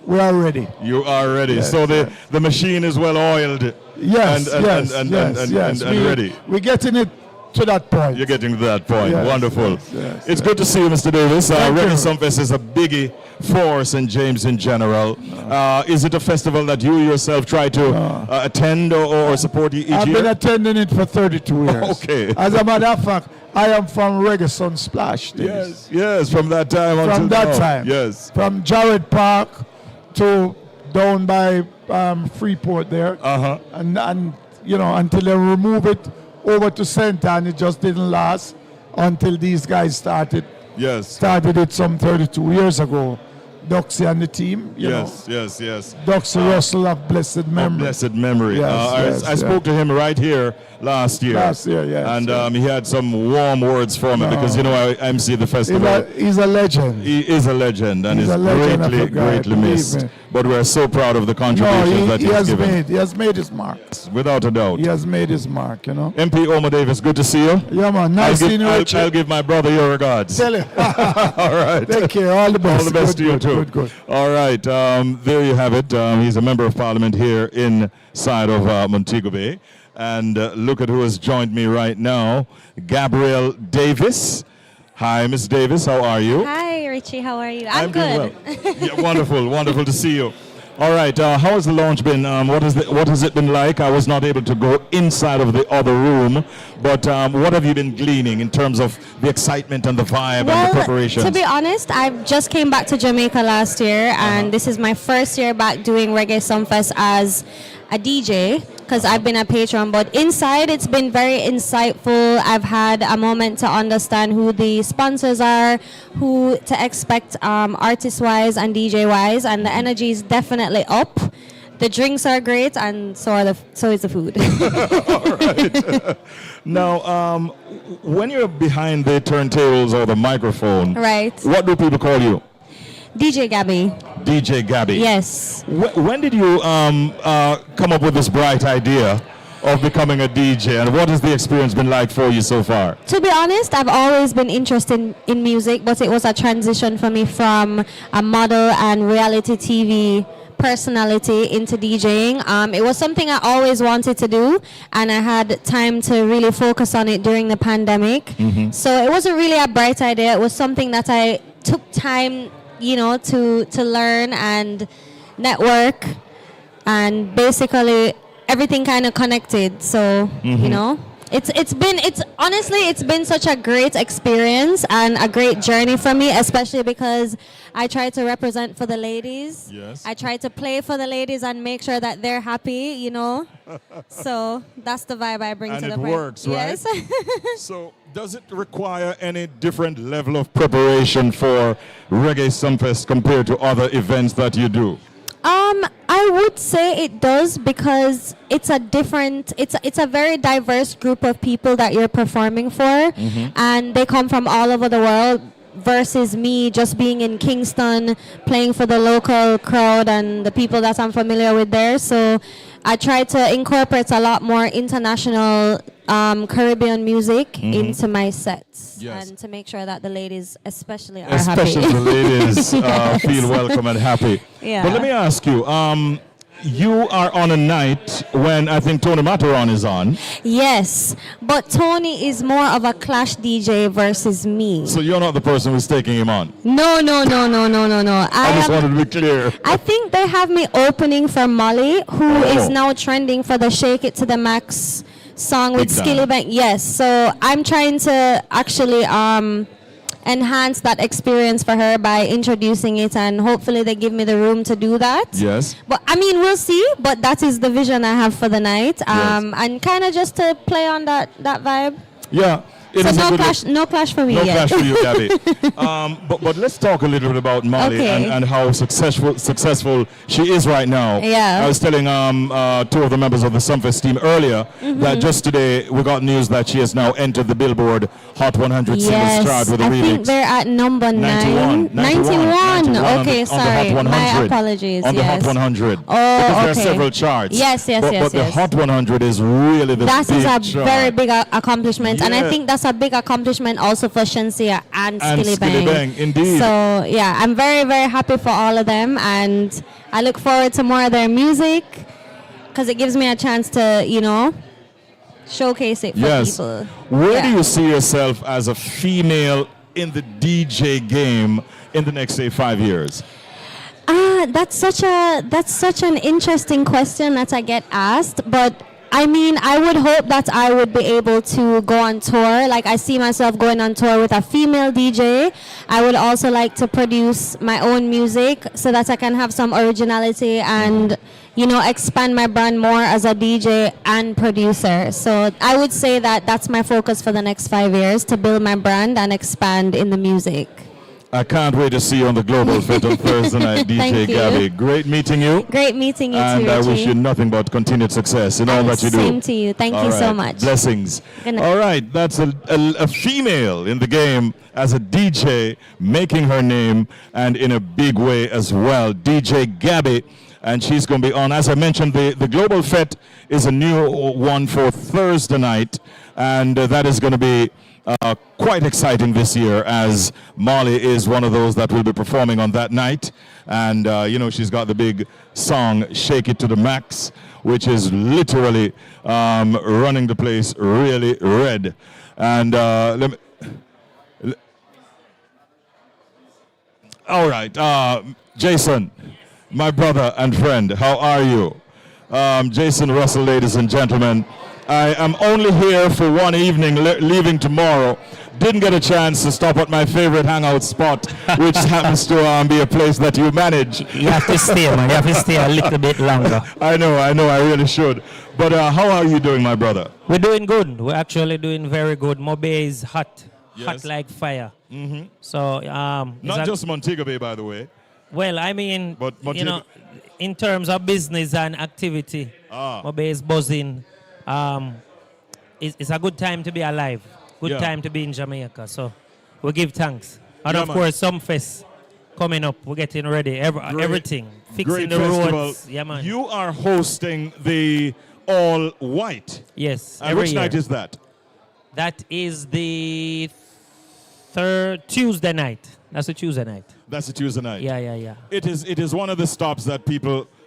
we are ready. You are ready. Yes, So the machine is well oiled. Yes, and ready. We're getting it to that point. You're getting to that point. Yes, Wonderful. yes, It's good to see you, Mr. Davis. Thank Reggae you. Sumfest is a biggie for St. James in general. Is it a festival that you yourself try to attend or support each I've year? been attending it for 32 years. Okay. As a matter of fact, I am from Reggae Sunsplash days. Yes, from that time until From that now. time. Yes. From Jared Park to down by Freeport there. And you know, until they remove it over to Center, and it just didn't last until these guys started it some 32 years ago. Doxy and the team, you know. Yes. Doxy Russell of blessed memory. Blessed memory. Yes, I spoke to him right here last year. Last year, yes. And he had some warm words for me because, you know, I MC the festival. He's a legend. He is a legend and He's is a legend of a guy, greatly believe missed. me. But we're so proud of the contributions that he's given. He has made his mark. Without a doubt. He has made his mark, you know. MP Omar Davis, good to see you. Yeah, man. Nice seeing you, Richard. I'll give my brother your regards. Tell him. All right. Take care. All the best. All the best to you, too. Good. All right. There you have it. He's a member of parliament here inside of Montego Bay. And look at who has joined me right now. Gabrielle Davis. Hi, Miss Davis. How are you? Hi, Richie. How are you? I'm good. doing well. Yeah, wonderful to see you. All right, how has the launch been? What has it been like? I was not able to go inside of the other room, but what have you been gleaning in terms of the excitement and the vibe and the preparations? To be honest, I just came back to Jamaica last year, and this is my first year back doing Reggae Sumfest as a DJ, because I've been a patron. But inside, it's been very insightful. I've had a moment to understand who the sponsors are, who to expect artist-wise and DJ-wise, and the energy is definitely up. The drinks are great, and so is the food. All right. Now, when you're behind the turntables or the microphone, right? What do people call you? DJ Gabby. DJ Gabby. Yes. When did you come up with this bright idea of becoming a DJ, and what has the experience been like for you so far? To be honest, I've always been interested in music, but it was a transition for me from a model and reality TV personality into DJing. It was something I always wanted to do, and I had time to really focus on it during the pandemic. So it wasn't really a bright idea. It was something that I took time, you know, to learn and network, and basically everything kind of connected. So you know, it's been such a great experience and a great journey for me, especially because I try to represent for the ladies. Yes. I try to play for the ladies and make sure that they're happy, you know. So that's the vibe I bring And to the it party. works, right? Yes. So does it require any different level of preparation for Reggae Sumfest compared to other events that you do? I would say it does, because it's a very diverse group of people that you're performing for, and they come from all over the world, versus me just being in Kingston playing for the local crowd and the people that I'm familiar with there. So I try to incorporate a lot more international Caribbean music into my sets, and to make sure that the ladies especially are happy. Especially the ladies feel welcome and happy. Yeah. But let me ask you, you are on a night when I think Tony Mataron is on. Yes, but Tony is more of a clash DJ versus me. So you're not the person who's taking him on. No. I just wanted to be clear. I think they have me opening for Molly, who is now trending for the Shake It to the Max song with Big time. Skilly Bank. Yes, so I'm trying to actually enhance that experience for her by introducing it, and hopefully they give me the room to do that. Yes. But I mean, we'll see. But that is the vision I have for the night, and kind of just to play on that vibe. Yeah. It is a good No clash for me No yet. clash for you, Gabby. But let's talk a little bit about Molly Okay. and how successful she is right now. Yeah. I was telling two of the members of the Sumfest team earlier that just today we got news that she has now entered the Billboard Hot 100 singles chart with a I remix. think they're at number 91. 91 Okay, on sorry. the Hot 100. My apologies. On the yes. Hot 100. Oh, because there are okay. several charts. Yes. But the Hot 100 is really the That big is a chart. very big accomplishment, and I Yeah. think that's that's a big accomplishment also for Shensia and Skilly Skilly Bang. Bang, indeed. So yeah, I'm very, very happy for all of them, and I look forward to more of their music because it gives me a chance to, you know, showcase it for people. Where do you see yourself as a female in the DJ game in the next, say, 5 years? That's such an interesting question that I get asked, but I mean, I would hope that I would be able to go on tour. Like, I see myself going on tour with a female DJ. I would also like to produce my own music so that I can have some originality and, you know, expand my brand more as a DJ and producer. So I would say that that's my focus for the next 5 years, to build my brand and expand in the music. I can't wait to see you on the Global Fit on Thursday night, DJ Gabby. Great meeting you. Great meeting you too, and I wish Richie. you nothing but continued success in all that you do. Same to you. Thank you so much. Blessings. Good night. All right, that's a female in the game as a DJ, making her name, and in a big way as well. DJ Gabby, and she's going to be on. As I mentioned, the Global Fete is a new one for Thursday night, and that is going to be quite exciting this year, as Molly is one of those that will be performing on that night. And, you know, she's got the big song, Shake It to the Max, which is literally running the place really red. And all right, Jason, my brother and friend, how are you? Jason Russell, ladies and gentlemen. I am only here for one evening, leaving tomorrow. Didn't get a chance to stop at my favorite hangout spot, which happens to be a place that you manage. You have to stay, man. You have to stay a little bit longer. I know, I really should. But how are you doing, my brother? We're doing good. We're actually doing very good. Mobe is hot, hot like fire. Mm-hmm. So, not just Montego Bay, by the way. Well, I mean, but you know, in terms of business and activity, Mobe is buzzing. It's a good time to be alive. Good time to be in Jamaica. So we give thanks. And of course, Sumfest coming up. We're getting ready. Everything. Fixing the roads. Yeah, man. You are hosting the All White. Yes. And which night is that? That is the third Tuesday night. That's a Tuesday night. That's a Tuesday night. Yeah. It is one of the stops that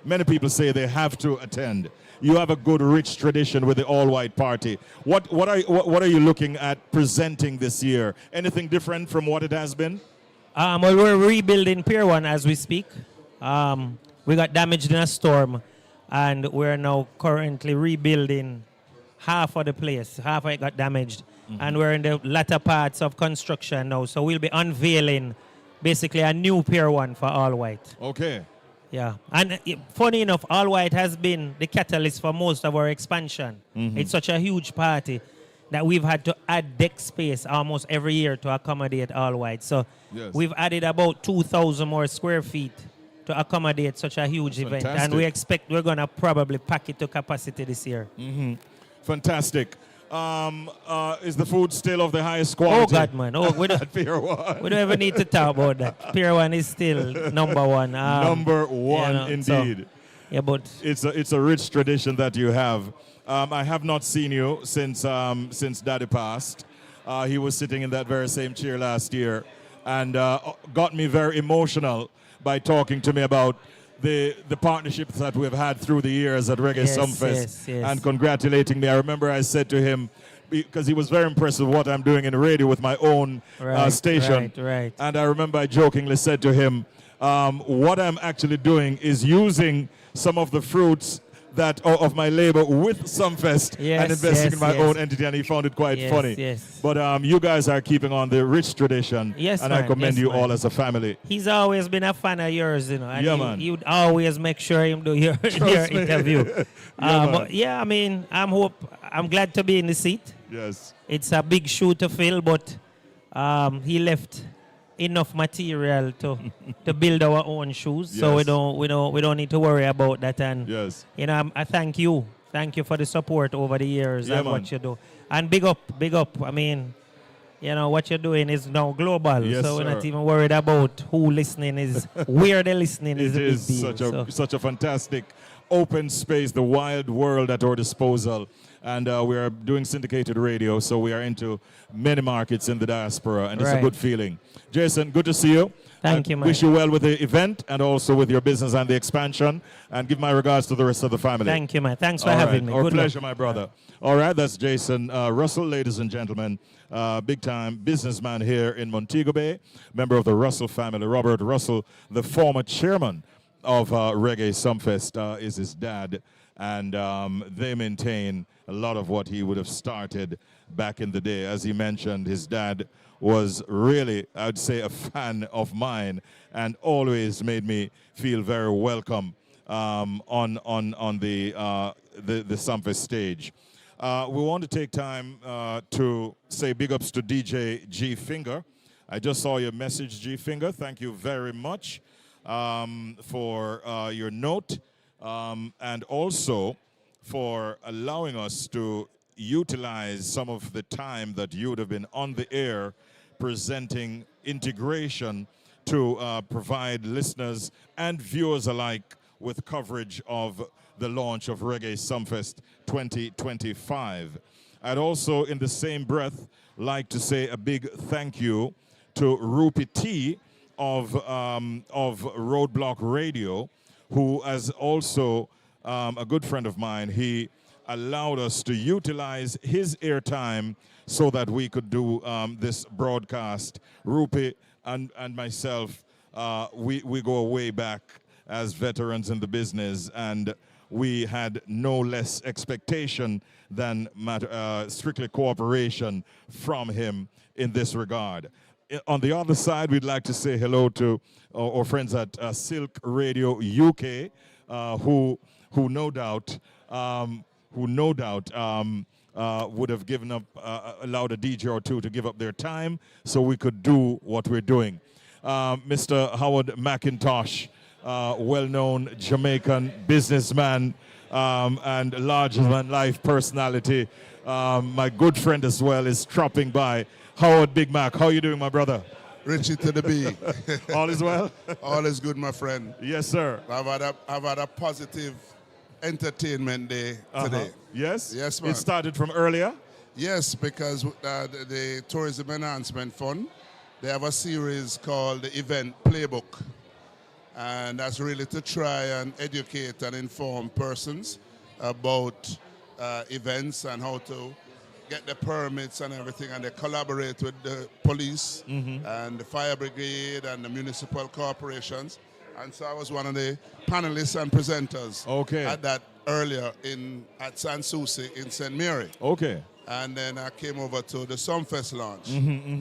many people say they have to attend. You have a good, rich tradition with the all-white party. What are you looking at presenting this year? Anything different from what it has been? Well, we're rebuilding Pier 1 as we speak. We got damaged in a storm, and we're now currently rebuilding half of the place. Half of it got damaged. Mm-hmm. And we're in the latter parts of construction now. So we'll be unveiling basically a new Pier 1 for all-white. Okay. Yeah, and funny enough, All White has been the catalyst for most of our expansion. Mm-hmm. It's such a huge party that we've had to add deck space almost every year to accommodate All White. So we've added about 2,000 more square feet to accommodate such a huge event. Fantastic. And we expect we're going to probably pack it to capacity this year. Mm-hmm. Fantastic. Is the food still of the highest quality? Oh, God, man. Oh, we don't even need to talk about that. Pier 1 is still number one. Number one, indeed. So, yeah, but it's a rich tradition that you have. I have not seen you since Daddy passed. He was sitting in that very same chair last year, and got me very emotional by talking to me about the partnerships that we've had through the years at Reggae Sumfest, and congratulating me. I remember I said to him, because he was very impressed with what I'm doing in the radio with my own station. Right. And I remember I jokingly said to him, what I'm actually doing is using some of the fruits of my labor with Sumfest and investing in my own entity, and he found it quite funny. But you guys are keeping on the rich tradition, and I commend you all as a family. He's always been a fan of yours, you know, and man. you'd always make sure him do your interview. But yeah, I mean, I'm glad to be in the seat. Yes. It's a big shoe to fill, but he left enough material to build our own shoes, so we don't need to worry about that. And you know, I thank you for the support over the years and what you do. And big up. I mean, you know, what you're doing is now global, so we're not even worried about who listening is, where they're listening is a big deal. Such a fantastic open space, the wild world at our disposal. And we are doing syndicated radio, so we are into many markets in the diaspora, and it's a Right. good feeling. Jason, good to see you. Thank you, man. Wish you well with the event and also with your business and the expansion. And give my regards to the rest of the family. Thank you, man. Thanks for All having right. me. Our Good pleasure, luck. my brother. All right, that's Jason Russell, ladies and gentlemen. Big time businessman here in Montego Bay, member of the Russell family. Robert Russell, the former chairman of Reggae Sumfest, is his dad. And they maintain a lot of what he would have started back in the day. As he mentioned, his dad was really, I'd say, a fan of mine and always made me feel very welcome on the Sumfest stage. We want to take time to say big ups to DJ G Finger. I just saw your message, G Finger. Thank you very much for your note and also for allowing us to utilize some of the time that you would have been on the air presenting integration to provide listeners and viewers alike with coverage of the launch of Reggae Sumfest 2025. I'd also, in the same breath, like to say a big thank you to Rupi T of Roadblock Radio, who is also a good friend of mine. He allowed us to utilize his airtime so that we could do this broadcast. Rupi and myself, we go way back as veterans in the business, and we had no less expectation than strictly cooperation from him in this regard. On the other side, we'd like to say hello to our friends at Silk Radio UK, who no doubt would have given up, allowed a DJ or two to give up their time so we could do what we're doing. Mr. Howard McIntosh, well-known Jamaican businessman and larger-than-life personality, my good friend as well, is dropping by. Howard Big Mac, how you doing, my brother? Richie to the B. All is well? All is good, my friend. Yes, sir. I've had a positive entertainment day today. Yes? Yes, man. It started from earlier? Yes, because the Tourism Enhancement Fund, they have a series called the Event Playbook. And that's really to try and educate and inform persons about events and how to get the permits and everything, and they collaborate with the police and the fire brigade and the municipal corporations. And so I was one of the panelists and presenters at that earlier at San Souci in St. Mary. Okay. And then I came over to the Sumfest launch.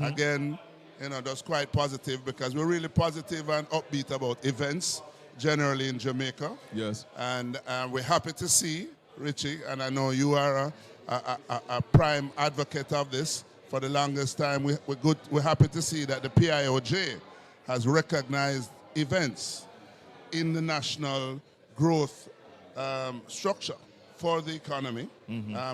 Again, you know, that's quite positive because we're really positive and upbeat about events generally in Jamaica. Yes. And we're happy to see, Richie, and I know you are a prime advocate of this for the longest time. We're happy to see that the PIOJ has recognized events in the national growth structure for the economy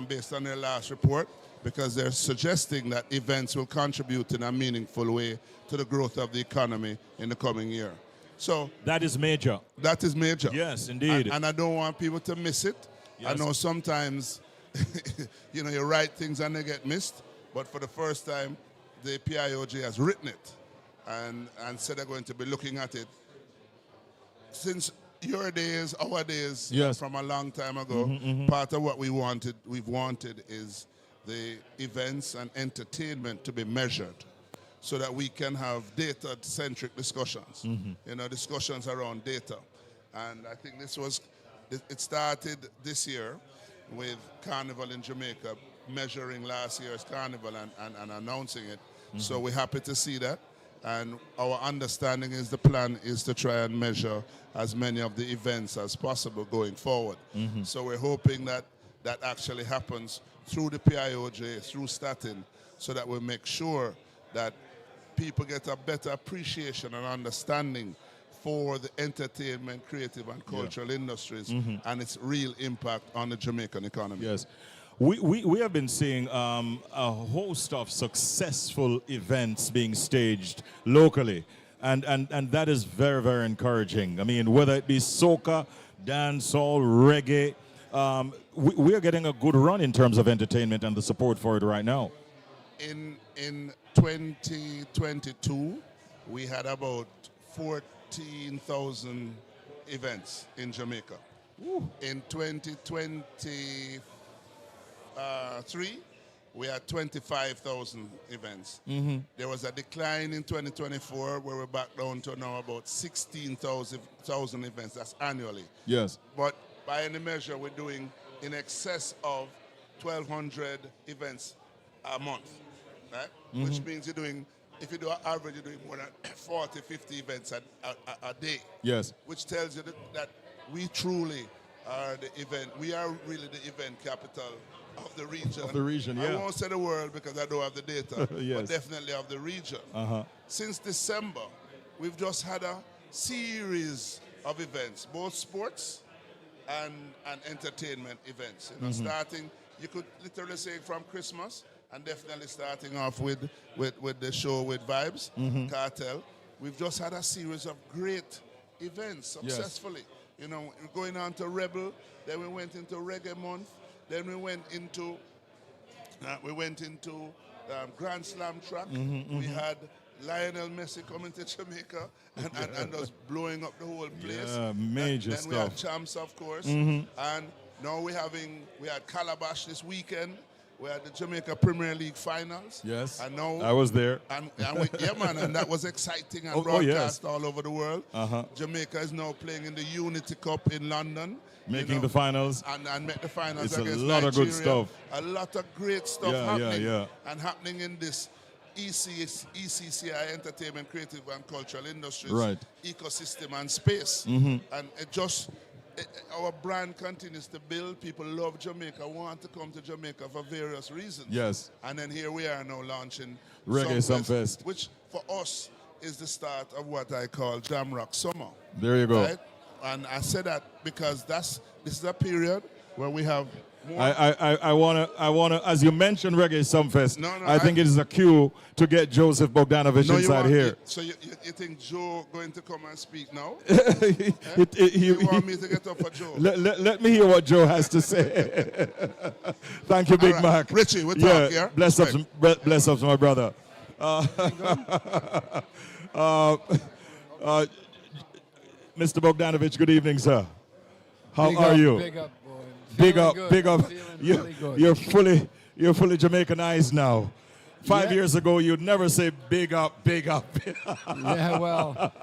based on their last report, because they're suggesting that events will contribute in a meaningful way to the growth of the economy in the coming year. So that is major. That is major. Yes, indeed. And I don't want people to miss it. Yes. I know sometimes you know, you write things and they get missed, but for the first time, the PIOJ has written it and said they're going to be looking at it. Since your days, our days, yes, from a long time ago, part of what we've wanted is the events and entertainment to be measured so that we can have data-centric discussions, you know, discussions around data. And I think it started this year with Carnival in Jamaica, measuring last year's Carnival and announcing it. So we're happy to see that. And our understanding is the plan is to try and measure as many of the events as possible going forward. So we're hoping that that actually happens through the PIOJ, through Statin, so that we make sure that people get a better appreciation and understanding for the entertainment, creative and cultural industries and its real impact on the Jamaican economy. Yes. We have been seeing a host of successful events being staged locally, and that is very, very encouraging. I mean, whether it be soca, dancehall, reggae, We are getting a good run in terms of entertainment and the support for it right now. In 2022, we had about 14,000 events in Jamaica. In 2023, we had 25,000 events. There was a decline in 2024 where we're back down to now about 16,000 events. That's annually. Yes. But by any measure, we're doing in excess of 1,200 events a month, right? Which means you're doing, if you do an average, you're doing more than 40, 50 events a day. Yes. Which tells you that we truly are the event. We are really the event capital of the region. Of the region, yeah. I won't say the world because I don't have the data, Yes. but definitely of the region. Uh-huh. Since December, we've just had a series of events, both sports and entertainment events. You know, starting, you could literally say from Christmas, and definitely starting off with the show with Vibes, Cartel. We've just had a series of great events successfully. You know, going on to Rebel, then we went into Reggae Month, then we went into Grand Slam track. We had Lionel Messi coming to Jamaica and just blowing up the whole place. Yeah, major then stuff. we had Champs, of course, and now we had Calabash this weekend. We had the Jamaica Premier League finals. Yes, and now I was there. And yeah, man, and that was exciting and yes. broadcast all over the world. Jamaica is now playing in the Unity Cup in London. Making the finals. And make the finals It's against a lot of good Nigeria. stuff. A lot of great stuff Yeah, happening. yeah. And happening in this ECCI, Entertainment, Creative and Cultural Industries ecosystem and space. And it just, our brand continues to build. People love Jamaica, want to come to Jamaica for various reasons. Yes. And then here we are now launching Reggae Sumfest, which for us is the start of what I call Jam Rock Summer. There you go. Right? And I say that because this is a period where we have more. I wanna, as you mentioned Reggae Sumfest, I think it is a cue to get Joseph Bogdanovich inside here. So you think Joe going to come and speak now? You want me to get up for Joe? Let me hear what Joe has to say. Thank you, Big Mac. Richie, we'll talk, yeah? Bless up to my brother. Mr. Bogdanovich, good evening, sir. How are you? Big up, boy. Big up, Good. big up. Really good. You're fully Jamaicanized now. 5 years ago, you'd never say big up, big up. Yeah, well,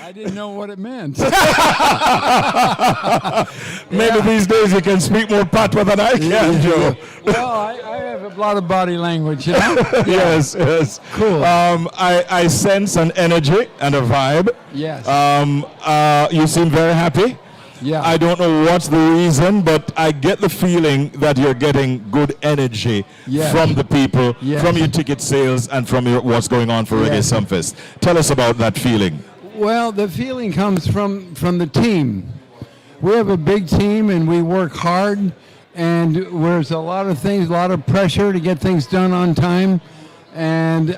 I didn't know what it meant. Maybe these days you can speak more patois than I can, Joe. Well, I have a lot of body language, you know? Yes. Cool. I sense an energy and a vibe. Yes. You seem very happy. Yeah. I don't know what's the reason, but I get the feeling that you're getting good energy from the people, from your ticket sales, and from what's going on for Reggae Sumfest. Tell us about that feeling. Well, the feeling comes from the team. We have a big team, and we work hard, and there's a lot of things, a lot of pressure to get things done on time. And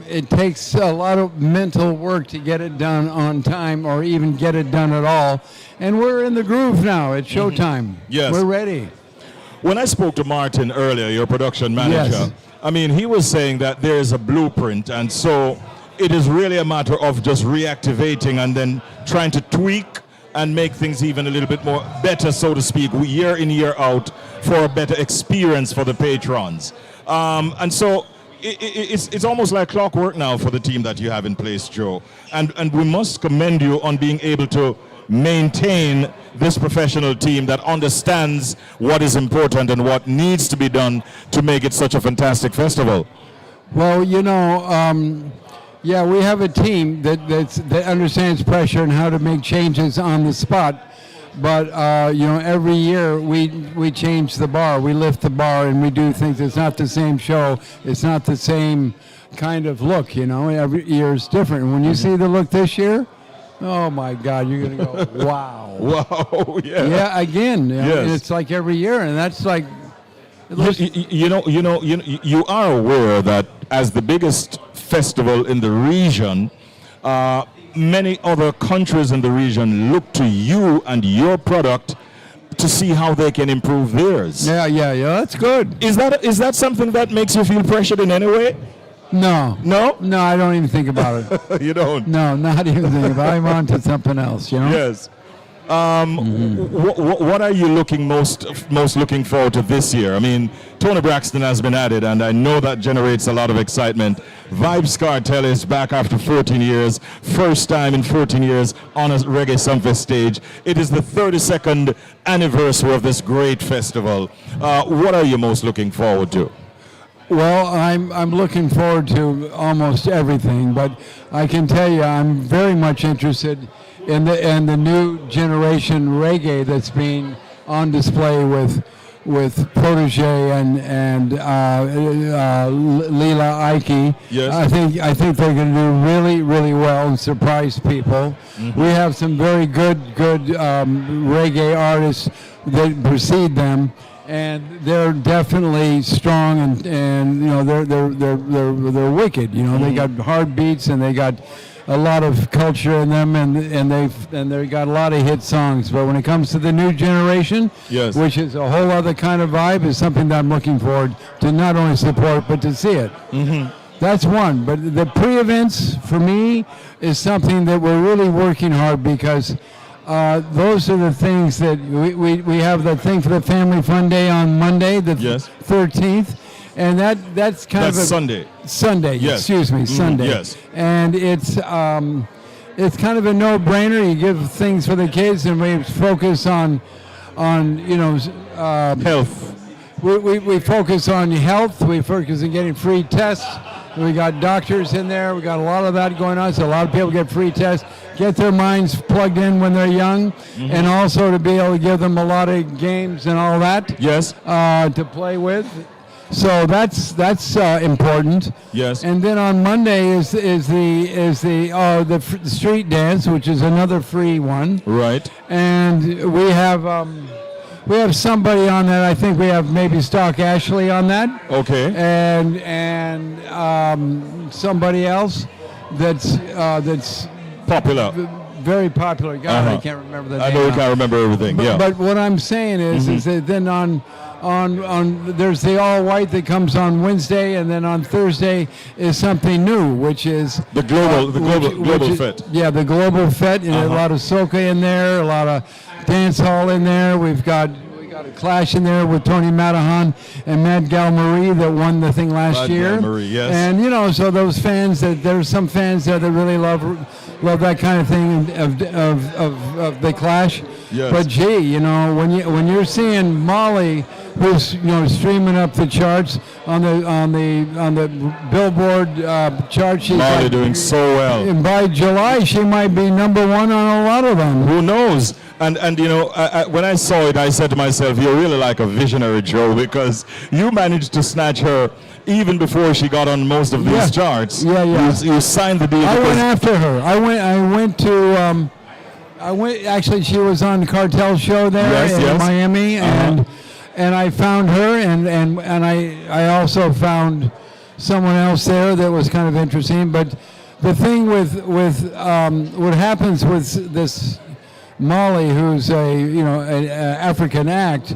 it takes a lot of mental work to get it done on time or even get it done at all. And we're in the groove now. It's showtime. Yes. We're ready. When I spoke to Martin earlier, your production manager, I mean, he was saying that there is a blueprint, and so it is really a matter of just reactivating and then trying to tweak and make things even a little bit more better, so to speak, year in, year out, for a better experience for the patrons. And so it's almost like clockwork now for the team that you have in place, Joe. And we must commend you on being able to maintain this professional team that understands what is important and what needs to be done to make it such a fantastic festival. Well, you know, yeah, we have a team that understands pressure and how to make changes on the spot. But, you know, every year we change the bar. We lift the bar and we do things. It's not the same show. It's not the same kind of look, you know. Every year is different. When you see the look this year, oh, my God, you're going to go, wow. Wow, yeah. Yeah, again. Yes. And it's like every year, and that's like... You are aware that as the biggest festival in the region, many other countries in the region look to you and your product to see how they can improve theirs. Yeah, that's good. Is that something that makes you feel pressured in any way? No. No? No, I don't even think about it. You don't? No, not even think about it. I'm on to something else, you know? Yes. What are you most looking forward to this year? I mean, Tony Braxton has been added, and I know that generates a lot of excitement. Vibes Cartel is back after 14 years, first time in 14 years on a Reggae Sumfest stage. It is the 32nd anniversary of this great festival. What are you most looking forward to? Well, I'm looking forward to almost everything, but I can tell you I'm very much interested in the new generation reggae that's being on display with Protege and Leela Ike. Yes. I think they're going to do really, really well and surprise people. Mm-hmm. We have some very good reggae artists that precede them. And they're definitely strong, and you know they're wicked. You know, they got hard beats and they got a lot of culture in them, and they got a lot of hit songs. But when it comes to the new generation, yes, which is a whole other kind of vibe, is something that I'm looking forward to not only support but to see it. Mm-hmm. That's one. But the pre-events for me is something that we're really working hard because. Those are the things that we have the thing for the Family Fun Day on Monday, the 13th, and that's kind of Sunday. Sunday, yes. Excuse me, Sunday. Yes. And it's kind of a no-brainer. You give things for the kids, and we focus on health. We focus on health. We focus on getting free tests. We got doctors in there. We got a lot of that going on. So a lot of people get free tests, get their minds plugged in when they're young, and also to be able to give them a lot of games and all that. Yes. To play with. So that's important. Yes. And then on Monday is the street dance, which is another free one. Right. And we have somebody on that. I think we have maybe Stock Ashley on that. Okay. And somebody else that's popular. Very popular. God, I can't remember the name. I know you can't remember everything. But what I'm saying is that then on there's the all white that comes on Wednesday, and then on Thursday is something new, which is the global fet. Yeah, the global fet, and a lot of soca in there, a lot of dance hall in there. We got a clash in there with Tony Matahan and Mad Gal Marie that won the thing last year. Gal Marie, yes. And so those fans there's some fans there that really love that kind of thing of the clash. Yes. But gee, when you're seeing Molly, who's streaming up the charts on the Billboard chart, she's Molly doing so well. And by July, she might be number one on a lot of them. Who knows? And when I saw it, I said to myself, you're really like a visionary, Joe, because you managed to snatch her even before she got on most of these charts. Yeah. You signed the deal. I went after her. I went. Actually, she was on the Cartel show there in Miami, and I found her, and I also found someone else there that was kind of interesting. But the thing with what happens with this Molly, who's an African act,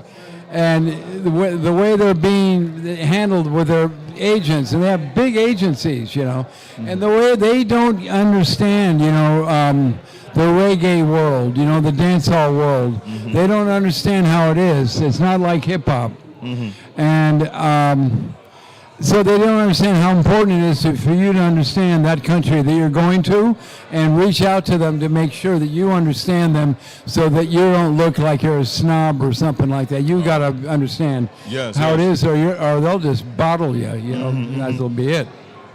and the way they're being handled with their agents, and they have big agencies, and the way they don't understand, the reggae world, the dancehall world. They don't understand how it is. It's not like hip hop, and so they don't understand how important it is for you to understand that country that you're going to, and reach out to them to make sure that you understand them, so that you don't look like you're a snob or something like that. You got to understand how it is, or they'll just bottle you. That'll be it.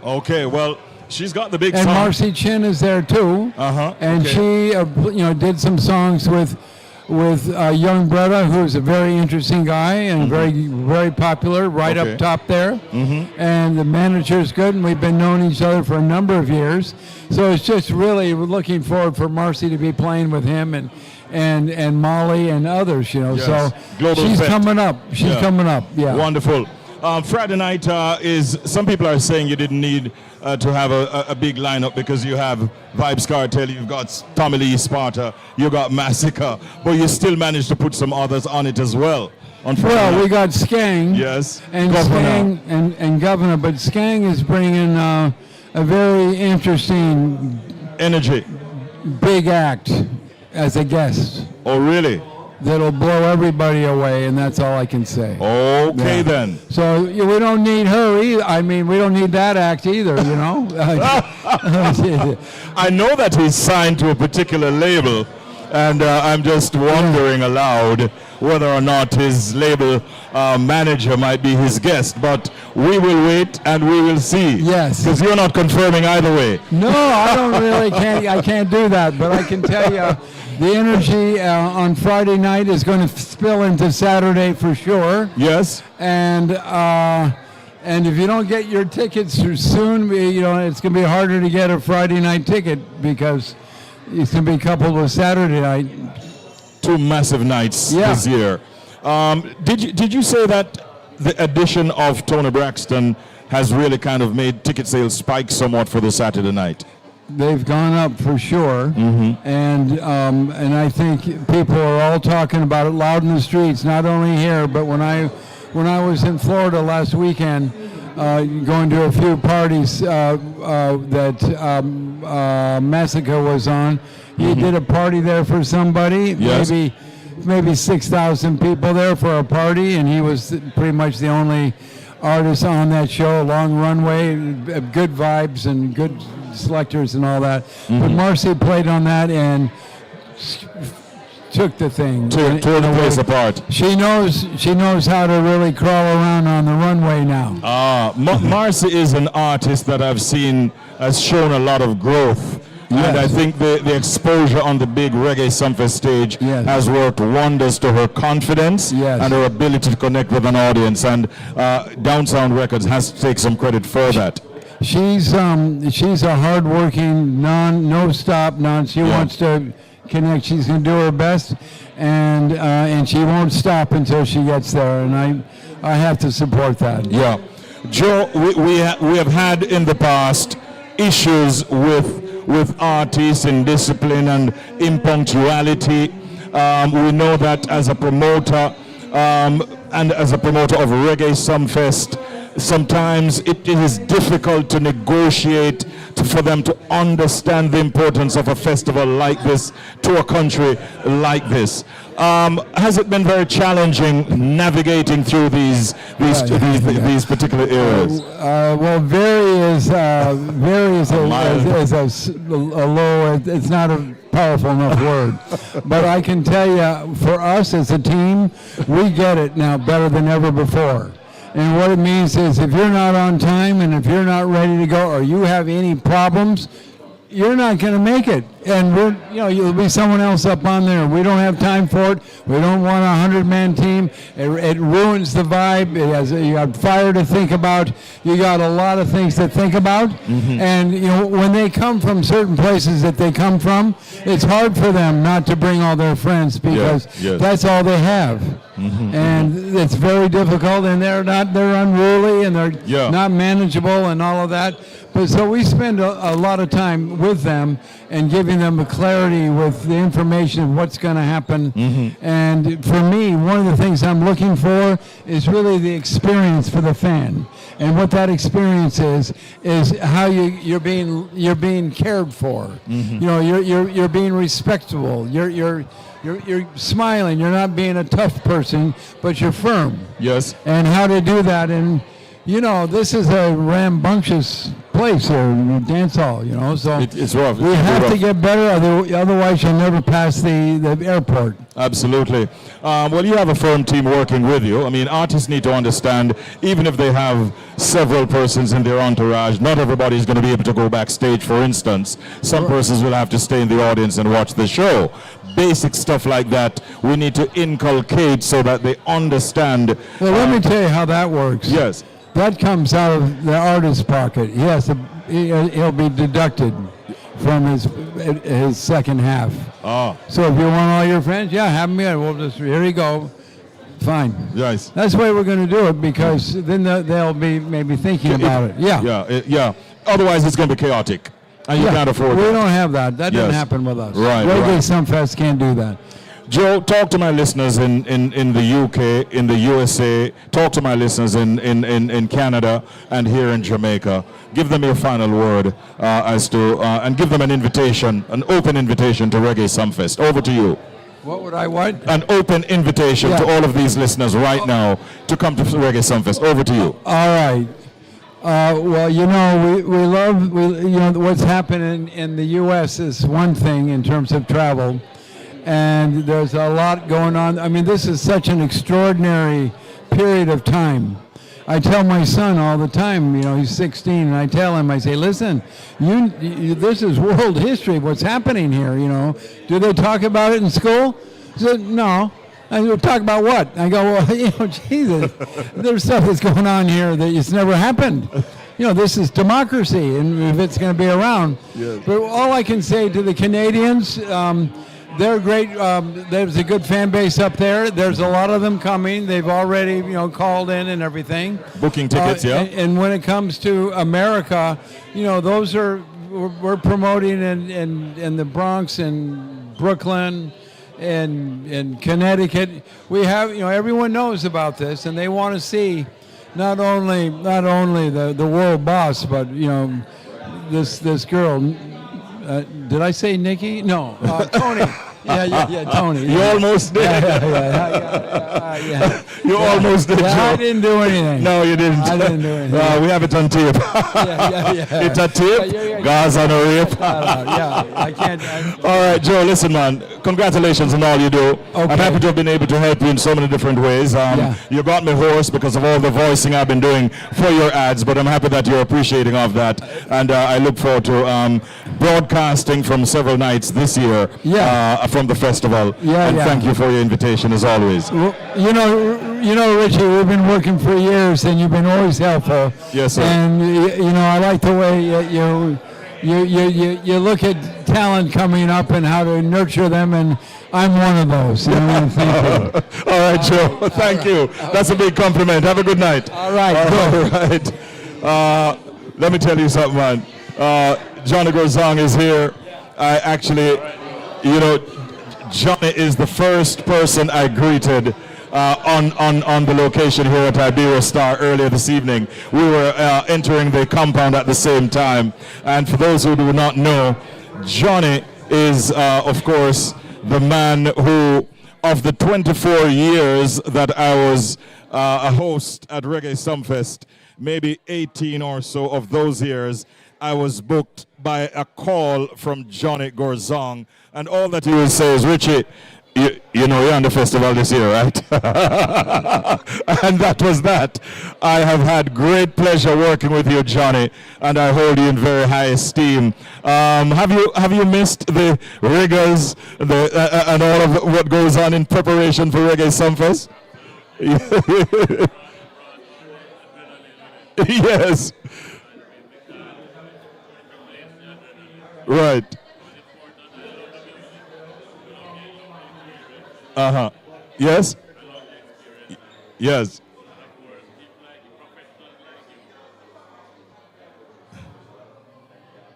Okay, well. She's got the big and song. Marcy Chin is there too. And she, did some songs with Young Brother, who's a very interesting guy and very, very popular, up top there. And the manager's good, and we've been knowing each other for a number of years. So it's just really looking forward for Marcy to be playing with him and Molly and others. Yes. So Global she's Fet. coming up. She's coming up. Yeah. Wonderful. Friday night is, some people are saying you didn't need to have a big lineup because you have Vibes Cartel, you've got Tommy Lee Sparta, you got Massacre, but you still managed to put some others on it as well. On Friday Well, night. we got Skang. Yes. And Governor. Skang and Governor, but Skang is bringing a very interesting energy, big act as a guest. Oh, really? That'll blow everybody away, and that's all I can say. Okay, then. So we don't need her either. I mean, we don't need that act either, you know? I know that he's signed to a particular label, and I'm just wondering aloud whether or not his label manager might be his guest. But we will wait and we will see. Yes. Because you're not confirming either way. No, I don't really I can't do that, but I can tell you the energy on Friday night is going to spill into Saturday for sure. Yes. And if you don't get your tickets soon, it's going to be harder to get a Friday night ticket because it's going to be coupled with Saturday night. 2 massive nights this year. Did you say that the addition of Tony Braxton has really kind of made ticket sales spike somewhat for the Saturday night? They've gone up for sure, and I think people are all talking about it loud in the streets. Not only here, but when I was in Florida last weekend, going to a few parties that Massacre was on. He did a party there for somebody. Yes. Maybe 6,000 people there for a party, and he was pretty much the only artist on that show. Long runway, good vibes, and good selectors and all that. But Marcy played on that and took the thing. Tore the place apart. She knows how to really crawl around on the runway now. Marcy is an artist that I've seen has shown a lot of growth. Yes. And I think the exposure on the big Reggae Sumfest stage has worked wonders to her confidence and her ability to connect with an audience. And Downsound Records has to take some credit for that. She's a hardworking, she wants to connect. She's going to do her best, and she won't stop until she gets there. And I have to support that. Yeah, Joe, we have had in the past issues with artists in discipline and impunctuality. We know that as a promoter and as a promoter of Reggae Sumfest, sometimes it is difficult to negotiate for them to understand the importance of a festival like this to a country like this. Has it been very challenging navigating through these particular areas? Well, very is a low. It's not a powerful enough word, but I can tell you, for us as a team, we get it now better than ever before. And what it means is if you're not on time and if you're not ready to go or you have any problems, you're not going to make it. And you'll be someone else up on there. We don't have time for it. We don't want a 100-man team. It ruins the vibe. You got fire to think about. You got a lot of things to think about. And when they come from certain places that they come from, it's hard for them not to bring all their friends because that's all they have. And it's very difficult, and they're unruly, and they're not manageable, and all of that. But so we spend a lot of time with them and giving them a clarity with the information of what's going to happen. And for me, one of the things I'm looking for is really the experience for the fan. And what that experience is how you're being cared for. You're being respectable. You're smiling. You're not being a tough person, but you're firm. Yes. And how to do that. And this is a rambunctious place here, dance hall. So it's rough. We have to get better, otherwise you'll never pass the airport. Absolutely. Well, you have a firm team working with you. I mean, artists need to understand, even if they have several persons in their entourage, not everybody is going to be able to go backstage, for instance. Some persons will have to stay in the audience and watch the show. Basic stuff like that we need to inculcate so that they understand. Well, let me tell you how that works. Yes. That comes out of the artist's pocket. He'll be deducted from his second half. So if you want all your friends, have me. We'll just, here you go. Fine. Yes. That's the way we're going to do it, because then they'll be maybe thinking about it. Yeah. Yeah. Otherwise, it's going to be chaotic, and you can't afford We that. don't have that. That doesn't happen with us. Right. Reggae Right. Sumfest can't do that. Joe, talk to my listeners in the UK, in the USA. Talk to my listeners in Canada and here in Jamaica. Give them your final word and give them an invitation, an open invitation to Reggae Sumfest. Over to you. What would I want? An open invitation to all of these listeners right now to come to Reggae Sumfest. Over to you. All right. Well, we love what's happening in the U.S. is one thing in terms of travel, and there's a lot going on. I mean, this is such an extraordinary period of time. I tell my son all the time, he's 16, and I tell him, I say, listen, this is world history, what's happening here, Do they talk about it in school? He said, no. I go, talk about what? I go, well, Jesus, there's stuff that's going on here that it's never happened. This is democracy, and if it's going to be around. Yes. But all I can say to the Canadians, they're great. There's a good fan base up there. There's a lot of them coming. They've already, called in and everything. Booking tickets, yeah. And when it comes to America, those we're promoting in the Bronx and Brooklyn and in Connecticut. We have, everyone knows about this, and they want to see not only the world boss, but this girl. Did I say Nikki? No, Tony. Yeah, Tony. You almost did. Yeah. You almost did. I didn't do anything. No, you didn't. I didn't do anything. We have it on tape. It's a tape. God's on a rape. I can't. All right, Joe. Listen, man. Congratulations on all you do. I'm happy to have been able to help you in so many different ways. You got me hoarse because of all the voicing I've been doing for your ads, but I'm happy that you're appreciating of that, and I look forward to broadcasting from several nights this year from the festival. Thank you for your invitation as always. Well, Richie, we've been working for years, and you've been always helpful. Yes, sir. And I like the way you look at talent coming up and how to nurture them, and I'm one of those. Thank you. All right, Joe. Thank you. That's a big compliment. Have a good night. All right. All right. Let me tell you something, man. Johnny Gorzong is here. I actually, Johnny is the first person I greeted on the location here at Iberia Star earlier this evening. We were entering the compound at the same time. And for those who do not know, Johnny is, of course, the man who, of the 24 years that I was a host at Reggae Sumfest, maybe 18 or so of those years, I was booked by a call from Johnny Gorzong. And all that he will say is, Richie, you're on the festival this year, right? And that was that. I have had great pleasure working with you, Johnny, and I hold you in very high esteem. Have you missed the rigors and all of what goes on in preparation for Reggae Sumfest? Yes. Right. Yes? Yes.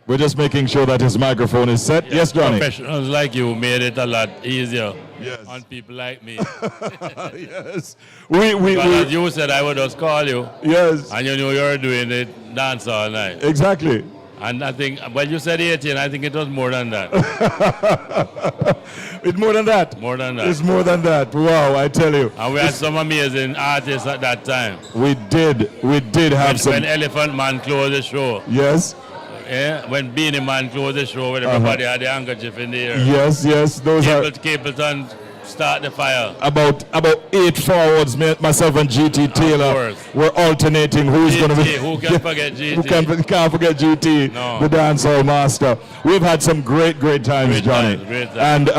We're just making sure that his microphone is set. Yes, Johnny? Professionals like you made it a lot easier on people like me. Yes. As you said, I would just call you. Yes. And you knew you were doing the dance all night. Exactly. And I think, well, you said 18. I think it was more than that. It's more than that? More than that. It's more than that. Wow, I tell you. And we had some amazing artists at that time. We did have some. When Elephant Man closed the show. Yes. Yeah, when Beanie Man closed the show, when everybody had the handkerchief in the air. Yes, those are. Capleton start the fire. About 8 forwards, myself and GT Taylor were alternating who's going to be. Who can forget GT? Who can't forget GT, the dancehall master. We've had some great times, Johnny. Great times. And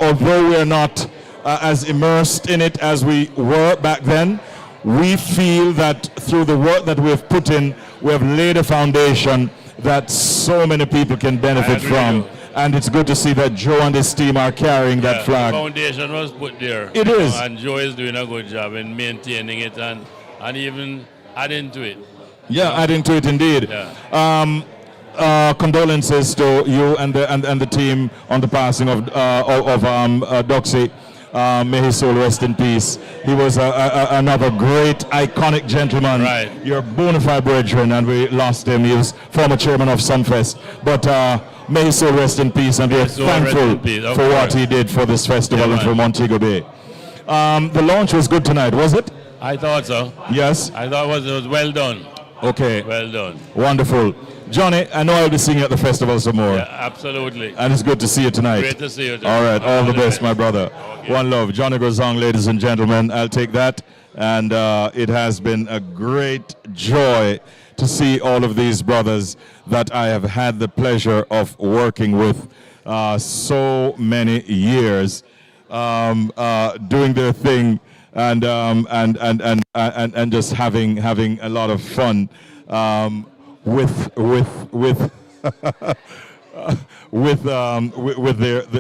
although we're not as immersed in it as we were back then, we feel that through the work that we've put in, we have laid a foundation that so many people can benefit from. And it's good to see that Joe and his team are carrying that flag. The foundation was put there. It is. And Joe is doing a good job in maintaining it and even adding to it. Yeah, adding to it indeed. Yeah. Condolences to you and the team on the passing of Doxy. May his soul rest in peace. He was another great, iconic gentleman. Right. Your bona fide brethren, and we lost him. He was former chairman of Sumfest. But may his soul rest in peace, and we are thankful for what he did for this festival and for Montego Bay. The launch was good tonight, was it? I thought so. Yes? I thought it was well done. Okay. Well done. Wonderful. Johnny, I know I'll be seeing you at the festival some more. Yeah, absolutely. And it's good to see you tonight. Great to see you. All right, all the best, my brother. Okay. One love. Johnny Gozong, ladies and gentlemen. I'll take that. And it has been a great joy to see all of these brothers that I have had the pleasure of working with so many years, doing their thing and just having a lot of fun. With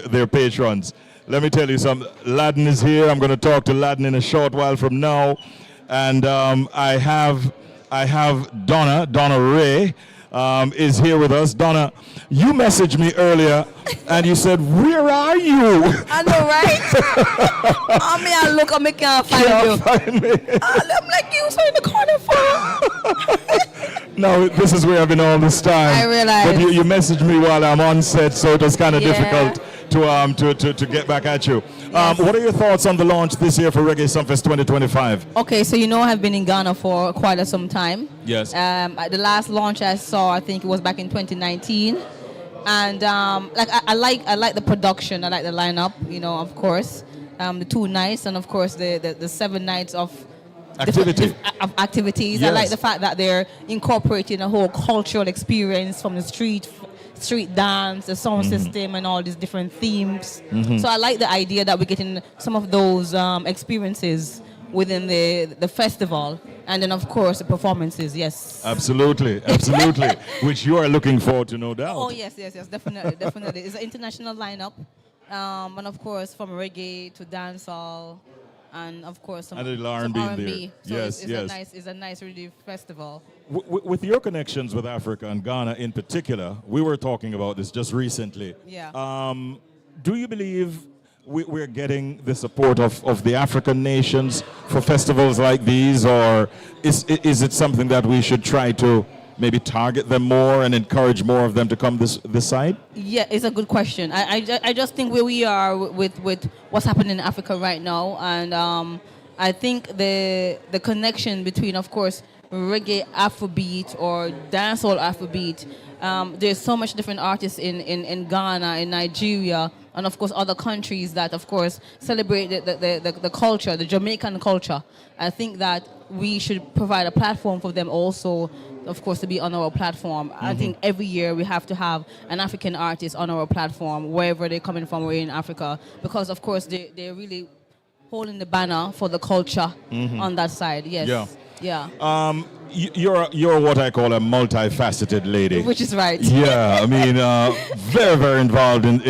their patrons. Let me tell you something. Ladden is here. I'm going to talk to Ladden in a short while from now, and I have Donna Ray is here with us. Donna, you messaged me earlier, and you said, "Where are you?" I know, right? I look, I can't find you. I'm like, you was in the corner for. No, this is where I've been all this time. I realize. But you messaged me while I'm on set, so it was kind of difficult to get back at you. What are your thoughts on the launch this year for Reggae Sumfest 2025? Okay, so I've been in Ghana for quite some time. Yes. The last launch I saw, I think it was back in 2019. And I like the production, I like the lineup, of course. The 2 nights and of course the 7 nights of activities. Yes. I like the fact that they're incorporating a whole cultural experience from the street dance, the sound system, and all these different themes. So I like the idea that we're getting some of those experiences within the festival, and then of course the performances. Yes. Absolutely, which you are looking forward to, no doubt. Oh yes, definitely. It's an international lineup, and of course from reggae to dancehall. And of course, some R&B. So yes. It's a nice really festival. With your connections with Africa and Ghana in particular, we were talking about this just recently. Yeah. Do you believe we're getting the support of the African nations for festivals like these, or is it something that we should try to maybe target them more and encourage more of them to come this side? Yeah, it's a good question. I just think where we are with what's happening in Africa right now, and I think the connection between, of course, reggae Afrobeat or dancehall Afrobeat. There's so much different artists in Ghana, in Nigeria, and of course other countries that, of course, celebrate the culture, the Jamaican culture. I think that we should provide a platform for them also, of course, to be on our platform. I think every year we have to have an African artist on our platform, wherever they're coming from, we're in Africa, because of course they're really holding the banner for the culture on that side. Yes. Yeah. You're what I call a multifaceted lady. Which is right. Yeah, I mean, very, very involved in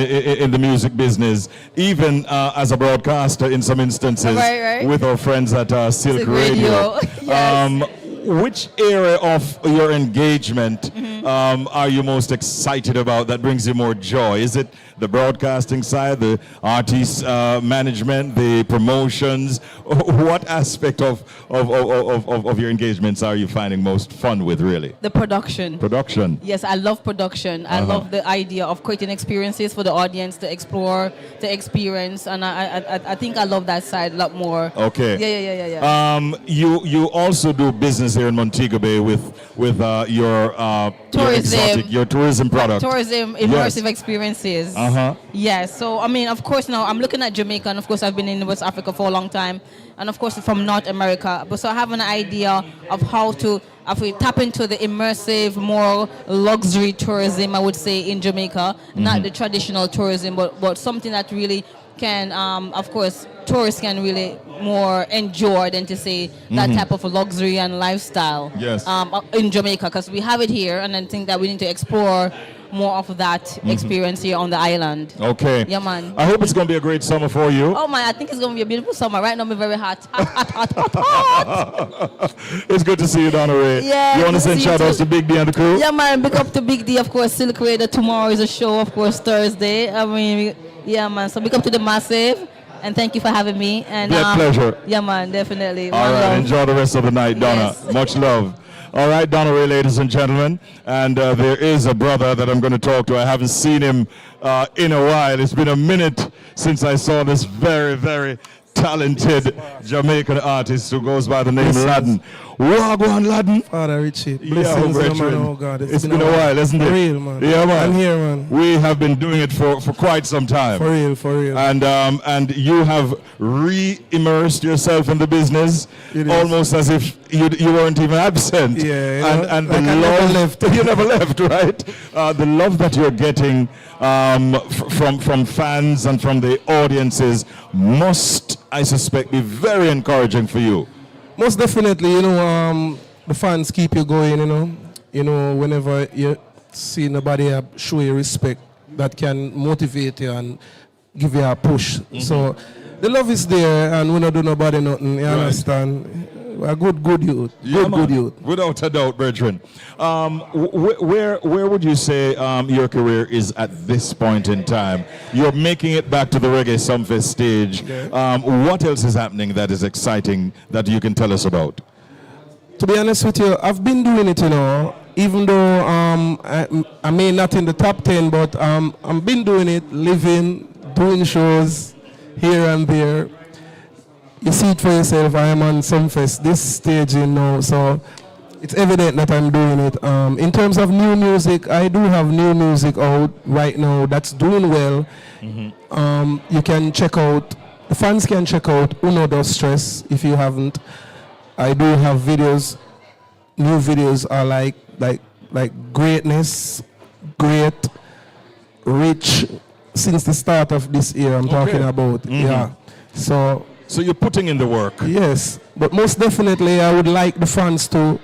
the music business, even as a broadcaster in some instances, right. with our friends at Silk Radio. Yes. Which area of your engagement are you most excited about that brings you more joy? Is it the broadcasting side, the artist management, the promotions? What aspect of your engagements are you finding most fun with, really? The production. Production. Yes, I love production. I love the idea of creating experiences for the audience to explore, to experience, and I think I love that side a lot more. Okay. Yeah. You also do business here in Montego Bay with your tourism, your tourism product. Tourism immersive experiences. Yes. So I mean, of course, now I'm looking at Jamaica, and of course, I've been in West Africa for a long time, and of course, from North America. But so I have an idea of how to, if we tap into the immersive, more luxury tourism, I would say, in Jamaica, not the traditional tourism, but something that really can, of course, tourists can really more enjoy than to say that type of luxury and lifestyle in Jamaica, because we have it here, and I think that we need to explore more of that experience here on the island. Okay. Yeah, man. I hope it's going to be a great summer for you. Oh, man, I think it's going to be a beautiful summer. Right now, we're very hot. Hot. It's good to see you, Donna Ray. Yeah, you want to good to send see you shout outs too. to Big D and the crew? Yeah, man, big up to Big D, of course, Silk Raider. Tomorrow is a show, of course, Thursday. I mean, yeah, man, so big up to the Massive. And thank you for having me. And Be a pleasure. Yeah, man, definitely. All right, enjoy the rest of the night, Donna. Yes. Much love. All right, Donna Ray, ladies and gentlemen. And there is a brother that I'm going to talk to. I haven't seen him in a while. It's been a minute since I saw this very, very talented Jamaican artist who goes by the name Ladden. Wagwan Ladden. Father Richie. Yeah, Blessings, brethren. man. Oh God, it's been a while, isn't it? For real, man. Yeah, man. I'm here, man. We have been doing it for quite some time. For real, for real. And you have re-immersed yourself in the business almost as if you weren't even absent. Yeah, and like the I love never left. You never left, right? The love that you're getting from fans and from the audiences must, I suspect, be very encouraging for you. Most definitely, the fans keep you going, whenever you see nobody show you respect, that can motivate you and give you a push. So the love is there, and we don't do nobody nothing, you understand? A good youth. Good youth. Without a doubt, brethren. Where would you say your career is at this point in time? You're making it back to the Reggae Sumfest stage. What else is happening that is exciting that you can tell us about? To be honest with you, I've been doing it, even though I may not in the top 10, but I've been doing it, living, doing shows here and there. You see it for yourself. I am on Sumfest, this stage, so it's evident that I'm doing it. In terms of new music, I do have new music out right now that's doing well. You can check out, the fans can check out Uno Dos Stress if you haven't. I do have videos. New videos are like greatness, great, rich. Since the start of this year, I'm talking about. Yeah. So you're putting in the work. Yes, but most definitely, I would like the fans to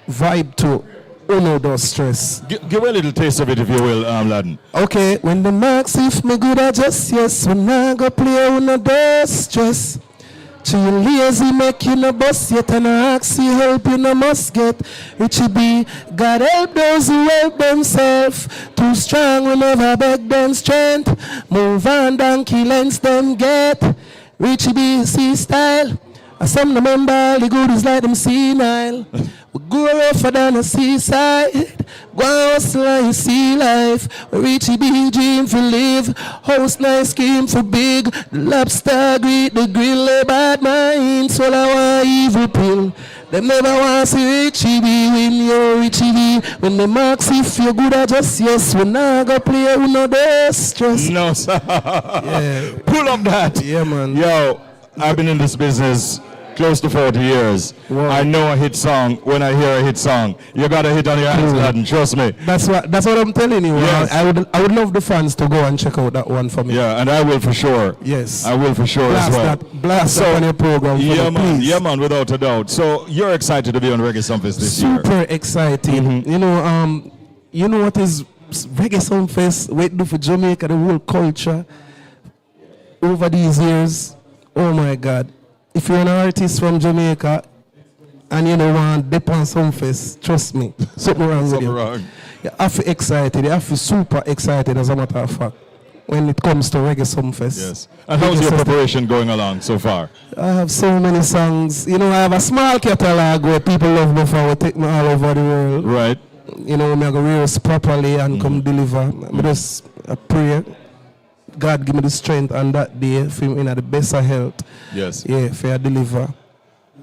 vibe to Uno Dos Stress. Give a little taste of it, if you will, Ladden. Okay, when the marks if me good, I just yes. When I go play Uno Dos Stress. To you lazy, make you no bust yet, and I ask you help you no must get. Richie B, God help those who help themselves. Too strong, we never beg them strength. Move on, donkey lens them get. Richie B, see style. Some remember the good is like them senile. We go rougher than a seaside. Go and hustle and you see life. We Richie B dream for live. House nice scheme for big. The lobster greet the grill. They bad minds. All I want evil pill. Them never want to see Richie B win your Richie B. When the marks if you're good I just yes. When I go play Uno Dos Stress. No, sir. Yeah. Pull up that. Yeah, man. Yo, I've been in this business close to 40 years. Wow. I know a hit song when I hear a hit song. You got a hit on your hands, Ladden, trust me. That's what I'm telling you. Yes. I would love the fans to go and check out that one for me. Yeah, and I will for sure. Yes. I will for sure as well. Blast that on your program for yeah, me, man. please. Yeah, man, without a doubt. So you're excited to be on Reggae Sumfest this year? Super exciting. You know what is Reggae Sumfest? What it do for Jamaica, the whole culture over these years? Oh my God. If you're an artist from Jamaica and you don't want to dip on Sumfest, trust me, something wrong with you. You have to be excited. You have to be super excited, as a matter of fact, when it comes to Reggae Sumfest. Yes. And how's your preparation going along so far? I have so many songs. I have a small catalog where people love me for, take me all over the world. Right. I'm going to rehearse properly and come deliver. I just pray God give me the strength on that day for him in the best of health. Yes. Yeah, for deliver.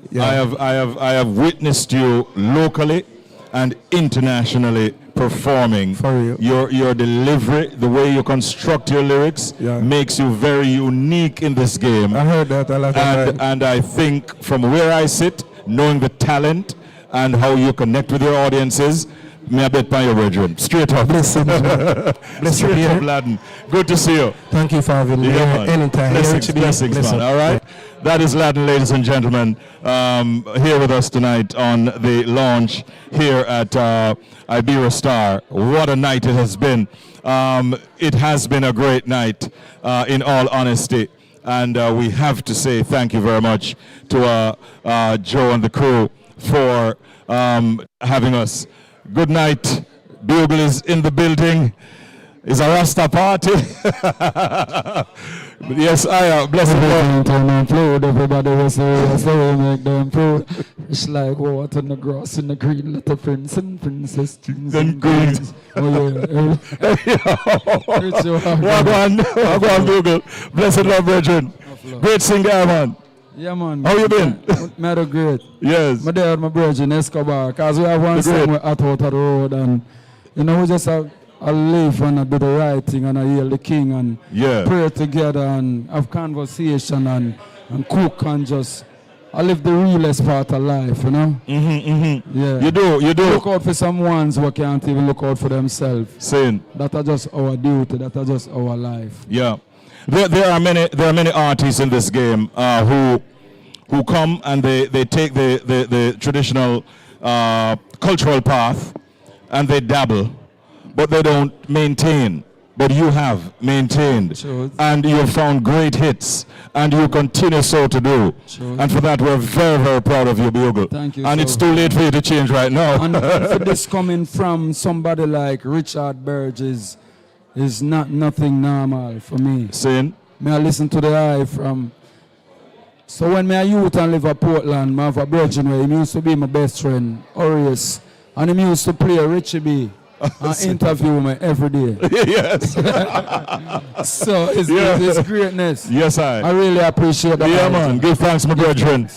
Yeah. I have witnessed you locally and internationally performing. For your delivery, the way you construct your lyrics, makes you very unique in this game. I heard that a lot of times. And I think from where I sit, knowing the talent and how you connect with your audiences, Me a bet by your brethren. Straight up. Blessings, man. Straight Peter. up, Laden. Good to see you. Thank you for having me. Yeah, man. Anytime. Blessings, man. All right. That is Laden, ladies and gentlemen, here with us tonight on the launch here at Ibera Star. What a night it has been. It has been a great night, in all honesty. And we have to say thank you very much to Joe and the crew for having us. Good night. Bugle is in the building. It's a Rasta party. Yes, I bless Flood, everybody was so make them proud. It's like water in the grass in the green, little prince and princess, kings and queens. Oh yeah. Wagwan Bugle. Blessed love, brethren. Great singer, man. Yeah, man. How you been? Matter great. Yes. My dad, my brother in Escobar, because we have one song with out of the road, and you know, we just have I live and I do the right thing and I heal the king and pray together and have conversation and cook and just I live the realest part of life, you know? Yeah. You do. Look out for some ones who can't even look out for themselves. Same. That are just our duty, that are just our life. Yeah. There are many artists in this game who come and they take the traditional cultural path and they dabble. But they don't maintain. But you have maintained. Sure. And you have found great hits. And you continue so to do. Sure. And for that, we're very, very proud of you, Bugle. Thank you. And it's too late for you to change right now. And for this coming from somebody like Richard Burgess is nothing normal for me. Saying? May I listen to the eye from... So when I youth and live at Portland, I have a brother where he used to be my best friend, Orius. And he used to play Richie B. And interview me every day. Yes. So it's greatness. Yes, I really appreciate that. Yeah, man. Give thanks, my brethren.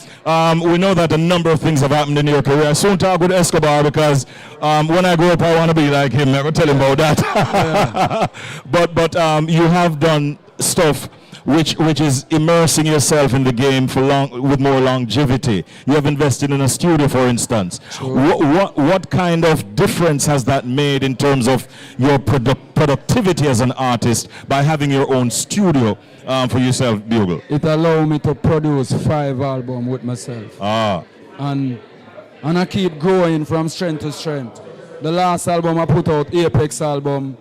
We know that a number of things have happened in your career. I soon talk with Escobar because when I grow up, I want to be like him. Never tell him about that. But you have done stuff which is immersing yourself in the game with more longevity. You have invested in a studio, for instance. Sure. What kind of difference has that made in terms of your productivity as an artist by having your own studio for yourself, Bugle? It allowed me to produce 5 albums with myself. And I keep growing from strength to strength. The last album I put out, Apex album,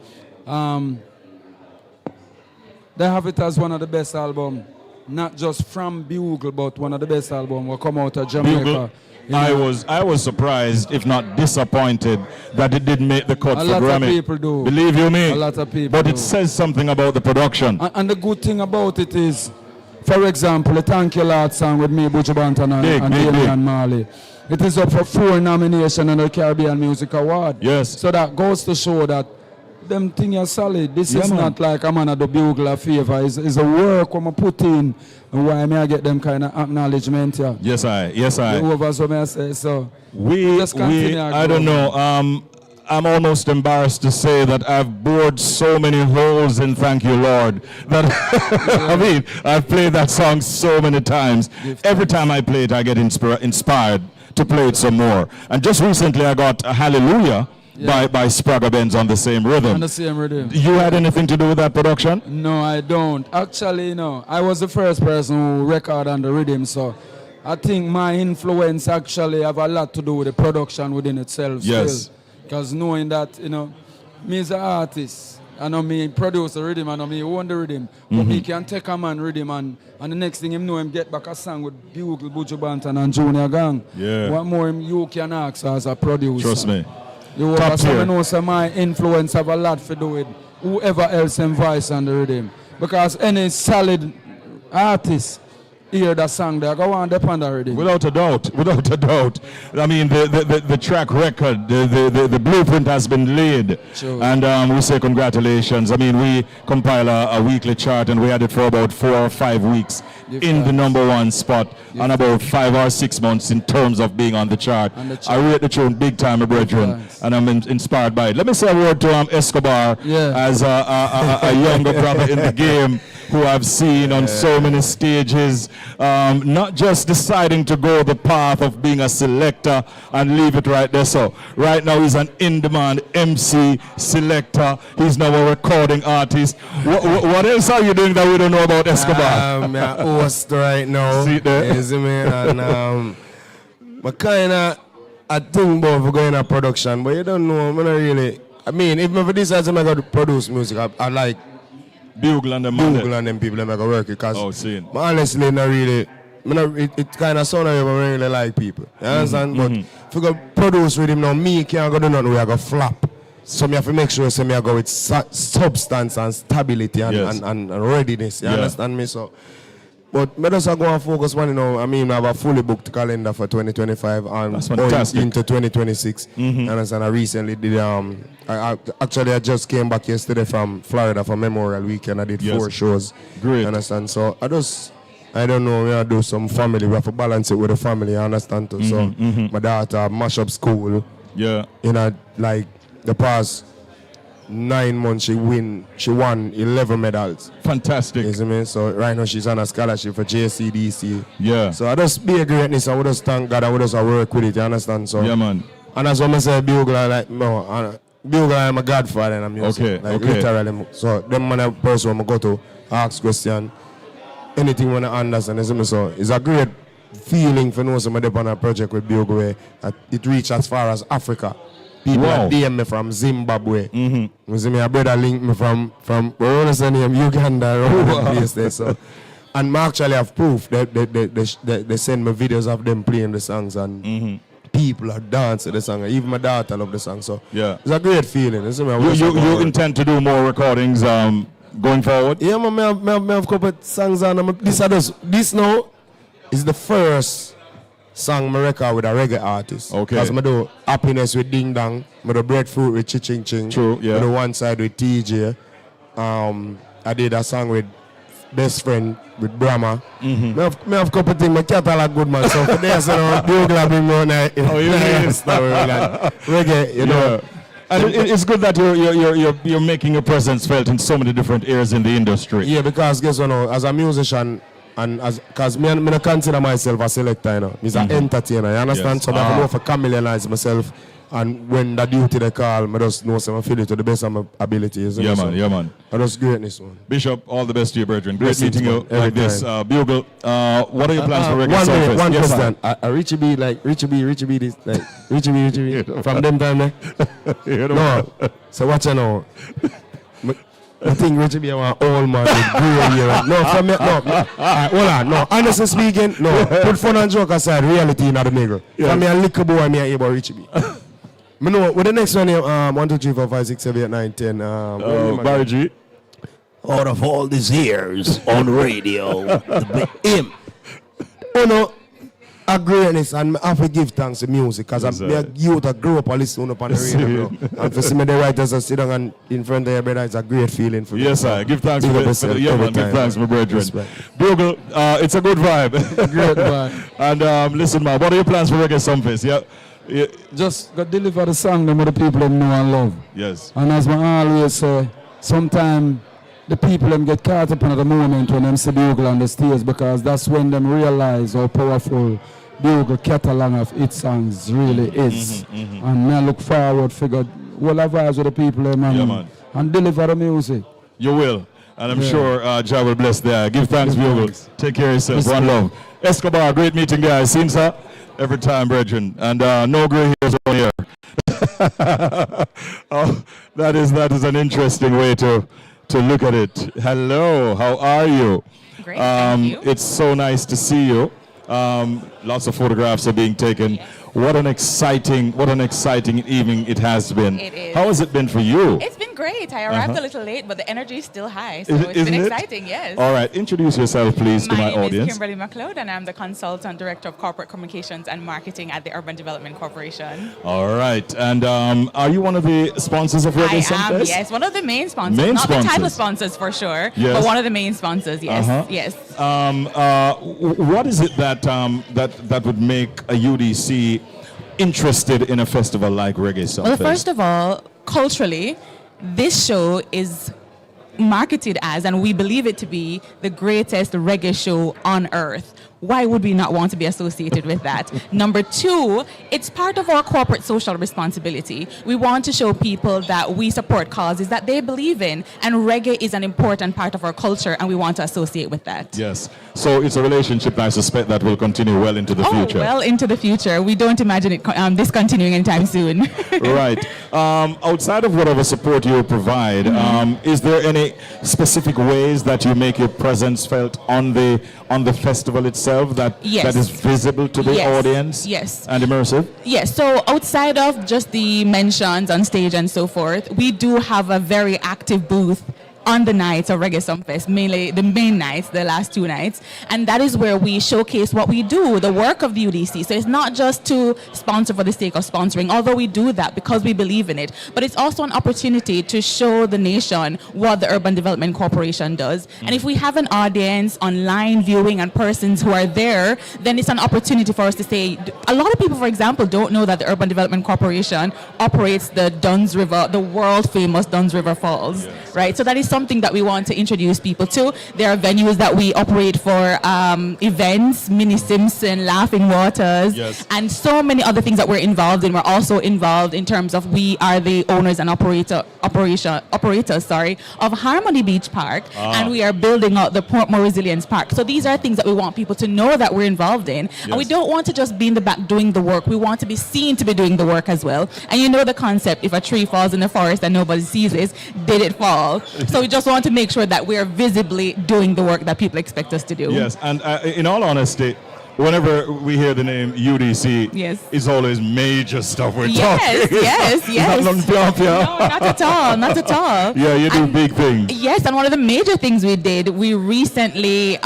they have it as one of the best albums, not just from Bugle, but one of the best albums will come out of Jamaica. Bugle, I was surprised, if not disappointed, that it didn't make the cut for Grammy. A lot of people do. Believe you me. A lot of people But do. it says something about the production. And the good thing about it is, for example, the Thank You Lord song with me, Buju Banton and Damian Marley. It is up for 4 nominations in the Caribbean Music Award. Yes. So that goes to show that them things are solid. This is not like I'm gonna do Bugle a favor. It's a work I'm put in, and why may I get them kind of acknowledgement here. Yes, I. The overs, what may I say. So We just continue. I don't know. I'm almost embarrassed to say that I've bored so many holes in Thank You Lord that I mean, I've played that song so many times. Every time I play it, I get inspired to play it some more. And just recently, I got a Hallelujah by Spragga Benz on the same rhythm. On the same rhythm. You had anything to do with that production? No, I don't. Actually, no. I was the first person who recorded on the rhythm, so I think my influence actually have a lot to do with the production within itself. Yes. Because knowing that, me as an artist, I know me produce the rhythm, I know me own the rhythm, but me can take a man rhythm and the next thing him know him get back a song with Bugle, Buju Banton and Junior Gang. Yeah. What more you can ask as a producer? Trust me. You Top tier. know, so my influence have a lot to do with whoever else in voice on the rhythm. Because any solid artist hear that song, they go on depend on the rhythm. Without a doubt. I mean, the track record, the blueprint has been laid. Sure. And we say congratulations. I mean, we compile a weekly chart and we had it for about 4 or 5 weeks in the #1 spot and about 5 or 6 months in terms of being on the chart. I rate the tune big time, my brethren, and I'm inspired by it. Let me say a word to Escobar as a younger brother in the game. who I've seen on so many stages, not just deciding to go the path of being a selector and leave it right there. So right now he's an in-demand MC, selector. He's now a recording artist. What else are you doing that we don't know about Escobar? I'm a host right now. See there? You see me? And but kind I think about going to production, but you don't know. I'm not really. I mean, if I decide to go to produce music, I like Bugle and them people that make it work because honestly, not really. It kind of sound like I really like people. You understand? But if you go produce with him now, me can't go do nothing. We are go flop. So me have to make sure I go with substance and stability and readiness. You understand me? So. But I just go and focus on, I have a fully booked calendar for 2025 and going into 2026. And I recently did, I just came back yesterday from Florida for Memorial Weekend. I did 4 shows. Great. Understand? So I don't know, we have to do some family. We have to balance it with the family, I understand too. So my daughter mash up school. Yeah. Like the past 9 months she won 11 medals. Fantastic. You see me? So right now she's on a scholarship for JCDC. Yeah. So I just be a greatness and we just thank God and we just work with it, you understand? So yeah, man. And that's what I say Bugle like Bugle I'm a godfather in music. Okay. Literally. So them man a person I go to ask question. Anything when I understand, you see me? So it's a great feeling for know somebody on a project with Bugle where it reach as far as Africa. People DM me from Zimbabwe. You see me, a brother link me from where I say name Uganda around the place there. So, and I actually have proof that they send me videos of them playing the songs and people are dancing the song. Even my daughter love the song. So it's a great feeling. You see me, you intend to do more recordings going forward? Yeah, man, I have a couple of songs on. This now is the first song I record with a reggae artist. Okay. Because I do Happiness with Ding Dong, I do Breadfruit with Chi Ching. True, yeah. I do One Side with TJ. I did a song with Best Friend with Brahma. I have a couple of things, my catalog good man. So for this, Bugle have been going reggae, you know. And it's good that you're making your presence felt in so many different areas in the industry. Yeah, because guess what, as a musician, and because me don't consider myself a selector, you know. I'm an entertainer, you understand? Yes. So I know for chameleonize myself, and when the duty they call, I just know some feel it to the best of my abilities. Yeah, man, yeah, man. I just greatness, man. Bishop, all the best to you, brethren. Great Yes, meeting you man. like this. Bugle, what are your plans for Reggae Sumfest? One Yes, question. Richie B, this, like, Richie B, from them time, No. So what you know? I think Richie be an old man with grey hair. No, from me, no. Hold on, no. Honestly speaking, no. Put fun and joke aside, reality in the nigga. From me a little boy, me a hear about Richie B. Me know, with the next one, 1, 2, 3, 4, 5, 6, 7, 8, 9, 10. Barry G. Out of all these years on radio, him. You know, a greatness, and I have to give thanks to music because I'm a youth that grew up and listen up on the radio. And for see me the writers that sit down and in front of your brother, it's a great feeling for me. Yes, sir. Give thanks for the yeah, man. Give thanks, my brethren. Bugle, it's a good vibe. Great vibe. And listen, man, what are your plans for Reggae Sumfest? Yeah. Just go deliver the song to the people them know and love. Yes. And as I always say, sometimes the people them get caught up in the moment when them see Bugle on the stage because that's when them realize how powerful Bugle catalog of its songs really is. And I look forward, figure, well, I vibes with the people them and deliver the music. You will. And I'm sure Jah will bless there. Give thanks, Bugle. Take care of yourself. One love. Escobar, great meeting, guys. Seen, sir? Every time, brethren. And no grey hairs on here. That is an interesting way to look at it. Hello, how are you? Great, thank you. It's so nice to see you. Lots of photographs are being taken. Yes. What an exciting evening it has been. It is. How has it been for you? It's been great. I arrived a little late, but the energy is still high, so it's been exciting, yes. All right, introduce yourself, please, to my audience. My name is Kimberly McLeod, and I'm the Consultant Director of Corporate Communications and Marketing at the Urban Development Corporation. All right, and are you one of the sponsors of Reggae Sumfest? I am, yes, one of the main sponsors. Not the title sponsors, for sure, but one of the main sponsors, yes, yes. What is it that that would make a UDC interested in a festival like Reggae Sumfest? Well, first of all, culturally, this show is marketed as, and we believe it to be, the greatest reggae show on earth. Why would we not want to be associated with that? Number two, it's part of our corporate social responsibility. We want to show people that we support causes that they believe in, and reggae is an important part of our culture, and we want to associate with that. Yes. So it's a relationship I suspect that will continue well into the future. Well into the future. We don't imagine it discontinuing anytime soon. Right. Outside of whatever support you provide, is there any specific ways that you make your presence felt on the festival itself that is visible to the audience? Yes. And immersive? Yes. So outside of just the mentions on stage and so forth, we do have a very active booth on the nights of Reggae Sumfest, mainly the main nights, the last 2 nights, and that is where we showcase what we do, the work of the UDC. So it's not just to sponsor for the sake of sponsoring, although we do that because we believe in it, but it's also an opportunity to show the nation what the Urban Development Corporation does. And if we have an audience online viewing and persons who are there, then it's an opportunity for us to say, a lot of people, for example, don't know that the Urban Development Corporation operates the Duns River, the world famous Duns River Falls, right? So that is something that we want to introduce people to. There are venues that we operate for events, Minnie Simpson, Laughing Waters, and so many other things that we're involved in. We're also involved in terms of we are the owners and operators of Harmony Beach Park, and we are building out the Portmore Resilience Park. So these are things that we want people to know that we're involved in, and we don't want to just be in the back doing the work. We want to be seen to be doing the work as well. And you know the concept, if a tree falls in the forest and nobody sees it, did it fall? So we just want to make sure that we're visibly doing the work that people expect us to do. Yes, and in all honesty, whenever we hear the name UDC, it's always major stuff we're talking. Yes. No, not at all, not at all. Yeah, you do big things. Yes, and one of the major things we did, we recently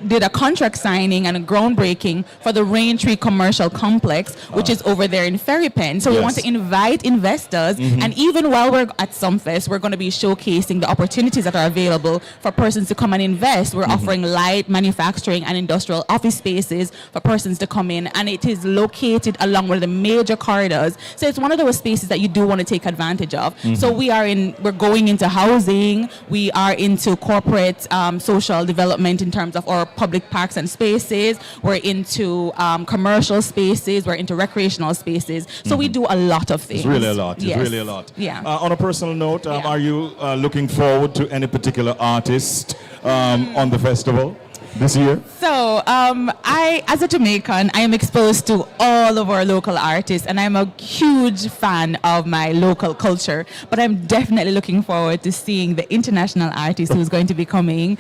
did a contract signing and a groundbreaking for the Raintree Commercial Complex, which is over there in Ferry Pen. So we want to invite investors, and even while we're at Sumfest, we're going to be showcasing the opportunities that are available for persons to come and invest. We're offering light manufacturing and industrial office spaces for persons to come in, and it is located along one of the major corridors. So it's one of those spaces that you do want to take advantage of. So we're going into housing, we are into corporate social development in terms of our public parks and spaces, we're into commercial spaces, we're into recreational spaces. So we do a lot of things. It's really a lot. Yes. It's really a lot. Yeah. On a personal note, are you looking forward to any particular artist on the festival this year? So, I, as a Jamaican, I am exposed to all of our local artists, and I'm a huge fan of my local culture. But I'm definitely looking forward to seeing the international artist who's going to be coming.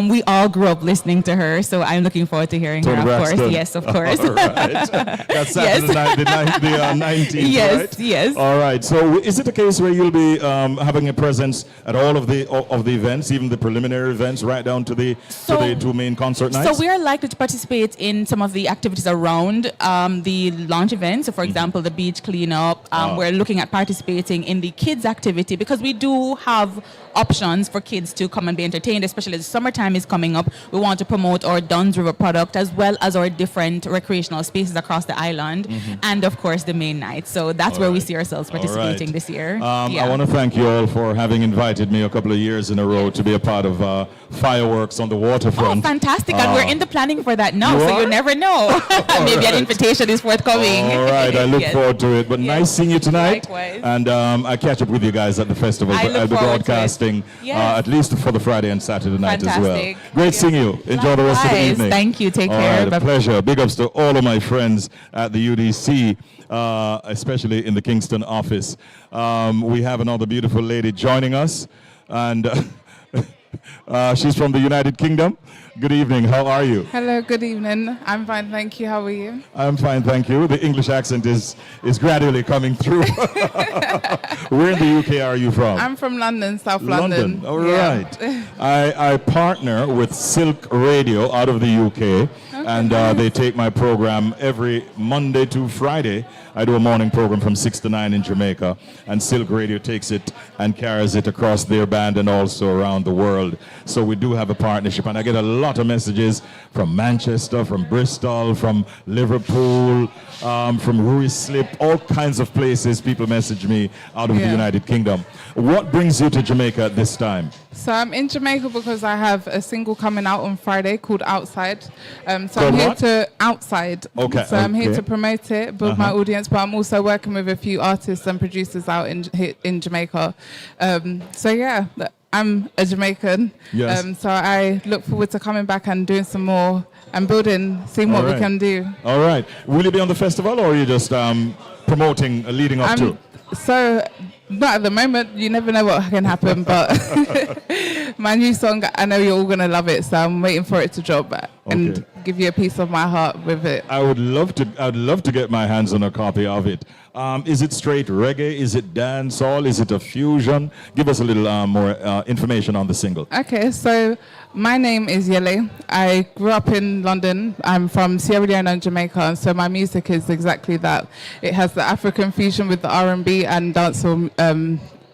We all grew up listening to her, so I'm looking forward to hearing her, of course. Yes, of course. All right. That's Saturday night, the 19th, right? Yes. All right. So is it a case where you'll be having a presence at all of the events, even the preliminary events, right down to the 2 main concert nights? So we are likely to participate in some of the activities around the launch events. So for example, the beach cleanup. We're looking at participating in the kids activity because we do have options for kids to come and be entertained, especially as summertime is coming up. We want to promote our Duns River product as well as our different recreational spaces across the island, and of course the main night. So that's where we see ourselves participating this year. I want to thank you all for having invited me a couple of years in a row to be a part of fireworks on the waterfront. Oh, fantastic. And we're in the planning for that now, so you never know. Maybe an invitation is forthcoming. All right, I look forward to it. But nice seeing you tonight. Likewise. And I'll catch up with you guys at the festival. I But look I'll be forward to it. broadcasting at least for the Friday and Saturday night as well. Fantastic. Great seeing you. Enjoy the rest of the Likewise. evening. Thank you. Take All care. right, a pleasure. Big ups to all of my friends at the UDC, especially in the Kingston office. We have another beautiful lady joining us, and she's from the United Kingdom. Good evening. How are you? Hello, good evening. I'm fine, thank you. How are you? I'm fine, thank you. The English accent is gradually coming through. Where in the UK are you from? I'm from London, South London. All right. I partner with Silk Radio out of the UK, and they take my program every Monday to Friday. I do a morning program from 6 to 9 in Jamaica, and Silk Radio takes it and carries it across their band and also around the world. So we do have a partnership, and I get a lot of messages from Manchester, from Bristol, from Liverpool, from Ruislip, all kinds of places. People message me out of the United Kingdom. What brings you to Jamaica at this time? So I'm in Jamaica because I have a single coming out on Friday called Outside. I'm Called here what? to Outside. Okay, So I'm here okay. to promote it, build my audience, but I'm also working with a few artists and producers out in Jamaica. So yeah, I'm a Jamaican. Yes. So I look forward to coming back and doing some more and building, seeing what All we right. can do. All right. Will you be on the festival, or are you just promoting, leading up to? So, not at the moment. You never know what can happen, but my new song, I know you're all going to love it, so I'm waiting for it to drop and give you a piece of my heart with it. I'd love to get my hands on a copy of it. Is it straight reggae? Is it dancehall? Is it a fusion? Give us a little more information on the single. Okay, so my name is Yele. I grew up in London. I'm from Sierra Leone and Jamaica, and so my music is exactly that. It has the African fusion with the R&B and dancehall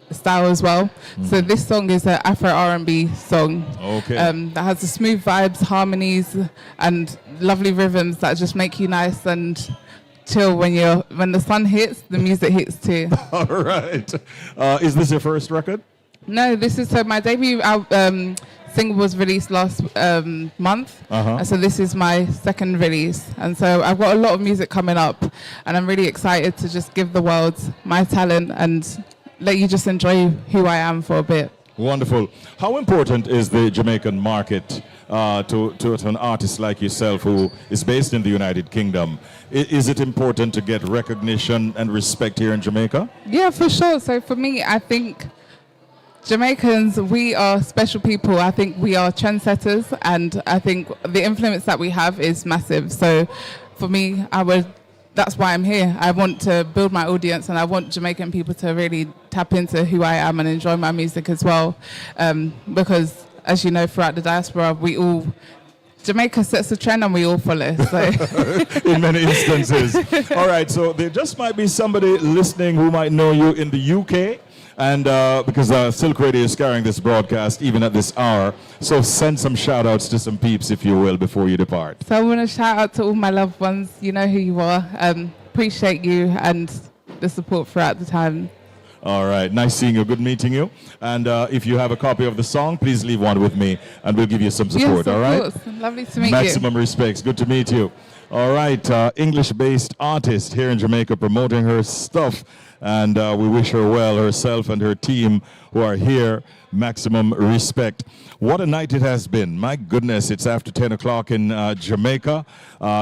style as well. So this song is an Afro R&B song. Okay. That has the smooth vibes, harmonies, and lovely rhythms that just make you nice and chill when the sun hits, the music hits too. All right. Is this your first record? No, this is my debut single was released last month, and so this is my second release. And so I've got a lot of music coming up, and I'm really excited to just give the world my talent and let you just enjoy who I am for a bit. Wonderful. How important is the Jamaican market to an artist like yourself who is based in the United Kingdom? Is it important to get recognition and respect here in Jamaica? Yeah, for sure. So for me, I think Jamaicans, we are special people. I think we are trendsetters, and I think the influence that we have is massive. So for me, that's why I'm here. I want to build my audience, and I want Jamaican people to really tap into who I am and enjoy my music as well. Because, as you know, throughout the diaspora, Jamaica sets the trend and we all follow. So. In many instances. All right, so there just might be somebody listening who might know you in the UK. And because Silk Radio is carrying this broadcast even at this hour, so send some shout outs to some peeps, if you will, before you depart. So I want to shout out to all my loved ones. You know who you are. Appreciate you and the support throughout the time. All right, nice seeing you, good meeting you. And if you have a copy of the song, please leave one with me and we'll give you some support, yes, all right? Course. Lovely to meet Maximum respects, good to meet you. All right, English-based artist here in Jamaica promoting her stuff. And we wish her well, herself and her team who are here. Maximum respect. What a night it has been. My goodness, it's after 10 o'clock in Jamaica.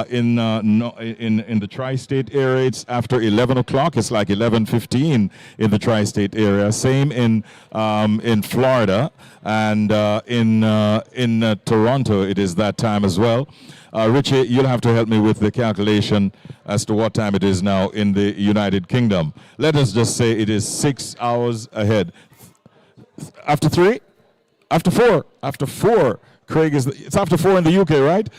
In the tri-state area, it's after 11 o'clock. It's like 11:15 in the tri-state area. Same in Florida, and in Toronto, it is that time as well. Richie, you'll have to help me with the calculation as to what time it is now in the United Kingdom. Let us just say it is 6 hours ahead. After 3? After 4? After 4. Craig it's after 4 in the UK, right?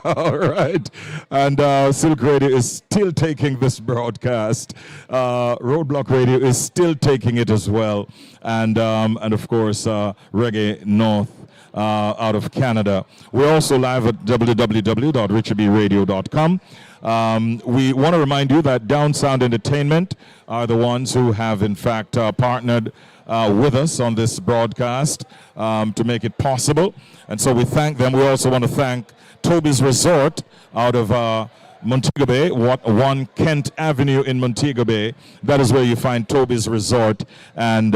All right. And Silk Radio is still taking this broadcast. Roadblock Radio is still taking it as well. And of course, Reggae North out of Canada. We're also live at www.richardradio.com. We want to remind you that Down Sound Entertainment are the ones who have, in fact, partnered with us on this broadcast to make it possible. And so we thank them. We also want to thank Toby's Resort out of Montego Bay, 1 Kent Avenue in Montego Bay. That is where you find Toby's Resort. And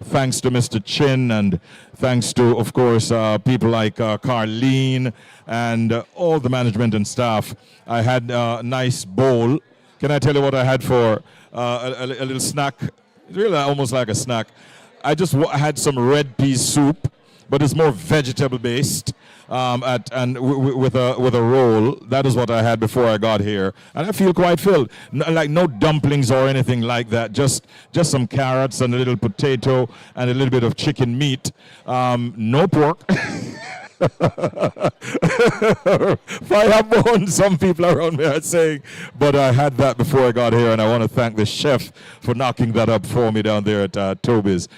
thanks to Mr. Chin, and thanks to, of course, people like Carleen and all the management and staff. I had a nice bowl. Can I tell you what I had for a little snack? It's really almost like a snack. I just had some red pea soup, but it's more vegetable based. With a roll. That is what I had before I got here, and I feel quite filled. Like no dumplings or anything like that. Just some carrots and a little potato and a little bit of chicken meat. No pork. Fire bone, some people around me are saying, but I had that before I got here, and I want to thank the chef for knocking that up for me down there at Toby's.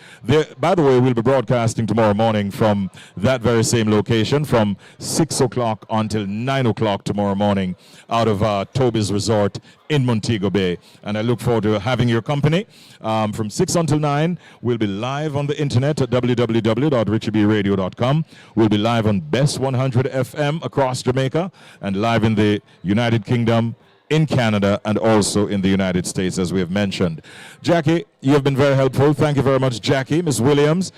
By the way, we'll be broadcasting tomorrow morning from that very same location from 6 o'clock until 9 o'clock tomorrow morning out of Toby's Resort, in Montego Bay. And I look forward to having your company. From 6 until 9, we'll be live on the internet at www.richiebradio.com. We'll be live on Best 100 FM across Jamaica and live in the United Kingdom, in Canada, and also in the United States, as we have mentioned. Jackie, you have been very helpful. Thank you very much, Jackie. Ms. Williams.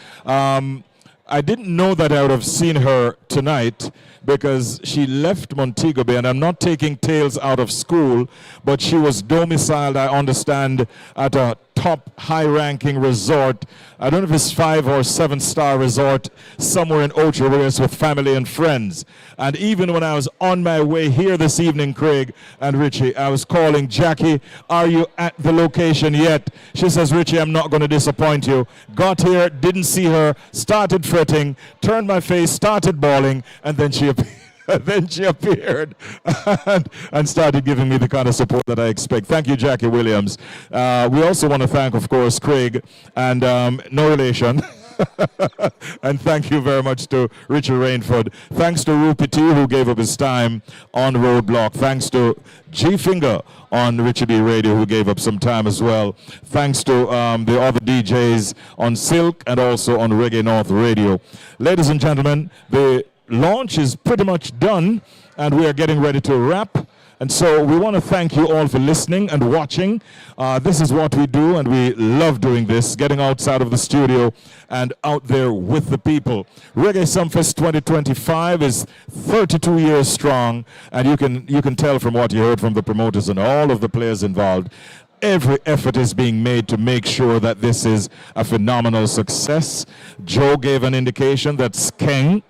I didn't know that I would have seen her tonight because she left Montego Bay, and I'm not taking tales out of school, but she was domiciled, I understand, at a top high-ranking resort. I don't know if it's 5 or 7-star resort somewhere in Ocho Rios with family and friends. And even when I was on my way here this evening, Craig and Richie, I was calling Jackie, are you at the location yet? She says, Richie, I'm not going to disappoint you. Got here, didn't see her, started fretting, turned my face, started bawling, and then she appeared. Then she appeared and started giving me the kind of support that I expect. Thank you, Jackie Williams. We also want to thank, of course, Craig and no relation. And thank you very much to Richard Rainford. Thanks to Rupi T, who gave up his time on Roadblock. Thanks to G Finger on Richie B Radio, who gave up some time as well. Thanks to the other DJs on Silk and also on Reggae North Radio. Ladies and gentlemen, the launch is pretty much done, and we are getting ready to wrap. And so we want to thank you all for listening and watching. This is what we do, and we love doing this, getting outside of the studio and out there with the people. Reggae Sumfest 2025 is 32 years strong, and you can tell from what you heard from the promoters and all of the players involved. Every effort is being made to make sure that this is a phenomenal success. Joe gave an indication that Skeng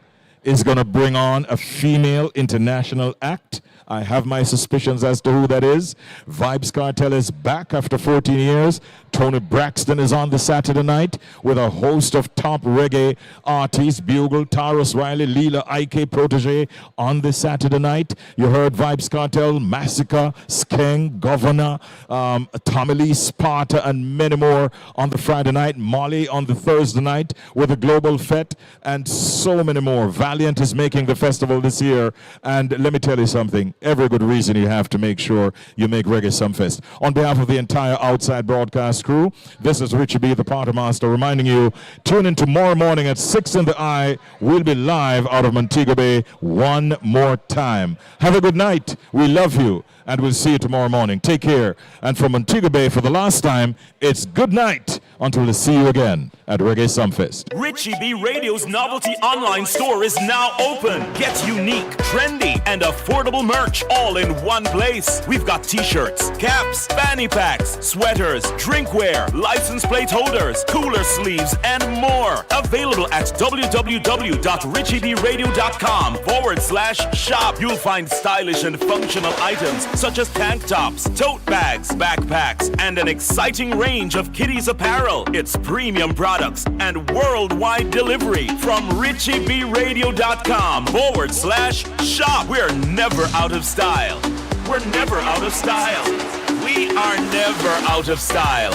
is going to bring on a female international act. I have my suspicions as to who that is. Vibes Cartel is back after 14 years. Tony Braxton is on the Saturday night with a host of top reggae artists, Bugle, Taurus Riley, Leela, IK Protege on the Saturday night. You heard Vibes Cartel, Massacre, Skeng, Governor, Tommy Lee, Sparta, and many more on the Friday night. Molly on the Thursday night with a Global Fete, and so many more. Valiant is making the festival this year, and let me tell you something. Every good reason you have to make sure you make Reggae Sumfest. On behalf of the entire Outside Broadcast crew, this is Richie B, the Party Master, reminding you, tune in tomorrow morning at 6 in the eye. We'll be live out of Montego Bay one more time. Have a good night. We love you, and we'll see you tomorrow morning. Take care. And from Montego Bay, for the last time, it's good night until we see you again at Reggae Sumfest. Richie B Radio's novelty online store is now open. Get unique, trendy, and affordable merch all in one place. We've got t-shirts, caps, fanny packs, sweaters, drinkware, license plate holders, cooler sleeves, and more. Available at www.richiebradio.com/shop. You'll find stylish and functional items such as tank tops, tote bags, backpacks, and an exciting range of kiddies apparel. It's premium products and worldwide delivery from richiebradio.com/shop. We're never out of style. We're never out of style. We are never out of style.